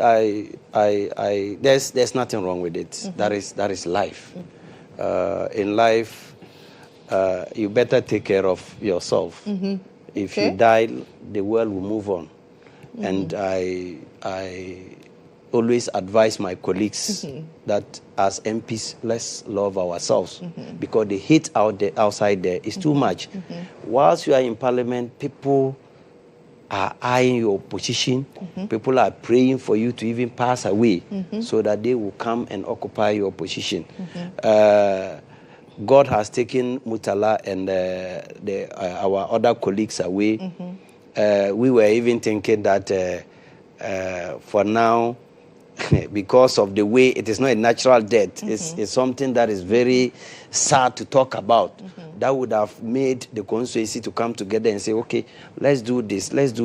there's nothing wrong with it. That is life. In life, you better take care of yourself. If you die, the world will move on. And I always advise my colleagues that as MPs, let's love ourselves because the hate outside there is too much. Whilst you are in parliament, people are eyeing your position. People are praying for you to even pass away so that they will come and occupy your position. God has taken Mutala and our other colleagues away. We were even thinking that for now, because of the way it is not a natural death, it's something that is very sad to talk about. That would have made the constituency to come together and say, okay, let's do this, let's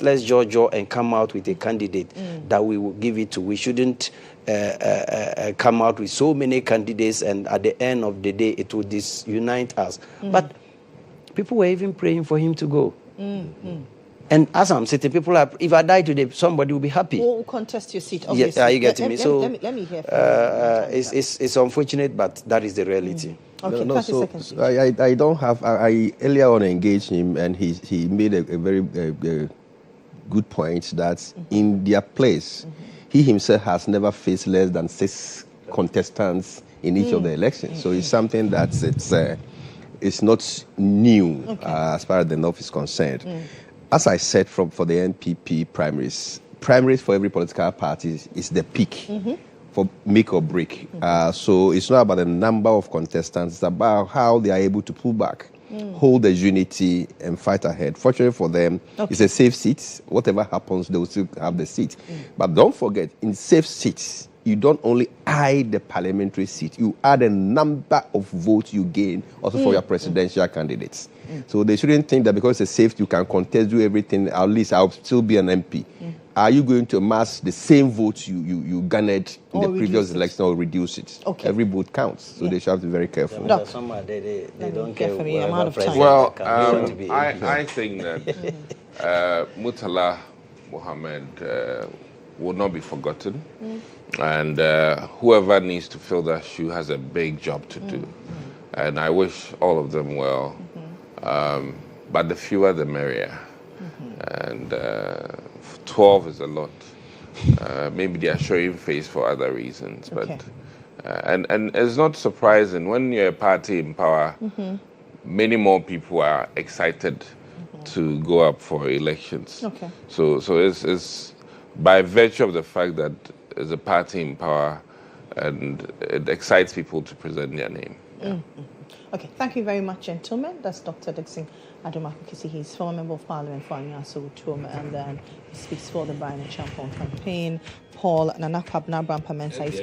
let's judge and come out with a candidate that we will give it to. We shouldn't come out with so many candidates and at the end of the day it will disunite us. But people were even praying for him to go. And as I'm sitting, people are, if I die today, somebody will be happy. Who will contest your seat, obviously. Yeah, are you getting me? So let me hear from you. It's unfortunate, but that is the reality. Okay, no, so I don't have, I earlier on engaged him and he made a very good point that in their place, he himself has never faced less than 6 contestants in each of the elections. So it's something that it's not new as far as the North is concerned. As I said for the NPP primaries for every political party is the peak for make or break. So it's not about the number of contestants, it's about how they are able to pull back, hold the unity and fight ahead. Fortunately for them, it's a safe seat. Whatever happens, they will still have the seat. But don't forget, in safe seats, you don't only add the parliamentary seat, you add a number of votes you gain also for your presidential candidates. So they shouldn't think that because it's a safety, you can contest, do everything, at least I'll still be an MP. Are you going to amass the same votes you garnered in the previous election or reduce it? Okay. Every vote counts, so they should have to be very careful. They don't care. I'm out of time. Well, I think that Murtala Mohammed will not be forgotten. And whoever needs to fill that shoe has a big job to do. And I wish all of them well. But the fewer, the merrier. And 12 is a lot. Maybe they are showing face for other reasons. But and it's not surprising. When you're a party in power, many more people are excited to go up for elections. So it's by virtue of the fact that there's a party in power, and it excites people to present their name. Okay, thank you very much, gentlemen. That's Dr. Dixon Adomakukisi. He's former member of Parliament for Anyaso Tuom, and then he speaks for the Brian Champon campaign. Paul Nanakwab Nabram Mensa is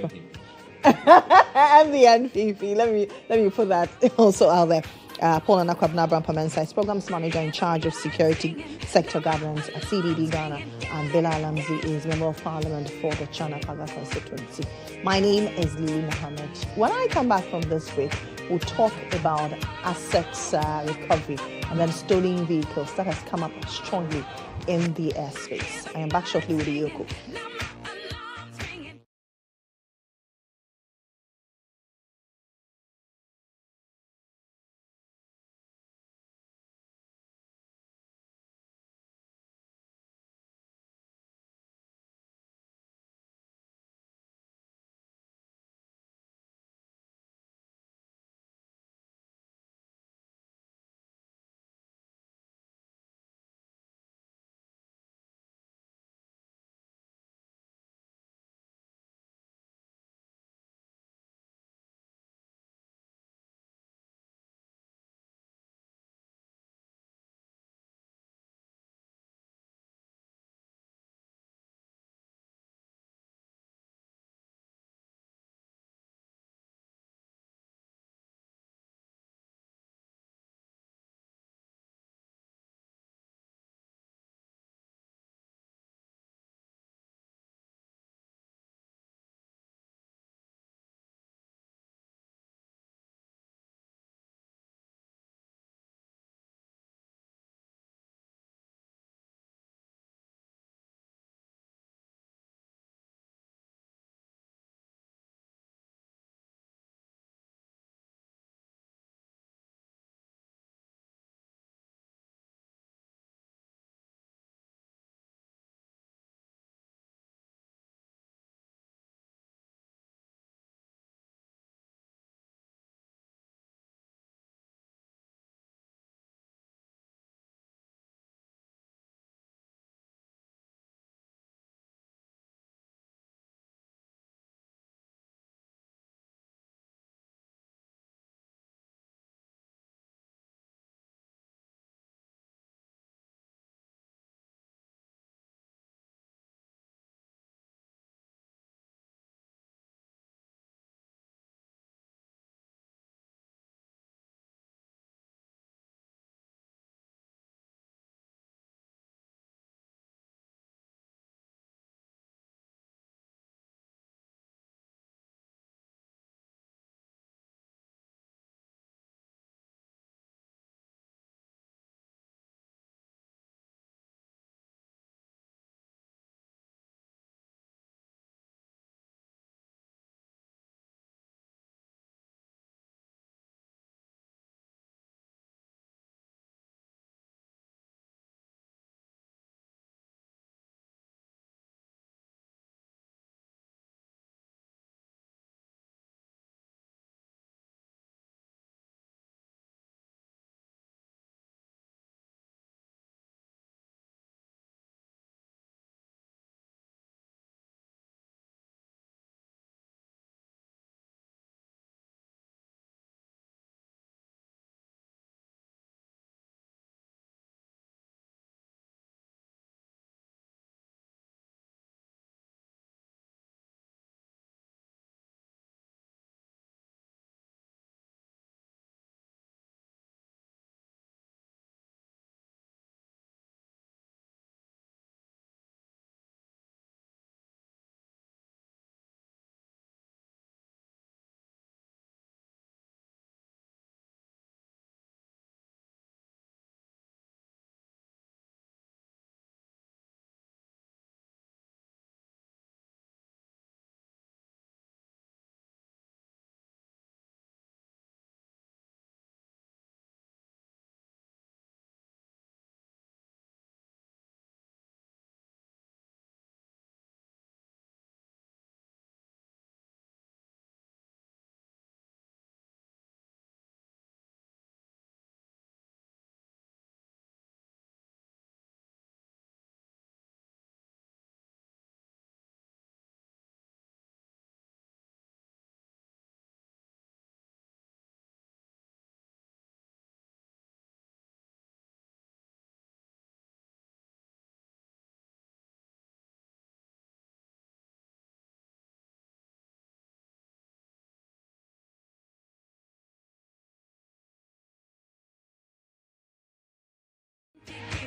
and the NPP. Let me put that also out there. Paul Nanakwab Nabram Pamensa is Programs Manager in charge of Security Sector Governance at CDD Ghana, and Bella Alamzi is Member of Parliament for the Chanakaga constituency. My name is Lily Mohammed. When I come back from this break, we'll talk about assets recovery and then stolen vehicles that has come up strongly in the airspace. I am back shortly with the Yoko.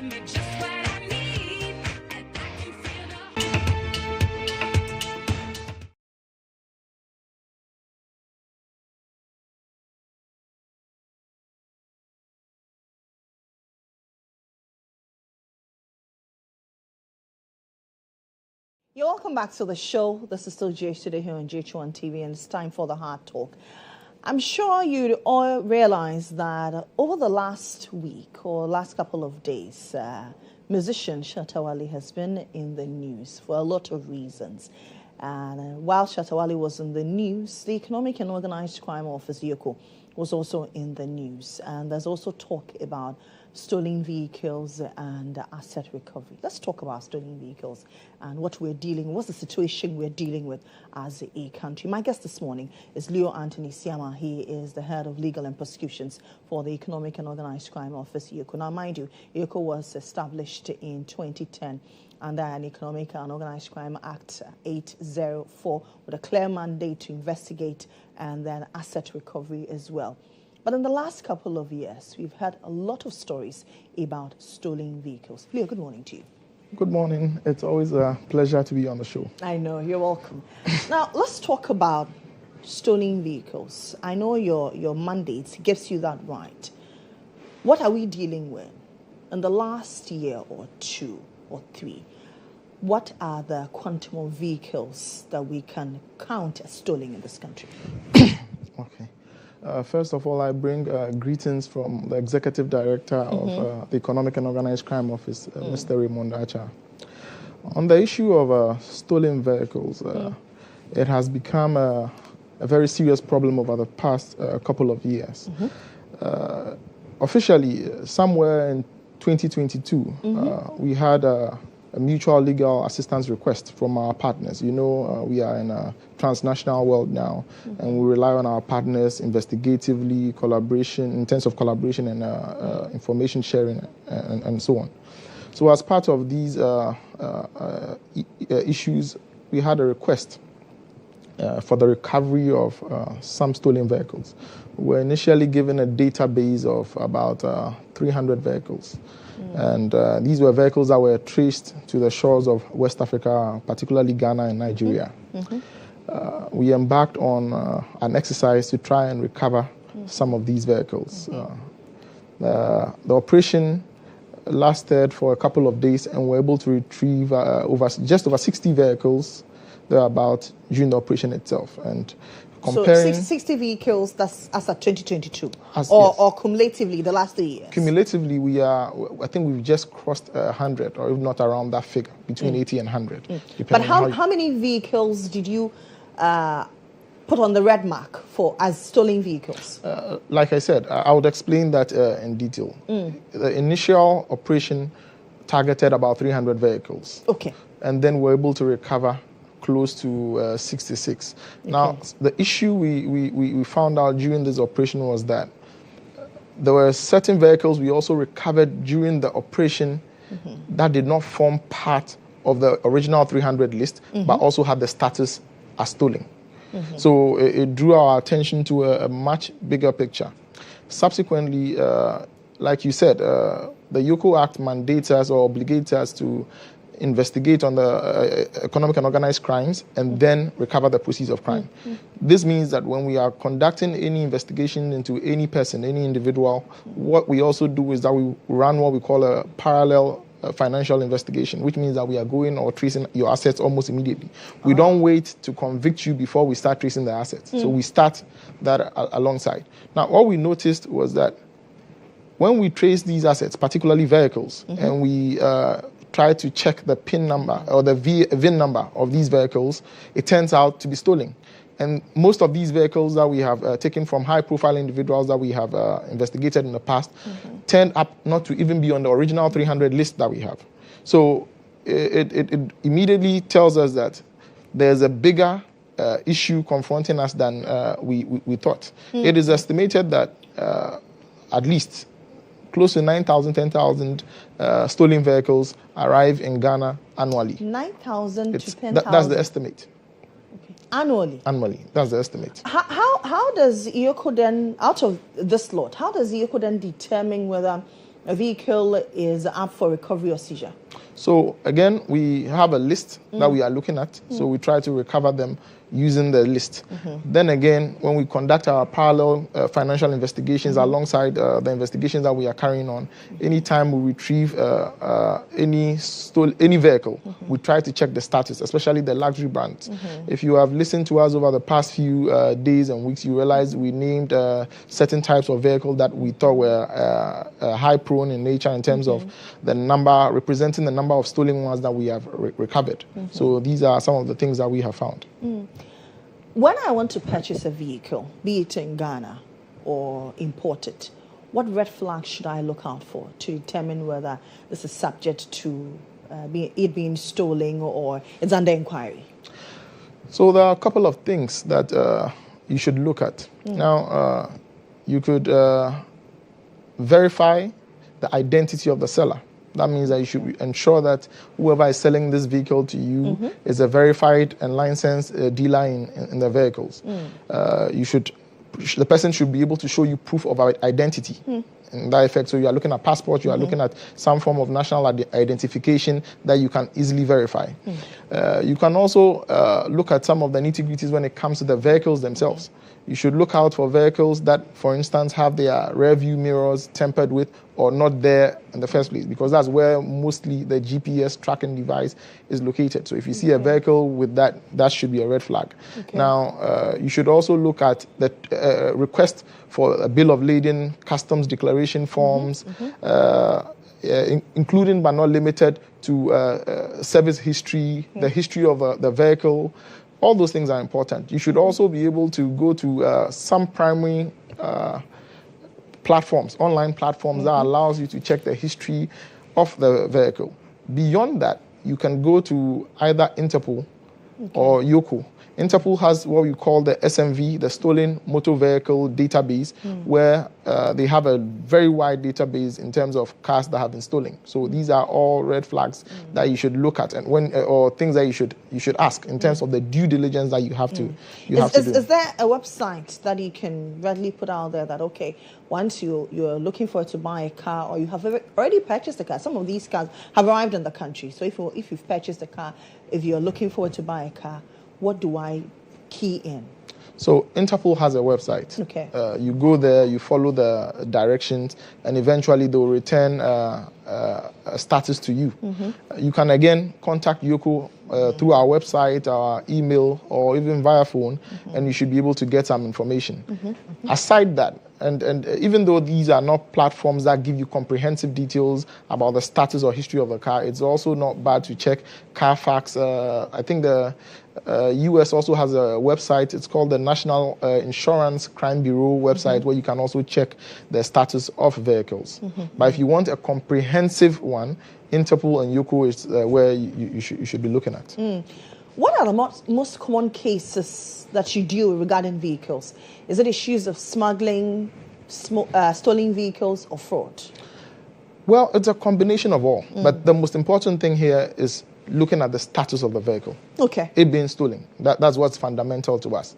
You're welcome back to the show. This is still GHOne here on GHOne TV, and it's time for the Hard Talk. I'm sure you all realize that over the last week or last couple of days, musician Shatta Wale has been in the news for a lot of reasons. And while Shatta Wale was in the news, the Economic and Organized Crime Office, Yoko, was also in the news. And there's also talk about stolen vehicles and asset recovery. Let's talk about stolen vehicles and what's the situation we're dealing with as a country. My guest this morning is Leo Anthony Siama. He is the head of legal and prosecutions for the Economic and Organized Crime Office, Yoko. Now, mind you, Yoko was established in 2010 under an Economic and Organized Crime Act 804 with a clear mandate to investigate and then asset recovery as well. But in the last couple of years, we've had a lot of stories about stolen vehicles. Leo, good morning to you. Good morning. It's always a pleasure to be on the show. I know, you're welcome. Now, let's talk about stolen vehicles. I know your mandate gives you that right. What are we dealing with? In the last year or two or three, what are the quantum of vehicles that we can count as stolen in this country? Okay. First of all, I bring greetings from the Executive Director of the Economic and Organized Crime Office, Mr. Raymond Acha. On the issue of stolen vehicles, it has become a very serious problem over the past couple of years. Officially, somewhere in 2022, we had a mutual legal assistance request from our partners. You know, we are in a transnational world now, and we rely on our partners investigatively, collaboration, in terms of collaboration and information sharing and so on. So as part of these issues, we had a request for the recovery of some stolen vehicles. We were initially given a database of about 300 vehicles. And these were vehicles that were traced to the shores of West Africa, particularly Ghana and Nigeria. We embarked on an exercise to try and recover some of these vehicles. The operation lasted for a couple of days, and we were able to retrieve just over 60 vehicles thereabout during the operation itself. And comparing, so 60 vehicles, that's as of 2022, or cumulatively the last 3 years? Cumulatively, I think we've just crossed 100, or if not around that figure, between 80 and 100. But how many vehicles did you put on the red mark as stolen vehicles? Like I said, I would explain that in detail. The initial operation targeted about 300 vehicles. Okay. And then we're able to recover close to 66. Okay. Now, the issue we found out during this operation was that there were certain vehicles we also recovered during the operation that did not form part of the original 300 list, but also had the status as stolen. So it drew our attention to a much bigger picture. Subsequently, like you said, the Yoko Act mandates us or obligates us to investigate on the economic and organized crimes and then recover the proceeds of crime. This means that when we are conducting any investigation into any person, any individual, what we also do is that we run what we call a parallel financial investigation, which means that we are going or tracing your assets almost immediately. We don't wait to convict you before we start tracing the assets. So we start that alongside. Now, what we noticed was that when we trace these assets, particularly vehicles, and we try to check the PIN number or the VIN number of these vehicles, it turns out to be stolen. And most of these vehicles that we have taken from high-profile individuals that we have investigated in the past turned up not to even be on the original 300 list that we have. So it immediately tells us that there's a bigger issue confronting us than we thought. It is estimated that at least close to 9,000, 10,000 stolen vehicles arrive in Ghana annually. 9,000 to 10,000? That's the estimate. Okay. Annually, that's the estimate. How does Yoko then, out of this lot, how does Yoko then determine whether a vehicle is up for recovery or seizure? So again, we have a list that we are looking at. So we try to recover them using the list. Then again, when we conduct our parallel financial investigations alongside the investigations that we are carrying on, anytime we retrieve any vehicle, we try to check the status, especially the luxury brands. If you have listened to us over the past few days and weeks, you realize we named certain types of vehicle that we thought were high prone in nature in terms of the number, representing the number of stolen ones that we have recovered. So these are some of the things that we have found. When I want to purchase a vehicle, be it in Ghana or imported, what red flags should I look out for to determine whether this is subject to it being stolen or it's under inquiry? So there are a couple of things that you should look at. Now, you could verify the identity of the seller. That means that you should ensure that whoever is selling this vehicle to you is a verified and licensed dealer in the vehicles. The person should be able to show you proof of identity. In that effect, so you are looking at passport, you are looking at some form of national identification that you can easily verify. You can also look at some of the nitty-gritties when it comes to the vehicles themselves. You should look out for vehicles that, for instance, have their rear view mirrors tampered with or not there in the first place, because that's where mostly the GPS tracking device is located. So if you see a vehicle with that, that should be a red flag. Now, you should also look at the request for a bill of lading, customs declaration forms, including but not limited to service history, the history of the vehicle. All those things are important. You should also be able to go to some primary platforms, online platforms that allows you to check the history of the vehicle. Beyond that, you can go to either Interpol or Yoko. Interpol has what we call the SMV, the Stolen Motor Vehicle Database, where they have a very wide database in terms of cars that have been stolen. So these are all red flags that you should look at, and or things that you should ask in terms of the due diligence that you have to do. Is there a website that you can readily put out there that, okay, once you're looking for to buy a car or you have already purchased a car, some of these cars have arrived in the country. So if you've purchased a car, if you're looking forward to buy a car, what do I key in? So Interpol has a website. Okay. You go there, you follow the directions, and eventually they'll return a status to you. You can again contact Yoko through our website, our email, or even via phone, and you should be able to get some information. Aside that, and even though these are not platforms that give you comprehensive details about the status or history of the car, it's also not bad to check Carfax. I think the US also has a website. It's called the National Insurance Crime Bureau website, where you can also check the status of vehicles. But if you want a comprehensive one, Interpol and Yoko is where you should be looking at. What are the most common cases that you deal with regarding vehicles? Is it issues of smuggling, stolen vehicles, or fraud? Well, it's a combination of all. But the most important thing here is looking at the status of the vehicle. Okay. It being stolen. That's what's fundamental to us.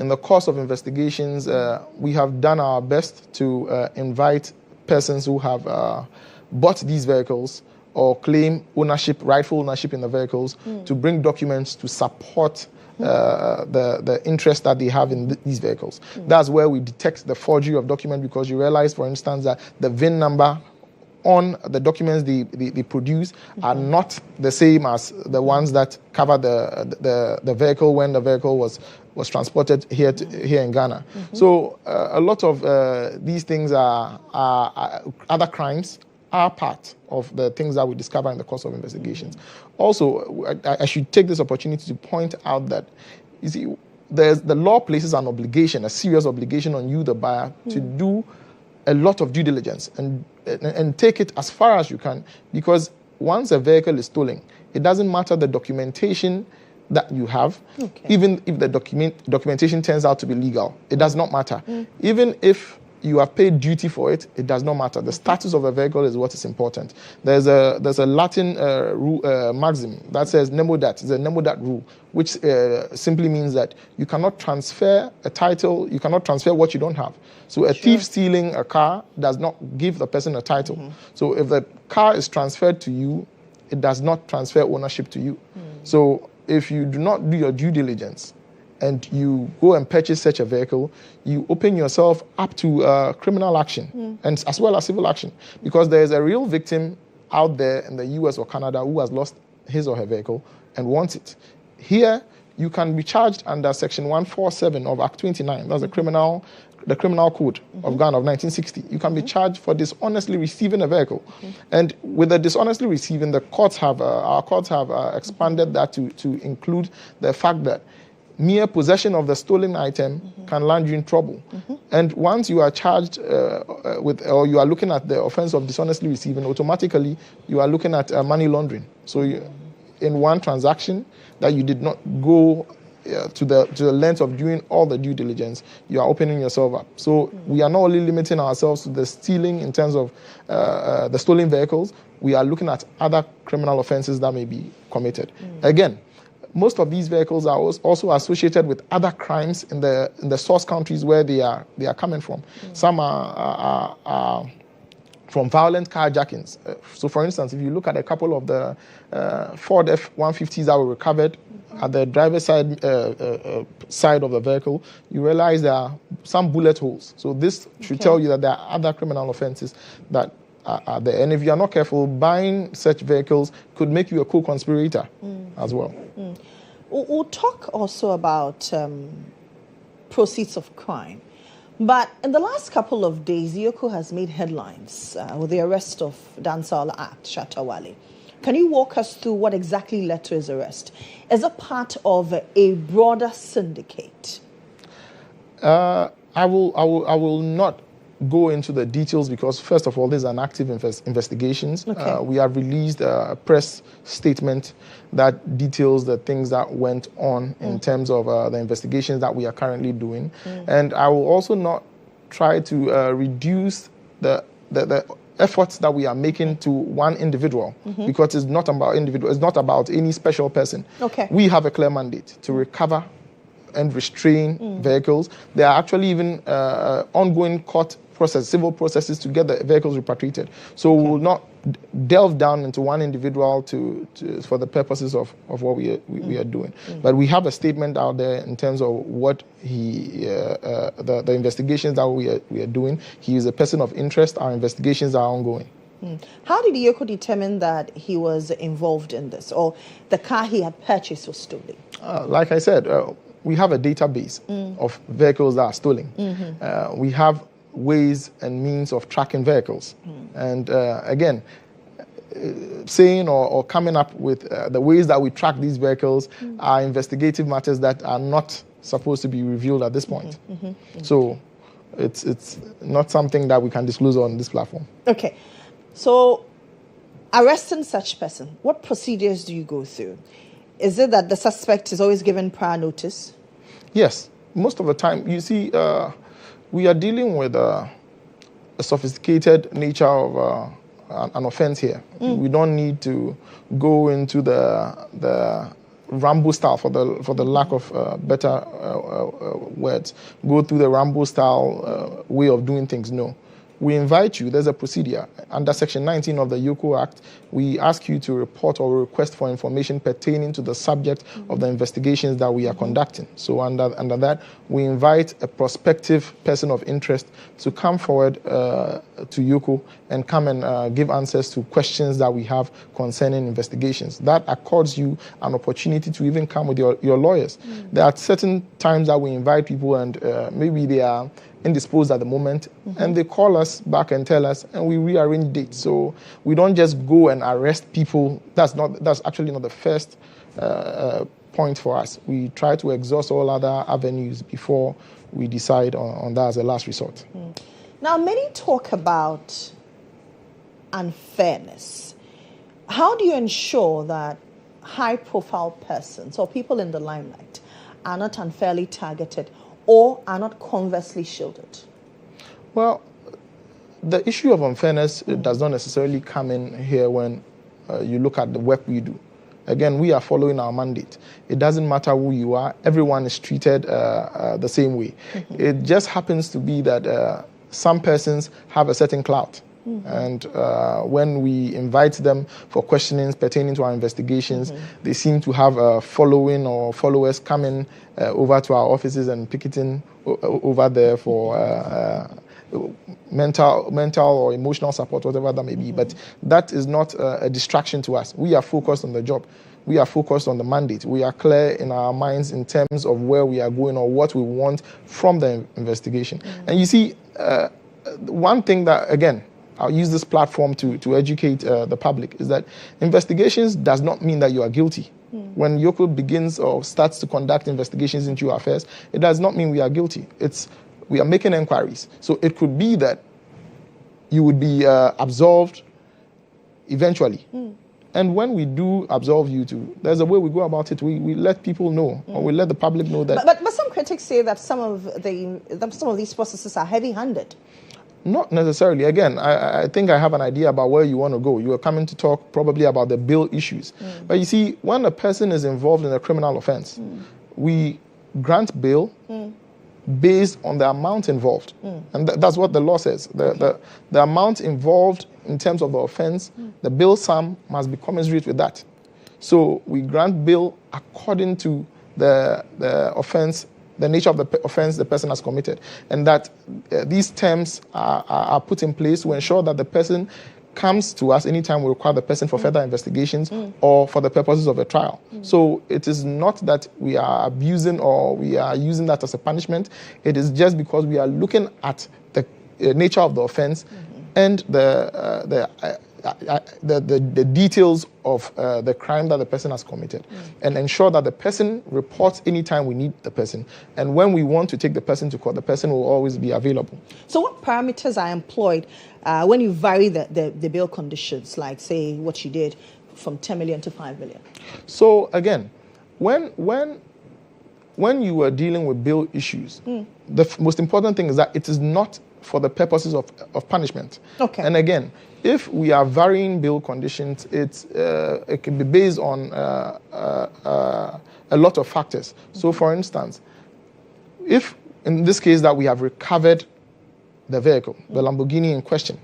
In the course of investigations, we have done our best to invite persons who have bought these vehicles or claim ownership, rightful ownership in the vehicles, to bring documents to support the interest that they have in these vehicles. That's where we detect the forgery of document, because you realize, for instance, that the VIN number on the documents they produce are not the same as the ones that cover the vehicle when the vehicle was transported here in Ghana. So a lot of these things are other crimes are part of the things that we discover in the course of investigations. Also, I should take this opportunity to point out that, you see, the law places an obligation, a serious obligation on you, the buyer, to do a lot of due diligence and take it as far as you can, because once a vehicle is stolen, it doesn't matter the documentation that you have, even if the documentation turns out to be legal. It does not matter. Even if you have paid duty for it, it does not matter. The status of a vehicle is what is important. There's a Latin maxim that says nemo dat. It's a nemo dat rule, which simply means that you cannot transfer a title, you cannot transfer what you don't have. So a thief stealing a car does not give the person a title. So if the car is transferred to you, it does not transfer ownership to you. So if you do not do your due diligence, and you go and purchase such a vehicle, you open yourself up to criminal action and as well as civil action, because there is a real victim out there in the US or Canada who has lost his or her vehicle and wants it. Here, you can be charged under Section 147 of Act 29. That's the criminal code of Ghana of 1960. You can be charged for dishonestly receiving a vehicle. And with the dishonestly receiving, our courts have expanded that to include the fact that mere possession of the stolen item can land you in trouble. And once you are charged or you are looking at the offense of dishonestly receiving, automatically you are looking at money laundering. So in one transaction that you did not go to the length of doing all the due diligence, you are opening yourself up. So we are not only limiting ourselves to the stealing in terms of the stolen vehicles, we are looking at other criminal offenses that may be committed. Again, most of these vehicles are also associated with other crimes in the source countries where they are coming from. Some are from violent carjackings. So, for instance, if you look at a couple of the Ford F-150s that were recovered at the driver's side of the vehicle, you realize there are some bullet holes. So this should tell you that there are other criminal offenses that are there. And if you are not careful, buying such vehicles could make you a co-conspirator as well. We'll talk also about proceeds of crime. But in the last couple of days, Yoko has made headlines with the arrest of Dansala Act, Shatawale. Can you walk us through what exactly led to his arrest? Is it part of a broader syndicate? I will not go into the details because, first of all, this is an active investigations. We have released a press statement that details the things that went on in terms of the investigations that we are currently doing. And I will also not try to reduce the efforts that we are making to one individual because it's not about individual. It's not about any special person. We have a clear mandate to recover and restrain vehicles. There are actually even ongoing court civil processes to get the vehicles repatriated. So we will not delve down into one individual for the purposes of what we are doing. But we have a statement out there in terms of what the investigations that we are doing. He is a person of interest. Our investigations are ongoing. How did Yoko determine that he was involved in this, or the car he had purchased was stolen? Like I said, we have a database of vehicles that are stolen. We have ways and means of tracking vehicles. And again, saying or coming up with the ways that we track these vehicles are investigative matters that are not supposed to be revealed at this point. So it's not something that we can disclose on this platform. Okay. So arresting such person, what procedures do you go through? Is it that the suspect is always given prior notice? Yes. Most of the time, you see, we are dealing with a sophisticated nature of an offense here. We don't need to go into the Rambo style, for the lack of better words, go through the Rambo style way of doing things. No. We invite you, there's a procedure. Under Section 19 of the Yoko Act, we ask you to report or request for information pertaining to the subject of the investigations that we are conducting. So under that, we invite a prospective person of interest to come forward to Yoko and come and give answers to questions that we have concerning investigations. That accords you an opportunity to even come with your lawyers. There are certain times that we invite people and maybe they are indisposed at the moment, and they call us back and tell us, and we rearrange dates. So we don't just go and arrest people. That's actually not the first point for us. We try to exhaust all other avenues before we decide on that as a last resort. Now, many talk about unfairness. How do you ensure that high-profile persons or people in the limelight are not unfairly targeted or are not conversely shielded? Well, the issue of unfairness does not necessarily come in here when you look at the work we do. Again, we are following our mandate. It doesn't matter who you are. Everyone is treated the same way. It just happens to be that some persons have a certain clout. And when we invite them for questionings pertaining to our investigations, they seem to have a following or followers coming over to our offices and picketing over there for mental or emotional support, whatever that may be. But that is not a distraction to us. We are focused on the job. We are focused on the mandate. We are clear in our minds in terms of where we are going or what we want from the investigation. And you see, one thing that, again, I'll use this platform to educate the public, is that investigations does not mean that you are guilty. When Yoko begins or starts to conduct investigations into your affairs, it does not mean we are guilty. We are making inquiries. So it could be that you would be absolved eventually. And when we do absolve you too, there's a way we go about it. We let people know, or we let the public know that. But some critics say that some of these processes are heavy-handed. Not necessarily. Again, I think I have an idea about where you want to go. You are coming to talk probably about the bail issues. But you see, when a person is involved in a criminal offense, we grant bail based on the amount involved. And that's what the law says. The amount involved in terms of the offense, the bail sum must be commensurate with that. So we grant bail according to the offense, the nature of the offense the person has committed, and that these terms are put in place to ensure that the person comes to us anytime we require the person for further investigations or for the purposes of a trial. So it is not that we are abusing or we are using that as a punishment. It is just because we are looking at the nature of the offense and the details of the crime that the person has committed, and ensure that the person reports anytime we need the person. And when we want to take the person to court, the person will always be available. So what parameters are employed when you vary the bail conditions, like say what you did from 10 million to 5 million? So again, when you are dealing with bail issues, the most important thing is that it is not for the purposes of punishment. Okay. And again, if we are varying bail conditions, it can be based on a lot of factors. So for instance, if in this case that we have recovered the vehicle, the Lamborghini in question.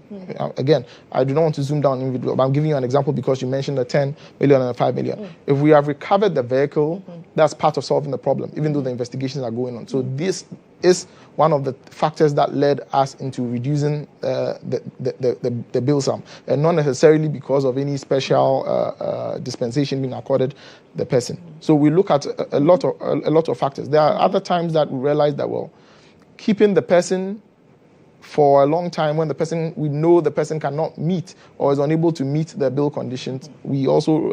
Again, I do not want to zoom down individual, but I'm giving you an example because you mentioned the 10 million and the 5 million. If we have recovered the vehicle, that's part of solving the problem, even though the investigations are going on. So this is one of the factors that led us into reducing the bail sum, and not necessarily because of any special dispensation being accorded the person. So we look at a lot of factors. There are other times that we realize that, well, keeping the person for a long time when we know the person cannot meet or is unable to meet the bail conditions, we also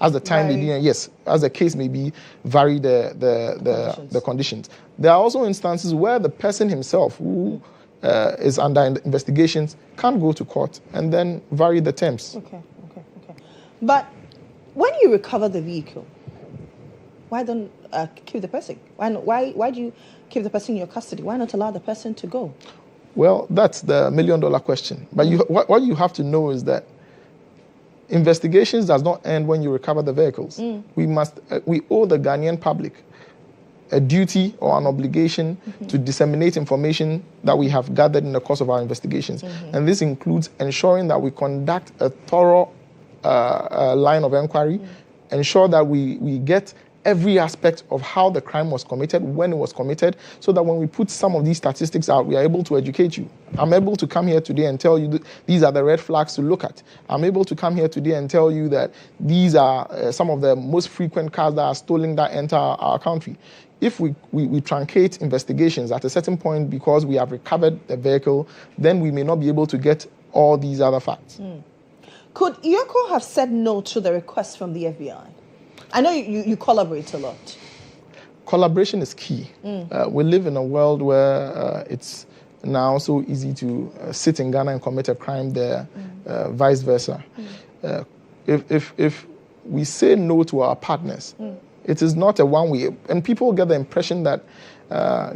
as the case may be, vary the conditions. There are also instances where the person himself who is under investigations can't go to court and then vary the terms. Okay. But when you recover the vehicle, why don't keep the person? Why do you keep the person in your custody? Why not allow the person to go? Well, that's the $1 million question. But what you have to know is that investigations does not end when you recover the vehicles. We owe the Ghanaian public a duty or an obligation to disseminate information that we have gathered in the course of our investigations. And this includes ensuring that we conduct a thorough line of inquiry, ensure that we get every aspect of how the crime was committed, when it was committed, so that when we put some of these statistics out, we are able to educate you. I'm able to come here today and tell you these are the red flags to look at. I'm able to come here today and tell you that these are some of the most frequent cars that are stolen that enter our country. If we truncate investigations at a certain point because we have recovered the vehicle, then we may not be able to get all these other facts. Could Yoko have said no to the request from the FBI? I know you collaborate a lot. Collaboration is key. We live in a world where it's now so easy to sit in Ghana and commit a crime there, vice versa. If we say no to our partners, it is not a one-way. And people get the impression that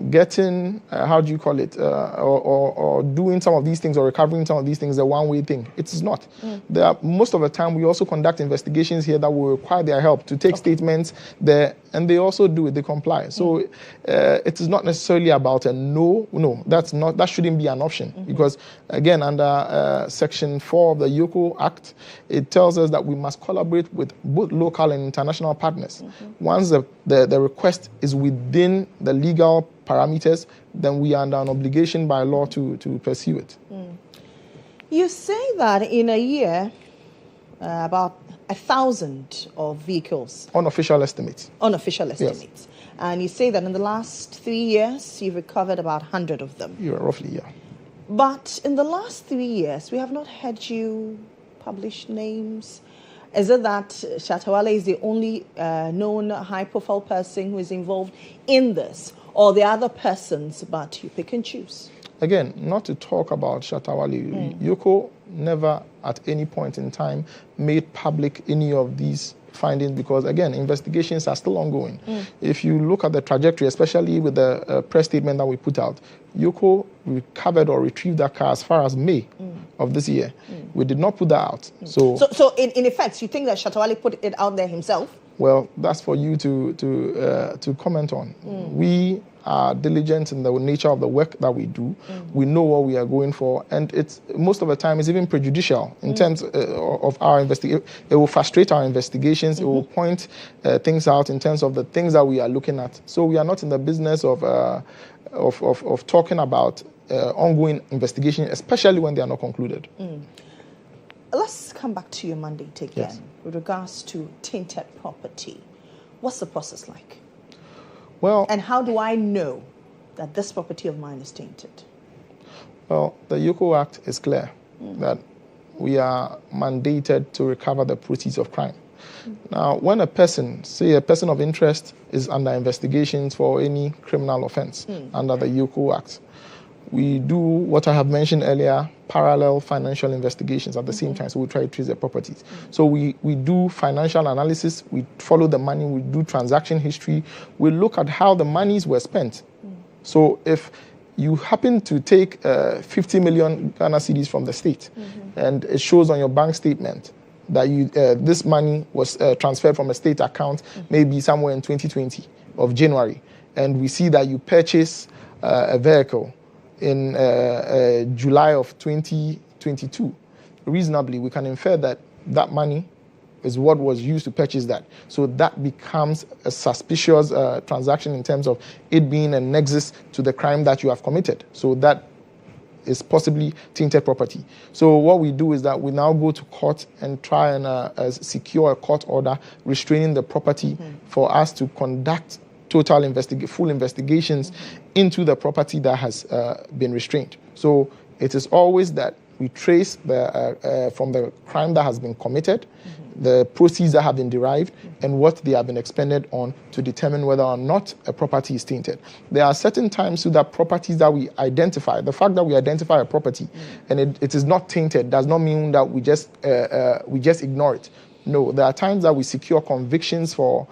getting, how do you call it, or doing some of these things or recovering some of these things a one-way thing. It is not. Most of the time, we also conduct investigations here that will require their help to take statements there, and they also do it. They comply. So it is not necessarily about a no. No, that shouldn't be an option because, again, under Section 4 of the Yoko Act, it tells us that we must collaborate with both local and international partners. Once the request is within the legal parameters, then we are under an obligation by law to pursue it. You say that in a year, about 1,000 of vehicles. Unofficial estimates. Unofficial estimates. Yes. And you say that in the last 3 years, you've recovered about 100 of them. Yeah, roughly, yeah. But in the last 3 years, we have not heard you publish names. Is it that Shatta Wale is the only known high-profile person who is involved in this? Or the other persons, but you pick and choose? Again, not to talk about Shatta Wale. Yoko never at any point in time made public any of these findings because, again, investigations are still ongoing. If you look at the trajectory, especially with the press statement that we put out, Yoko recovered or retrieved that car as far as May of this year. We did not put that out. So in effect, you think that Shatta Wale put it out there himself? Well, that's for you to comment on. We are diligent in the nature of the work that we do. We know what we are going for, and it's most of the time it's even prejudicial in terms of our investigation. It will frustrate our investigations. It will point things out in terms of the things that we are looking at. So we are not in the business of talking about ongoing investigation, especially when they are not concluded. Let's come back to your mandate again with regards to tainted property. What's the process like? Well, and how do I know that this property of mine is tainted? Well, the Yoko Act is clear that we are mandated to recover the proceeds of crime. Now, when a person, say a person of interest, is under investigations for any criminal offense under the Yoko Act, we do what I have mentioned earlier, parallel financial investigations at the same time. So we try to trace the properties. So we do financial analysis, we follow the money, we do transaction history, we look at how the monies were spent. So if you happen to take 50 million Ghana cedis from the state and it shows on your bank statement that this money was transferred from a state account maybe somewhere in 2020 of January, and we see that you purchase a vehicle in July of 2022, reasonably, we can infer that that money is what was used to purchase that. So that becomes a suspicious transaction in terms of it being a nexus to the crime that you have committed. So that is possibly tainted property. So what we do is that we now go to court and try and secure a court order restraining the property for us to conduct full investigations into the property that has been restrained. So it is always that we trace from the crime that has been committed, the proceeds that have been derived, and what they have been expended on to determine whether or not a property is tainted. There are certain times so that properties that we identify, the fact that we identify a property and it is not tainted does not mean that we just ignore it. No, there are times that we secure convictions for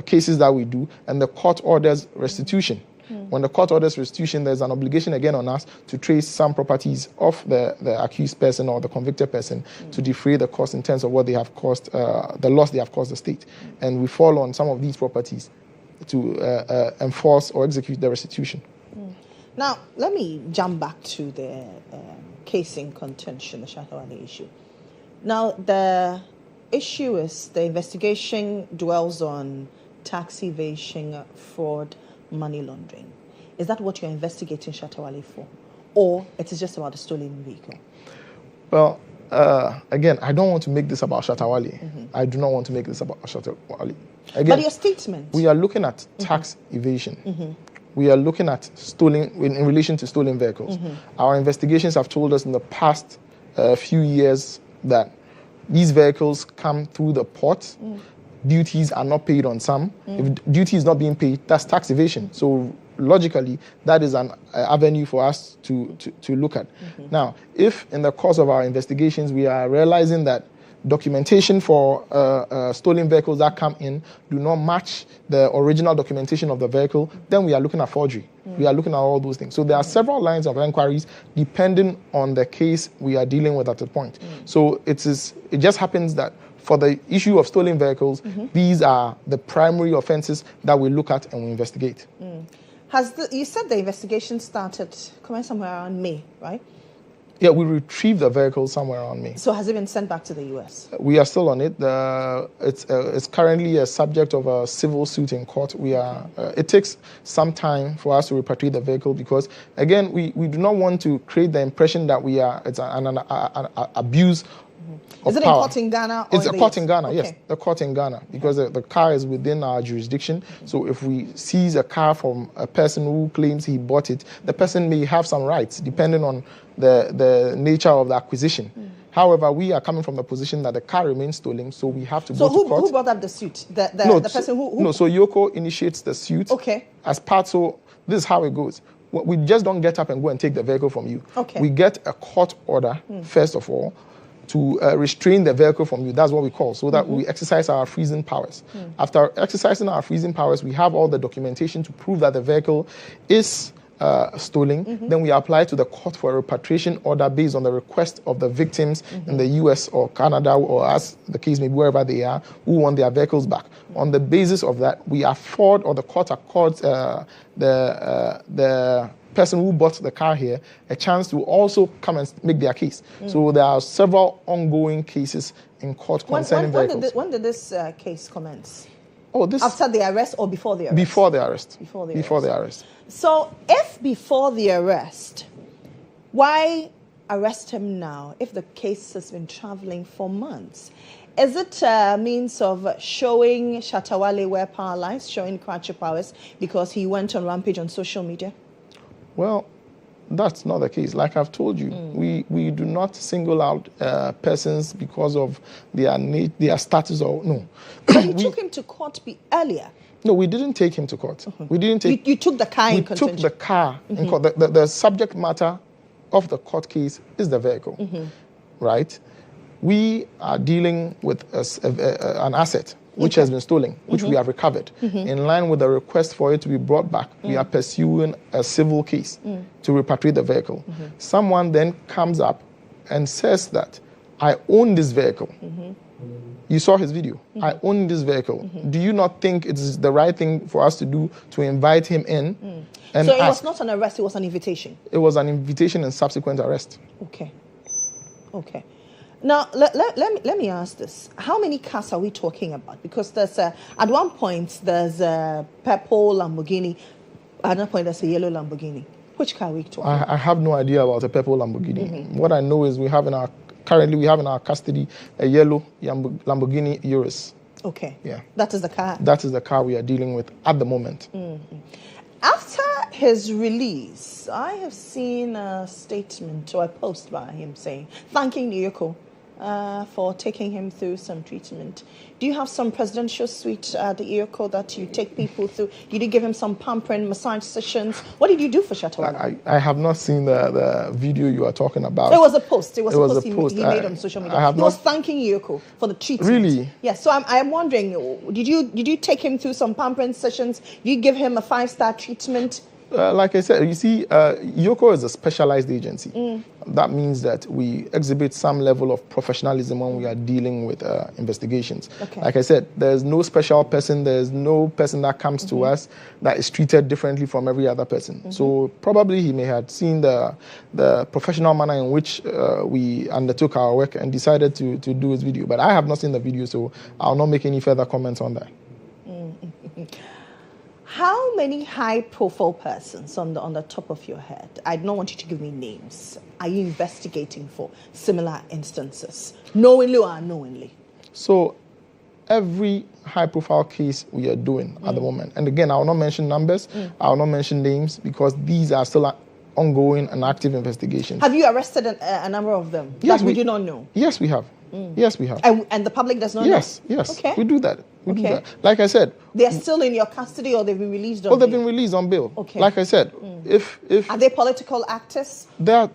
cases that we do, and the court orders restitution. When the court orders restitution, there's an obligation again on us to trace some properties of the accused person or the convicted person to defray the cost in terms of what they have caused, the loss they have caused the state. And we fall on some of these properties to enforce or execute the restitution. Now, let me jump back to the case in contention, the Shatta Wale issue. Now, the issue is the investigation dwells on tax evasion, fraud, money laundering. Is that what you're investigating Shatta Wale for? Or it is just about a stolen vehicle? Well, again, I don't want to make this about Shatta Wale. I do not want to make this about Shatta Wale. Again, but your statement? We are looking at tax evasion. We are looking at stolen, in relation to stolen vehicles. Our investigations have told us in the past few years that these vehicles come through the port. Duties are not paid on some. If duty is not being paid, that's tax evasion. So logically, that is an avenue for us to look at. Now, if in the course of our investigations we are realizing that documentation for stolen vehicles that come in do not match the original documentation of the vehicle, then we are looking at forgery. We are looking at all those things. So there are several lines of inquiries depending on the case we are dealing with at the point. So it just happens that for the issue of stolen vehicles, these are the primary offenses that we look at and we investigate. You said the investigation started somewhere around May, right? Yeah, we retrieved the vehicle somewhere around May. So has it been sent back to the U.S.? We are still on it. It's currently a subject of a civil suit in court. It takes some time for us to repatriate the vehicle because, again, we do not want to create the impression that it's an abuse. Is it a court in Ghana? It's a court in Ghana, yes. The court in Ghana, because the car is within our jurisdiction. So if we seize a car from a person who claims he bought it, the person may have some rights depending on the nature of the acquisition. However, we are coming from the position that the car remains stolen, so we have to go to court. So who brought up the suit? The person who... No, so Yoko initiates the suit. Okay. As part, so this is how it goes. We just don't get up and go and take the vehicle from you. Okay. We get a court order, first of all, to restrain the vehicle from you. That's what we call, so that we exercise our freezing powers. After exercising our freezing powers, we have all the documentation to prove that the vehicle is stolen. Then we apply to the court for a repatriation order based on the request of the victims in the US or Canada, or as the case may be, wherever they are, who want their vehicles back. On the basis of that, we afford, or the court accords the person who bought the car here a chance to also come and make their case. So there are several ongoing cases in court concerning vehicles. When did this case commence? This after the arrest or before the arrest? Before the arrest. Before the arrest. So if before the arrest, why arrest him now if the case has been traveling for months? Is it a means of showing Shatawale where power lies, showing Kwacha powers because he went on rampage on social media? Well, that's not the case. Like I've told you, we do not single out persons because of their status or no. But you took him to court earlier. No, we didn't take him to court. We didn't take. You took the car in contention. We took the car in court. The subject matter of the court case is the vehicle, right? We are dealing with an asset which has been stolen, which we have recovered. In line with the request for it to be brought back, we are pursuing a civil case to repatriate the vehicle. Someone then comes up and says that, I own this vehicle. You saw his video. I own this vehicle. Do you not think it's the right thing for us to do to invite him in and So it ask? was not an arrest, it was an invitation? It was an invitation and subsequent arrest. Okay. Now, let me ask this. How many cars are we talking about? Because there's at one point, there's a purple Lamborghini. At another point, there's a yellow Lamborghini. Which car are we talking about? I have no idea about a purple Lamborghini. What I know is currently we have in our custody a yellow Lamborghini Urus. Okay. Yeah. That is the car? That is the car we are dealing with at the moment. After his release, I have seen a statement or a post by him saying, thanking Yoko for taking him through some treatment. Do you have some presidential suite at the Yoko that you take people through? Did you give him some pampering, massage sessions? What did you do for Shatawale? I have not seen the video you are talking about. It was a post. It was a post he made on social media. He was thanking Yoko for the treatment. Really? Yes. So I'm wondering, did you take him through some pampering sessions? Did you give him a 5-star treatment? Like I said, you see, Yoko is a specialized agency. That means that we exhibit some level of professionalism when we are dealing with investigations. Okay. Like I said, there's no special person, there's no person that comes to us that is treated differently from every other person. So probably he may have seen the professional manner in which we undertook our work and decided to do his video. But I have not seen the video, so I'll not make any further comments on that. How many high-profile persons on the top of your head, I don't want you to give me names, are you investigating for similar instances, knowingly or unknowingly? So every high-profile case we are doing at the moment, and again, I will not mention numbers, I will not mention names, because these are still ongoing and active investigations. Have you arrested a number of them that we do not know? Yes, we have. Yes, we have. And the public does not know? Yes. Okay. We do that. We do that. Like I said, they're still in your custody, or they've been released on bail? They've been released on bail. Okay. Like I said, if are they political actors? They are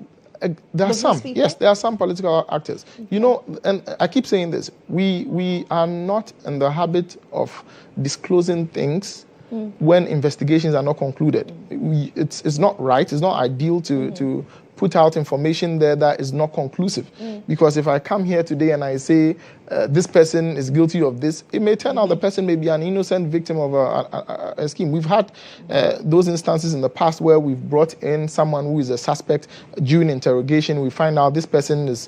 There are some. Yes, there are some political actors. Okay. You know, and I keep saying this, we are not in the habit of disclosing things when investigations are not concluded. It's not right, it's not ideal to put out information there that is not conclusive. Because if I come here today and I say this person is guilty of this, it may turn out the person may be an innocent victim of a scheme. We've had those instances in the past where we've brought in someone who is a suspect during interrogation. We find out this person is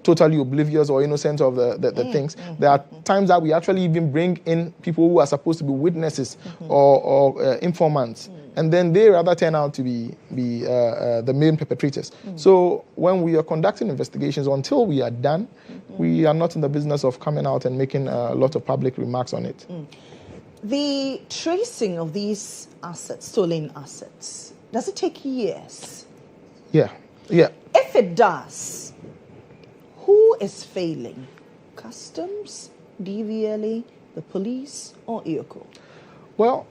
totally oblivious or innocent of the things. There are times that we actually even bring in people who are supposed to be witnesses or informants. And then they rather turn out to be the main perpetrators. So when we are conducting investigations, until we are done, we are not in the business of coming out and making a lot of public remarks on it. The tracing of these assets, stolen assets, does it take years? Yeah. If it does, who is failing? Customs, DVLA, the police, or Yoko? Well,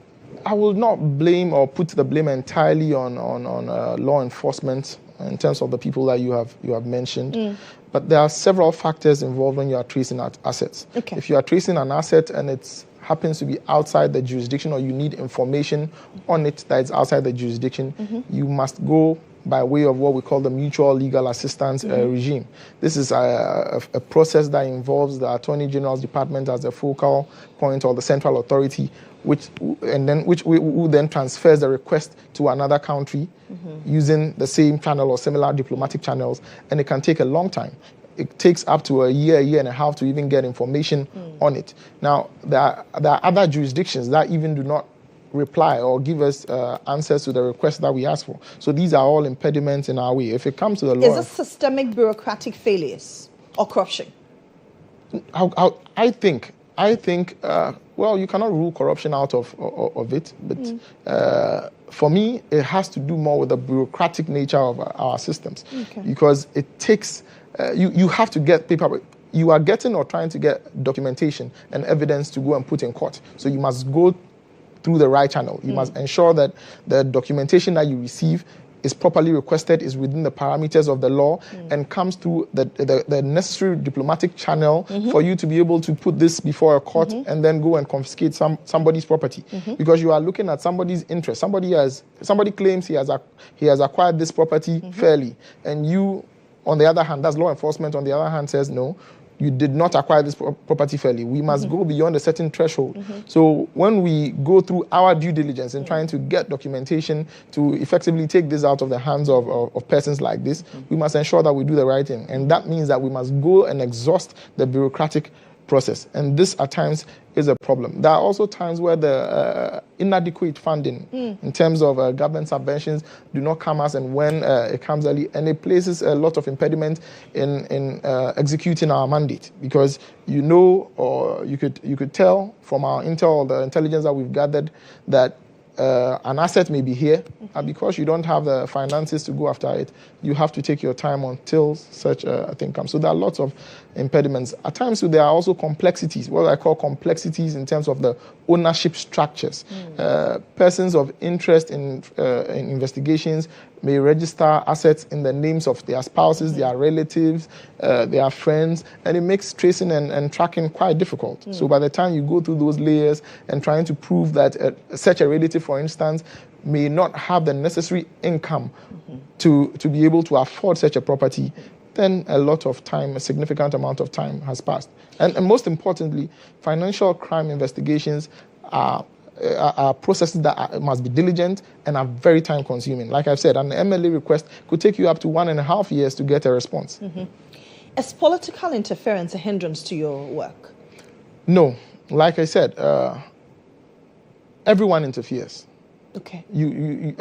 I will not blame or put the blame entirely on law enforcement in terms of the people that you have mentioned. But there are several factors involved when you are tracing assets. Okay. If you are tracing an asset and it happens to be outside the jurisdiction, or you need information on it that is outside the jurisdiction, you must go by way of what we call the mutual legal assistance regime. This is a process that involves the Attorney General's Department as the focal point or the central authority, which then transfers the request to another country using the same channel or similar diplomatic channels, and it can take a long time. It takes up to a year and a half to even get information on it. Now, there are other jurisdictions that even do not reply or give us answers to the requests that we ask for. So these are all impediments in our way. If it comes to the law... Is it systemic bureaucratic failures or corruption? I think, well, you cannot rule corruption out of it, but for me, it has to do more with the bureaucratic nature of our systems. Okay. Because it takes, you have to get paper. You are getting or trying to get documentation and evidence to go and put in court. So you must go through the right channel. You must ensure that the documentation that you receive is properly requested, is within the parameters of the law, and comes through the necessary diplomatic channel for you to be able to put this before a court and then go and confiscate somebody's property. Because you are looking at somebody's interest. Somebody claims he has acquired this property fairly, and you, on the other hand, that's law enforcement, on the other hand, says no, you did not acquire this property fairly. We must go beyond a certain threshold. So when we go through our due diligence in trying to get documentation to effectively take this out of the hands of persons like this, we must ensure that we do the right thing. And that means that we must go and exhaust the bureaucratic process. And this, at times, is a problem. There are also times where the inadequate funding in terms of government subventions do not come as and when it comes early, and it places a lot of impediment in executing our mandate, because you know, or you could tell from our intel or the intelligence that we've gathered that an asset may be here, and because you don't have the finances to go after it, you have to take your time until such a thing comes. So there are lots of impediments. At times, there are also complexities, what I call complexities in terms of the ownership structures. Persons of interest in investigations may register assets in the names of their spouses, their relatives, their friends, and it makes tracing and tracking quite difficult. So by the time you go through those layers and trying to prove that such a relative, for instance, may not have the necessary income to be able to afford such a property, then a lot of time, a significant amount of time has passed. And most importantly, financial crime investigations are processes that must be diligent and are very time consuming. Like I've said, an MLA request could take you up to 1.5 years to get a response. Is political interference a hindrance to your work? No. Like I said, everyone interferes. Okay.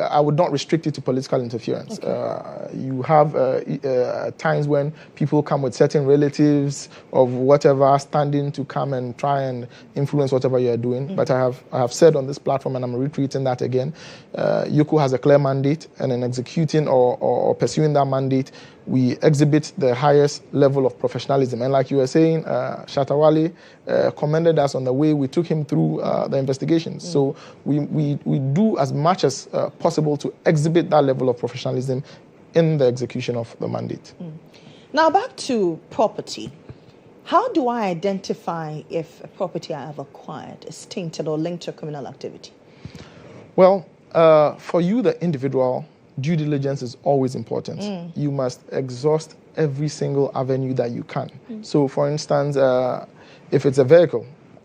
I would not restrict it to political interference. Okay. You have times when people come with certain relatives of whatever standing to come and try and influence whatever you are doing. But I have said on this platform, and I'm reiterating that again, Yoko has a clear mandate, and in executing or pursuing that mandate, we exhibit the highest level of professionalism. And like you were saying, Shatawale commended us on the way we took him through the investigations. So we do as much as possible to exhibit that level of professionalism in the execution of the mandate. Now back to property. How do I identify if a property I have acquired is tainted or linked to criminal activity? Well, for you, the individual, due diligence is always important. You must exhaust every single avenue that you can. So, for instance, if it's a vehicle,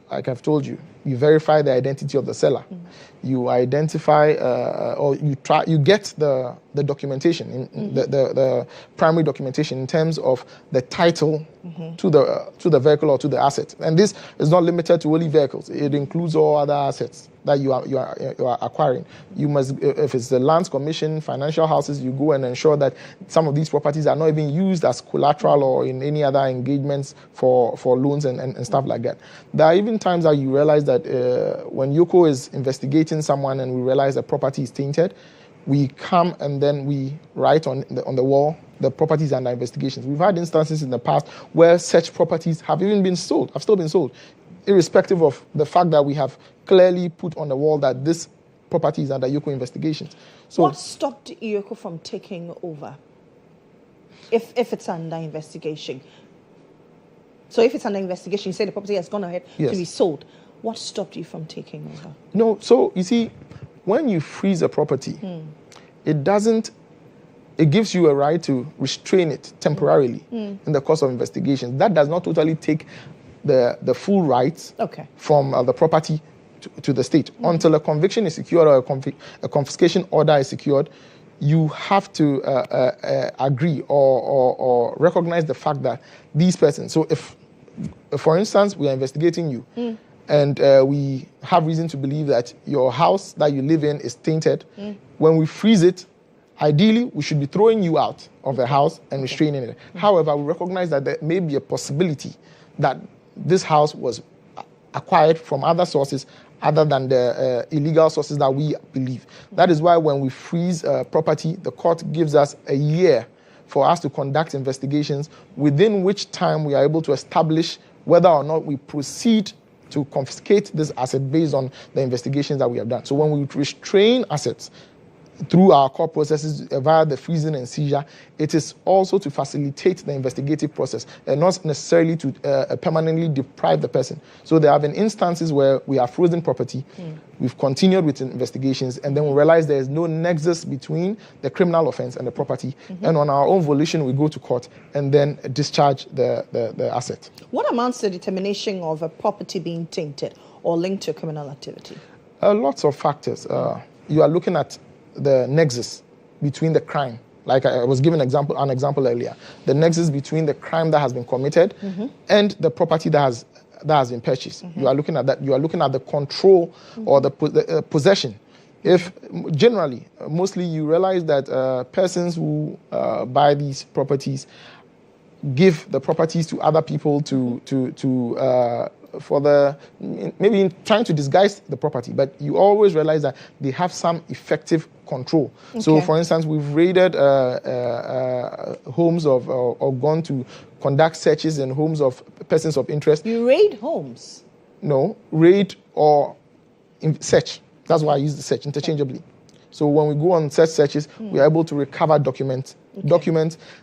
like I've told you, you verify the identity of the seller. You identify or you get the documentation, the primary documentation in terms of the title to the vehicle or to the asset. And this is not limited to only vehicles. It includes all other assets that you are acquiring. You must, if it's the lands commission, financial houses, you go and ensure that some of these properties are not even used as collateral or in any other engagements for loans and stuff like that. There are even times that you realize that when Yoko is investigating someone and we realize the property is tainted, we come and then we write on the wall the properties under investigations. We've had instances in the past where such properties have even been sold, have still been sold, irrespective of the fact that we have clearly put on the wall that this property is under Yoko investigations. So, what stopped Yoko from taking over if it's under investigation? So if it's under investigation, you say the property has gone ahead to be sold. What stopped you from taking over? No, so you see, when you freeze a property, it gives you a right to restrain it temporarily in the course of investigation. That does not totally take the full rights from the property to the state. Until a conviction is secured or a confiscation order is secured, you have to agree or recognize the fact that these persons, so if, for instance, we are investigating you, and we have reason to believe that your house that you live in is tainted, when we freeze it, ideally, we should be throwing you out of the house and restraining it. However, we recognize that there may be a possibility that this house was acquired from other sources other than the illegal sources that we believe. That is why when we freeze property, the court gives us a year for us to conduct investigations, within which time we are able to establish whether or not we proceed to confiscate this asset based on the investigations that we have done. So when we restrain assets through our court processes via the freezing and seizure, it is also to facilitate the investigative process and not necessarily to permanently deprive the person. So there have been instances where we have frozen property, we've continued with investigations, and then we realize there is no nexus between the criminal offense and the property, and on our own volition we go to court and then discharge the asset. What amounts to the determination of a property being tainted or linked to criminal activity? Lots of factors. You are looking at the nexus between the crime, like I was giving an example earlier, the nexus between the crime that has been committed and the property that has been purchased. You are looking at that. You are looking at the control or the possession. If generally, mostly you realize that persons who buy these properties give the properties to other people maybe in trying to disguise the property, but you always realize that they have some effective control. So, for instance, we've raided homes or gone to conduct searches in homes of persons of interest. You raid homes? No, raid or search. That's why I use the search interchangeably. So when we go on searches, we are able to recover documents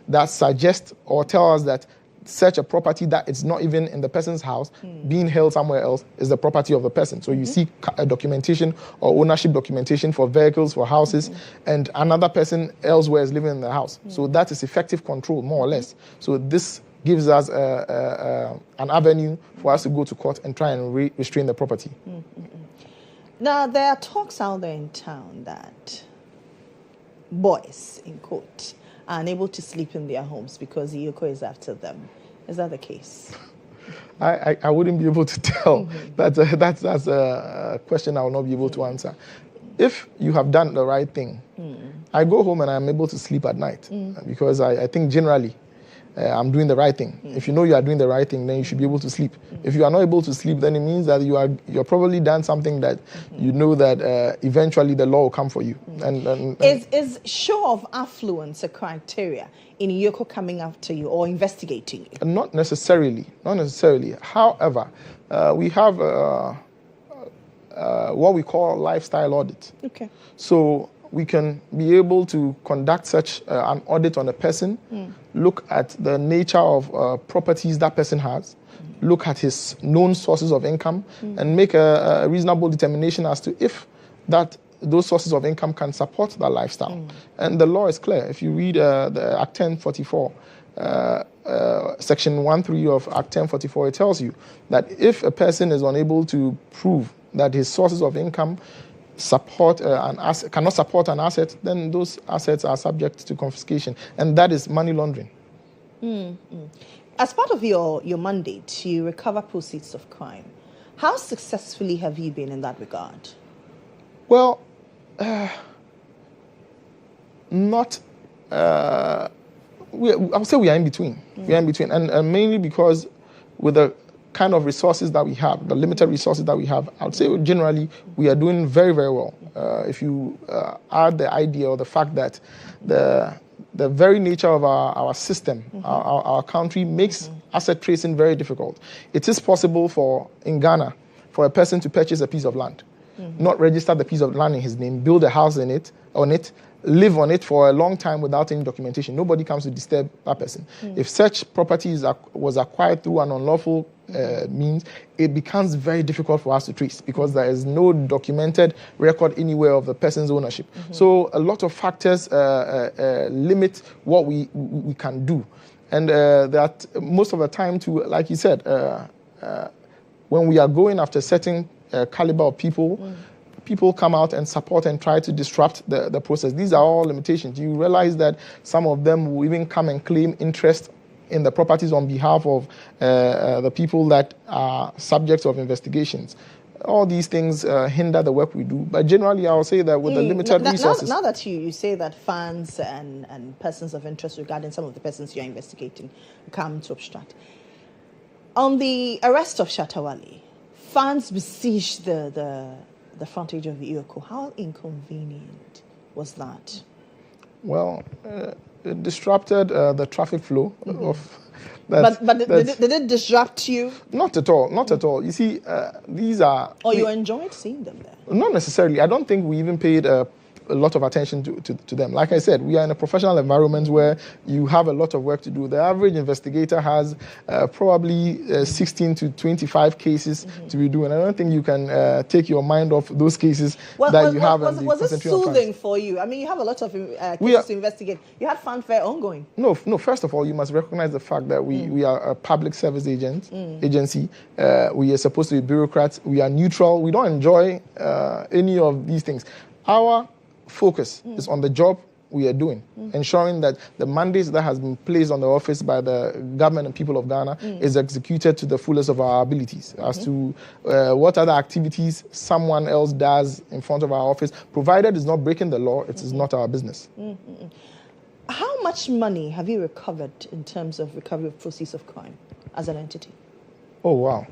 that suggest or tell us that such a property that it's not even in the person's house, being held somewhere else, is the property of the person. So you see a documentation or ownership documentation for vehicles, for houses, and another person elsewhere is living in the house. So that is effective control, more or less. So this gives us an avenue for us to go to court and try and restrain the property. Now, there are talks out there in town that boys, in quote, are unable to sleep in their homes because Yoko is after them. Is that the case? I wouldn't be able to tell. That's a question I will not be able to answer. If you have done the right thing, I go home and I'm able to sleep at night because I think generally I'm doing the right thing. If you know you are doing the right thing, then you should be able to sleep. If you are not able to sleep, then it means that you're probably done something that you know that eventually the law will come for you. And is show of affluence a criteria in Yoko coming after you or investigating you? Not necessarily. However, we have what we call lifestyle audit. Okay. So we can be able to conduct such an audit on a person, look at the nature of properties that person has, look at his known sources of income, and make a reasonable determination as to if those sources of income can support that lifestyle. And the law is clear. If you read the Act 1044, Section 1.3 of Act 1044, it tells you that if a person is unable to prove that his sources of income cannot support an asset, then those assets are subject to confiscation, and that is money laundering. As part of your mandate, you recover proceeds of crime. How successfully have you been in that regard? Well, not. I would say we are in between. We are in between, and mainly because with the kind of resources that we have, the limited resources that we have, I would say generally we are doing very, very well. If you add the idea or the fact that the very nature of our system, our country, makes asset tracing very difficult. It is possible in Ghana for a person to purchase a piece of land, not register the piece of land in his name, build a house on it, live on it for a long time without any documentation. Nobody comes to disturb that person. If such property was acquired through an unlawful means, it becomes very difficult for us to trace because there is no documented record anywhere of the person's ownership. So a lot of factors limit what we can do. And that most of the time, too, like you said, when we are going after certain caliber of people, people come out and support and try to disrupt the process. These are all limitations. You realize that some of them will even come and claim interest in the properties on behalf of the people that are subjects of investigations. All these things hinder the work we do. But generally, I will say that with the limited resources... Now that you say that fans and persons of interest regarding some of the persons you're investigating come to obstruct. On the arrest of Shatawale, fans besieged the frontage of Yoko. How inconvenient was that? Well, it disrupted the traffic flow of... But did it disrupt you? Not at all, not at all. You see, these are... Or you enjoyed seeing them there? Not necessarily. I don't think we even paid a lot of attention to them. Like I said, we are in a professional environment where you have a lot of work to do. The average investigator has probably 16 to 25 cases to be doing. I don't think you can take your mind off those cases that you have. Was it soothing for you? I mean, you have a lot of cases to investigate. You had fanfare ongoing. No. First of all, you must recognize the fact that we are a public service agency. We are supposed to be bureaucrats. We are neutral. We don't enjoy any of these things. Our focus is on the job we are doing, ensuring that the mandates that has been placed on the office by the government and people of Ghana is executed to the fullest of our abilities. As to what other activities someone else does in front of our office, provided it's not breaking the law, it is not our business. How much money have you recovered in terms of recovery of proceeds of crime as an entity? Oh, wow.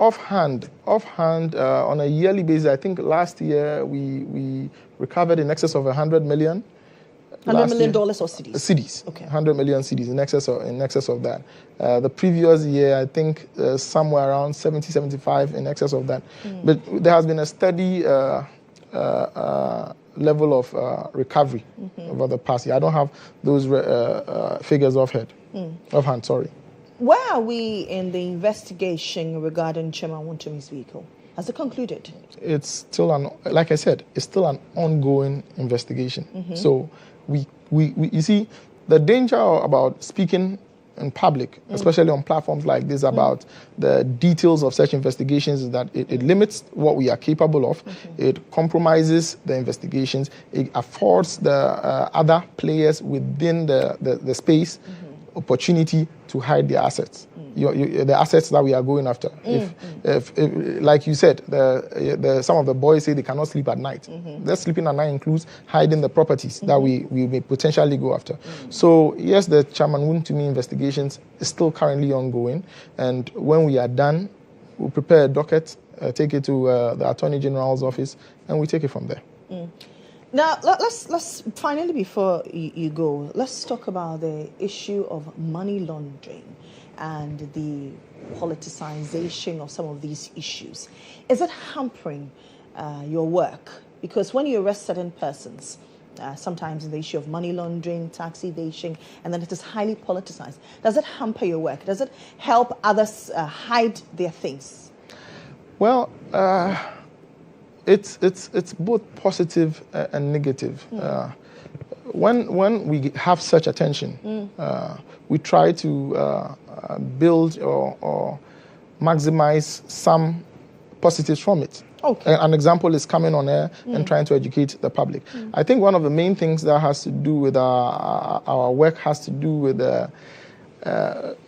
Offhand, on a yearly basis, I think last year we recovered in excess of 100 million. $100 million or cedis? Cedis. Okay. 100 million cedis in excess of that. The previous year, I think somewhere around 70, 75 in excess of that. But there has been a steady level of recovery over the past year. I don't have those figures offhand, sorry. Where are we in the investigation regarding Chairman Wontomi's vehicle? Has it concluded? It's still like I said, it's still an ongoing investigation. So we you see, the danger about speaking in public, especially on platforms like this, about the details of such investigations is that it limits what we are capable of. It compromises the investigations. It affords the other players within the space opportunity to hide their assets, the assets that we are going after. If like you said, some of the boys say they cannot sleep at night. Their sleeping at night includes hiding the properties that we may potentially go after. So yes, the Chairman Wontomi investigations is still currently ongoing, and when we are done, we'll prepare a docket, take it to the Attorney General's office, and we take it from there. Now, let's finally, before you go, let's talk about the issue of money laundering and the politicization of some of these issues. Is it hampering your work Because when you arrest certain persons, sometimes the issue of money laundering, tax evasion, and then it is highly politicized. Does it hamper your work? Does it help others hide their things? Well, it's both positive and negative. When we have such attention, we try to build or maximize some positives from it. Okay. An example is coming on air and trying to educate the public. I think one of the main things that has to do with our work has to do with the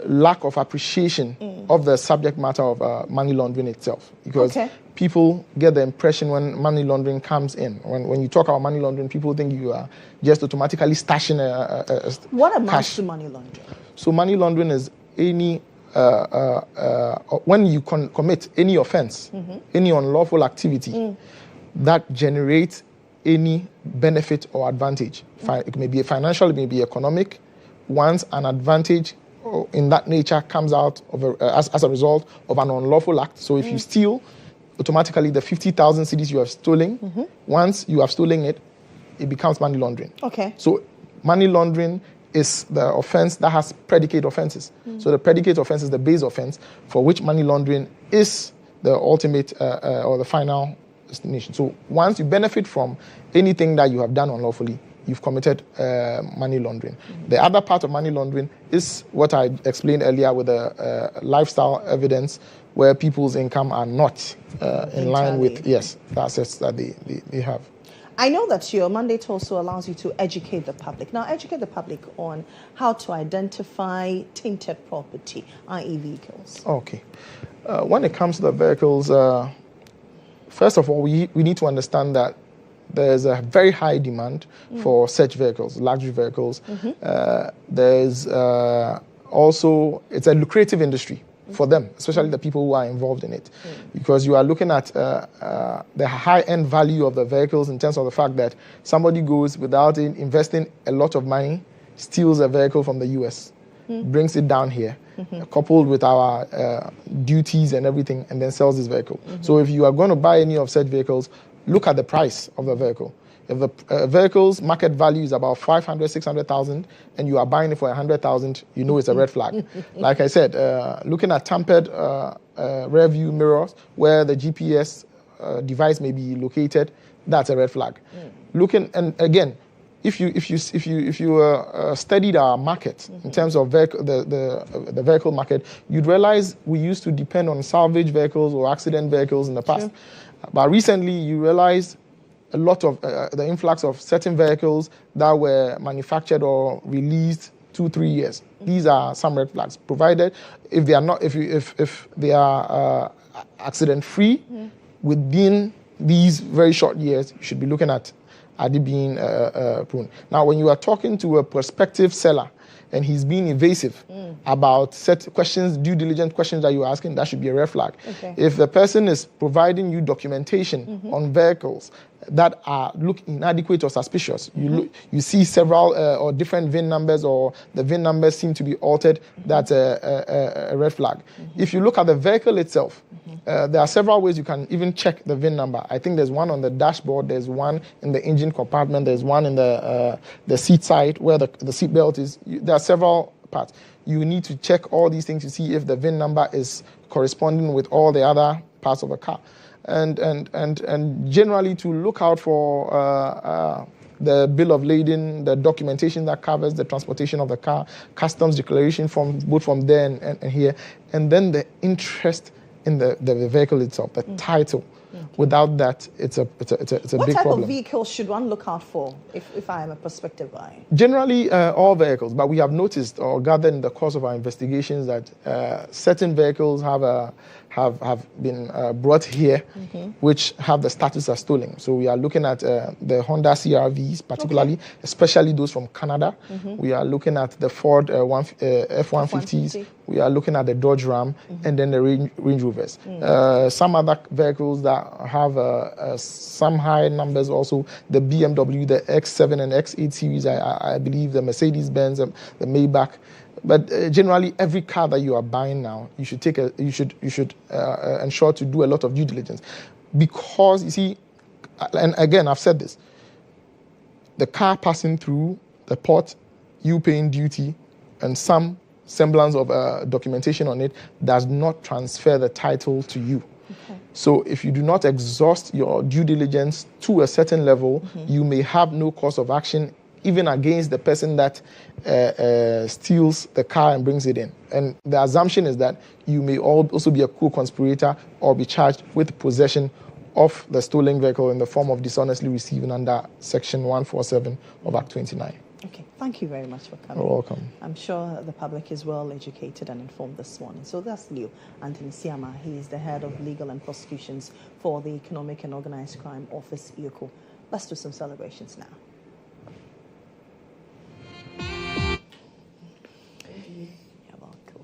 lack of appreciation of the subject matter of money laundering itself. Because people get the impression when money laundering comes in. When you talk about money laundering, people think you are just automatically stashing what amounts cash. To money laundering? So money laundering is any when you commit any offense, any unlawful activity that generates any benefit or advantage. It may be financial, it may be economic. Once an advantage in that nature comes out of as a result of an unlawful act. So if you steal, automatically the 50,000 cedis you have stolen, once you have stolen it, it becomes money laundering. Okay. So money laundering is the offense that has predicate offenses. So the predicate offense is the base offense for which money laundering is the ultimate or the final destination. So once you benefit from anything that you have done unlawfully, you've committed money laundering. The other part of money laundering is what I explained earlier with the lifestyle evidence where people's income are not in line with, the assets that they have. I know that your mandate also allows you to educate the public. Now, educate the public on how to identify tainted property, i.e. vehicles. Okay. When it comes to the vehicles, first of all, we need to understand that there's a very high demand for such vehicles, luxury vehicles. There's also, it's a lucrative industry for them, especially the people who are involved in it. Because you are looking at the high-end value of the vehicles in terms of the fact that somebody goes without investing a lot of money, steals a vehicle from the US, brings it down here, coupled with our duties and everything, and then sells this vehicle. So if you are going to buy any of such vehicles, look at the price of the vehicle. If the vehicle's market value is about 500, 600,000, and you are buying it for 100,000, you know it's a red flag. Like I said, looking at tampered rear view mirrors where the GPS device may be located, that's a red flag. Looking, and again, if you studied our market in terms of the vehicle market, you'd realize we used to depend on salvage vehicles or accident vehicles in the past. But recently, you realize a lot of the influx of certain vehicles that were manufactured or released 2-3 years. These are some red flags. Provided if they are not, if they are accident free within these very short years, you should be looking at are they being prone. Now, when you are talking to a prospective seller and he's being evasive about set questions, due diligence questions that you're asking, that should be a red flag. If the person is providing you documentation on vehicles that look inadequate or suspicious, you see several or different VIN numbers, or the VIN numbers seem to be altered, that's a red flag. If you look at the vehicle itself, there are several ways you can even check the VIN number. I think there's one on the dashboard, there's one in the engine compartment, there's one in the seat side where the seat belt is. There are several parts. You need to check all these things to see if the VIN number is corresponding with all the other parts of the car. And generally to look out for the bill of lading, the documentation that covers the transportation of the car, customs declaration from both from there and here, and then the interest in the vehicle itself, the title. Without that, it's a big problem. What type of vehicles should one look out for if I am a prospective buyer? Generally, all vehicles, but we have noticed or gathered in the course of our investigations that certain vehicles have been brought here, which have the status as stolen. So we are looking at the Honda CR-Vs, particularly, especially those from Canada. We are looking at the Ford F-150s. We are looking at the Dodge Ram, and then the Range Rovers. Some other vehicles that have some high numbers also, the BMW, the X7 and X8 series, I believe, the Mercedes-Benz, the Maybach. But generally, every car that you are buying now, you should ensure to do a lot of due diligence, because you see, and again, I've said this, the car passing through the port, you paying duty, and some semblance of documentation on it does not transfer the title to you. Okay. So if you do not exhaust your due diligence to a certain level, you may have no cause of action even against the person that steals the car and brings it in. And the assumption is that you may also be a co-conspirator or be charged with possession of the stolen vehicle in the form of dishonestly receiving under Section 147 of Act 29. Okay, thank you very much for coming. You're welcome. I'm sure the public is well educated and informed this morning. So that's Leo Anthony Siama. He is the head of legal and prosecutions for the Economic and Organized Crime Office, Yoko. Let's do some celebrations now. You're welcome.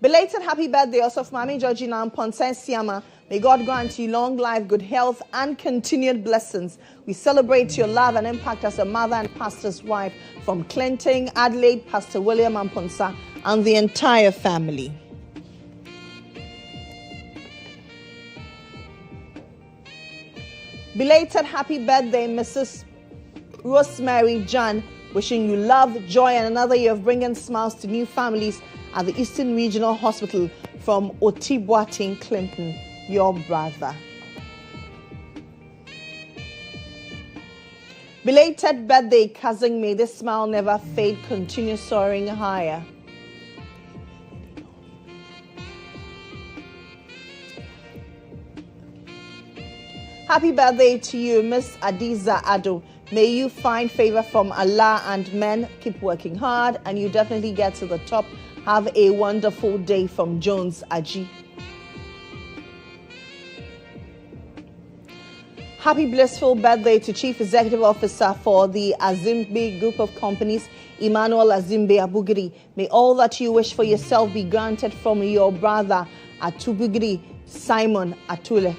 Belated happy birthday also of Mami Georgina Ponce Siama. May God grant you long life, good health, and continued blessings. We celebrate your love and impact as a mother and pastor's wife from Clinton, Adelaide, Pastor William Amponsa, and the entire family. Belated happy birthday, Mrs. Rosemary John. Wishing you love, joy, and another year of bringing smiles to new families at the Eastern Regional Hospital from Otibwatin Clinton, your brother. Belated birthday, cousin. May this smile never fade, continue soaring higher. Happy birthday to you, Miss Adiza Ado. May you find favor from Allah and men. Keep working hard and you definitely get to the top. Have a wonderful day from Jones Aji. Happy blissful birthday to Chief Executive Officer for the Azimbe Group of Companies, Emmanuel Azimbe Abugiri. May all that you wish for yourself be granted from your brother Atubugiri, Simon Atule.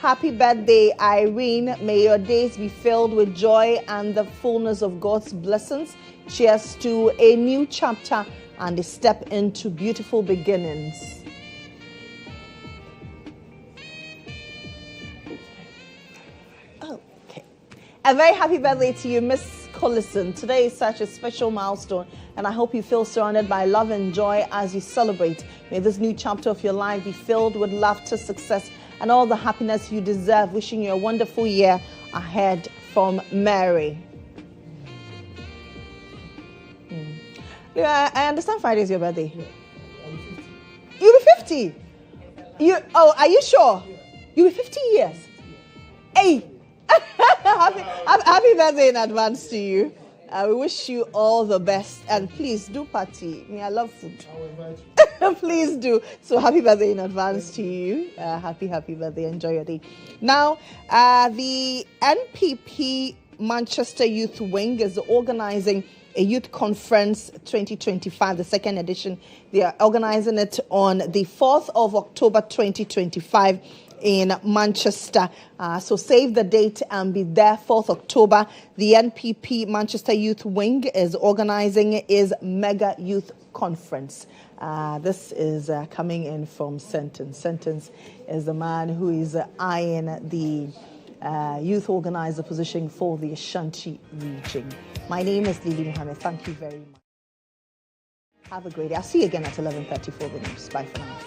Happy birthday, Irene. May your days be filled with joy and the fullness of God's blessings. Cheers to a new chapter and a step into beautiful beginnings. Okay. A very happy birthday to you, Miss Collison. Today is such a special milestone, and I hope you feel surrounded by love and joy as you celebrate. May this new chapter of your life be filled with laughter, success, and all the happiness you deserve. Wishing you a wonderful year ahead from Mary. I understand Friday is your birthday. Yeah. You'll be 50. Are you sure? You'll be 50 years. Hey, happy birthday in advance to you. We wish you all the best, and please do party. I love food. I will invite you. Please do. So happy birthday in advance to you. Happy birthday. Enjoy your day. Now, the NPP Manchester Youth Wing is organizing a Youth Conference 2025, the second edition. They are organizing it on the 4th of October 2025 in Manchester. So save the date and be there 4th October. The NPP Manchester Youth Wing is organizing is Mega Youth Conference. This is coming in from Sentence. Sentence is the man who is eyeing the youth organizer position for the Ashanti region. My name is Lily Mohammed. Thank you very much. Have a great day. I'll see you again at 11:30 for the news. Bye for now.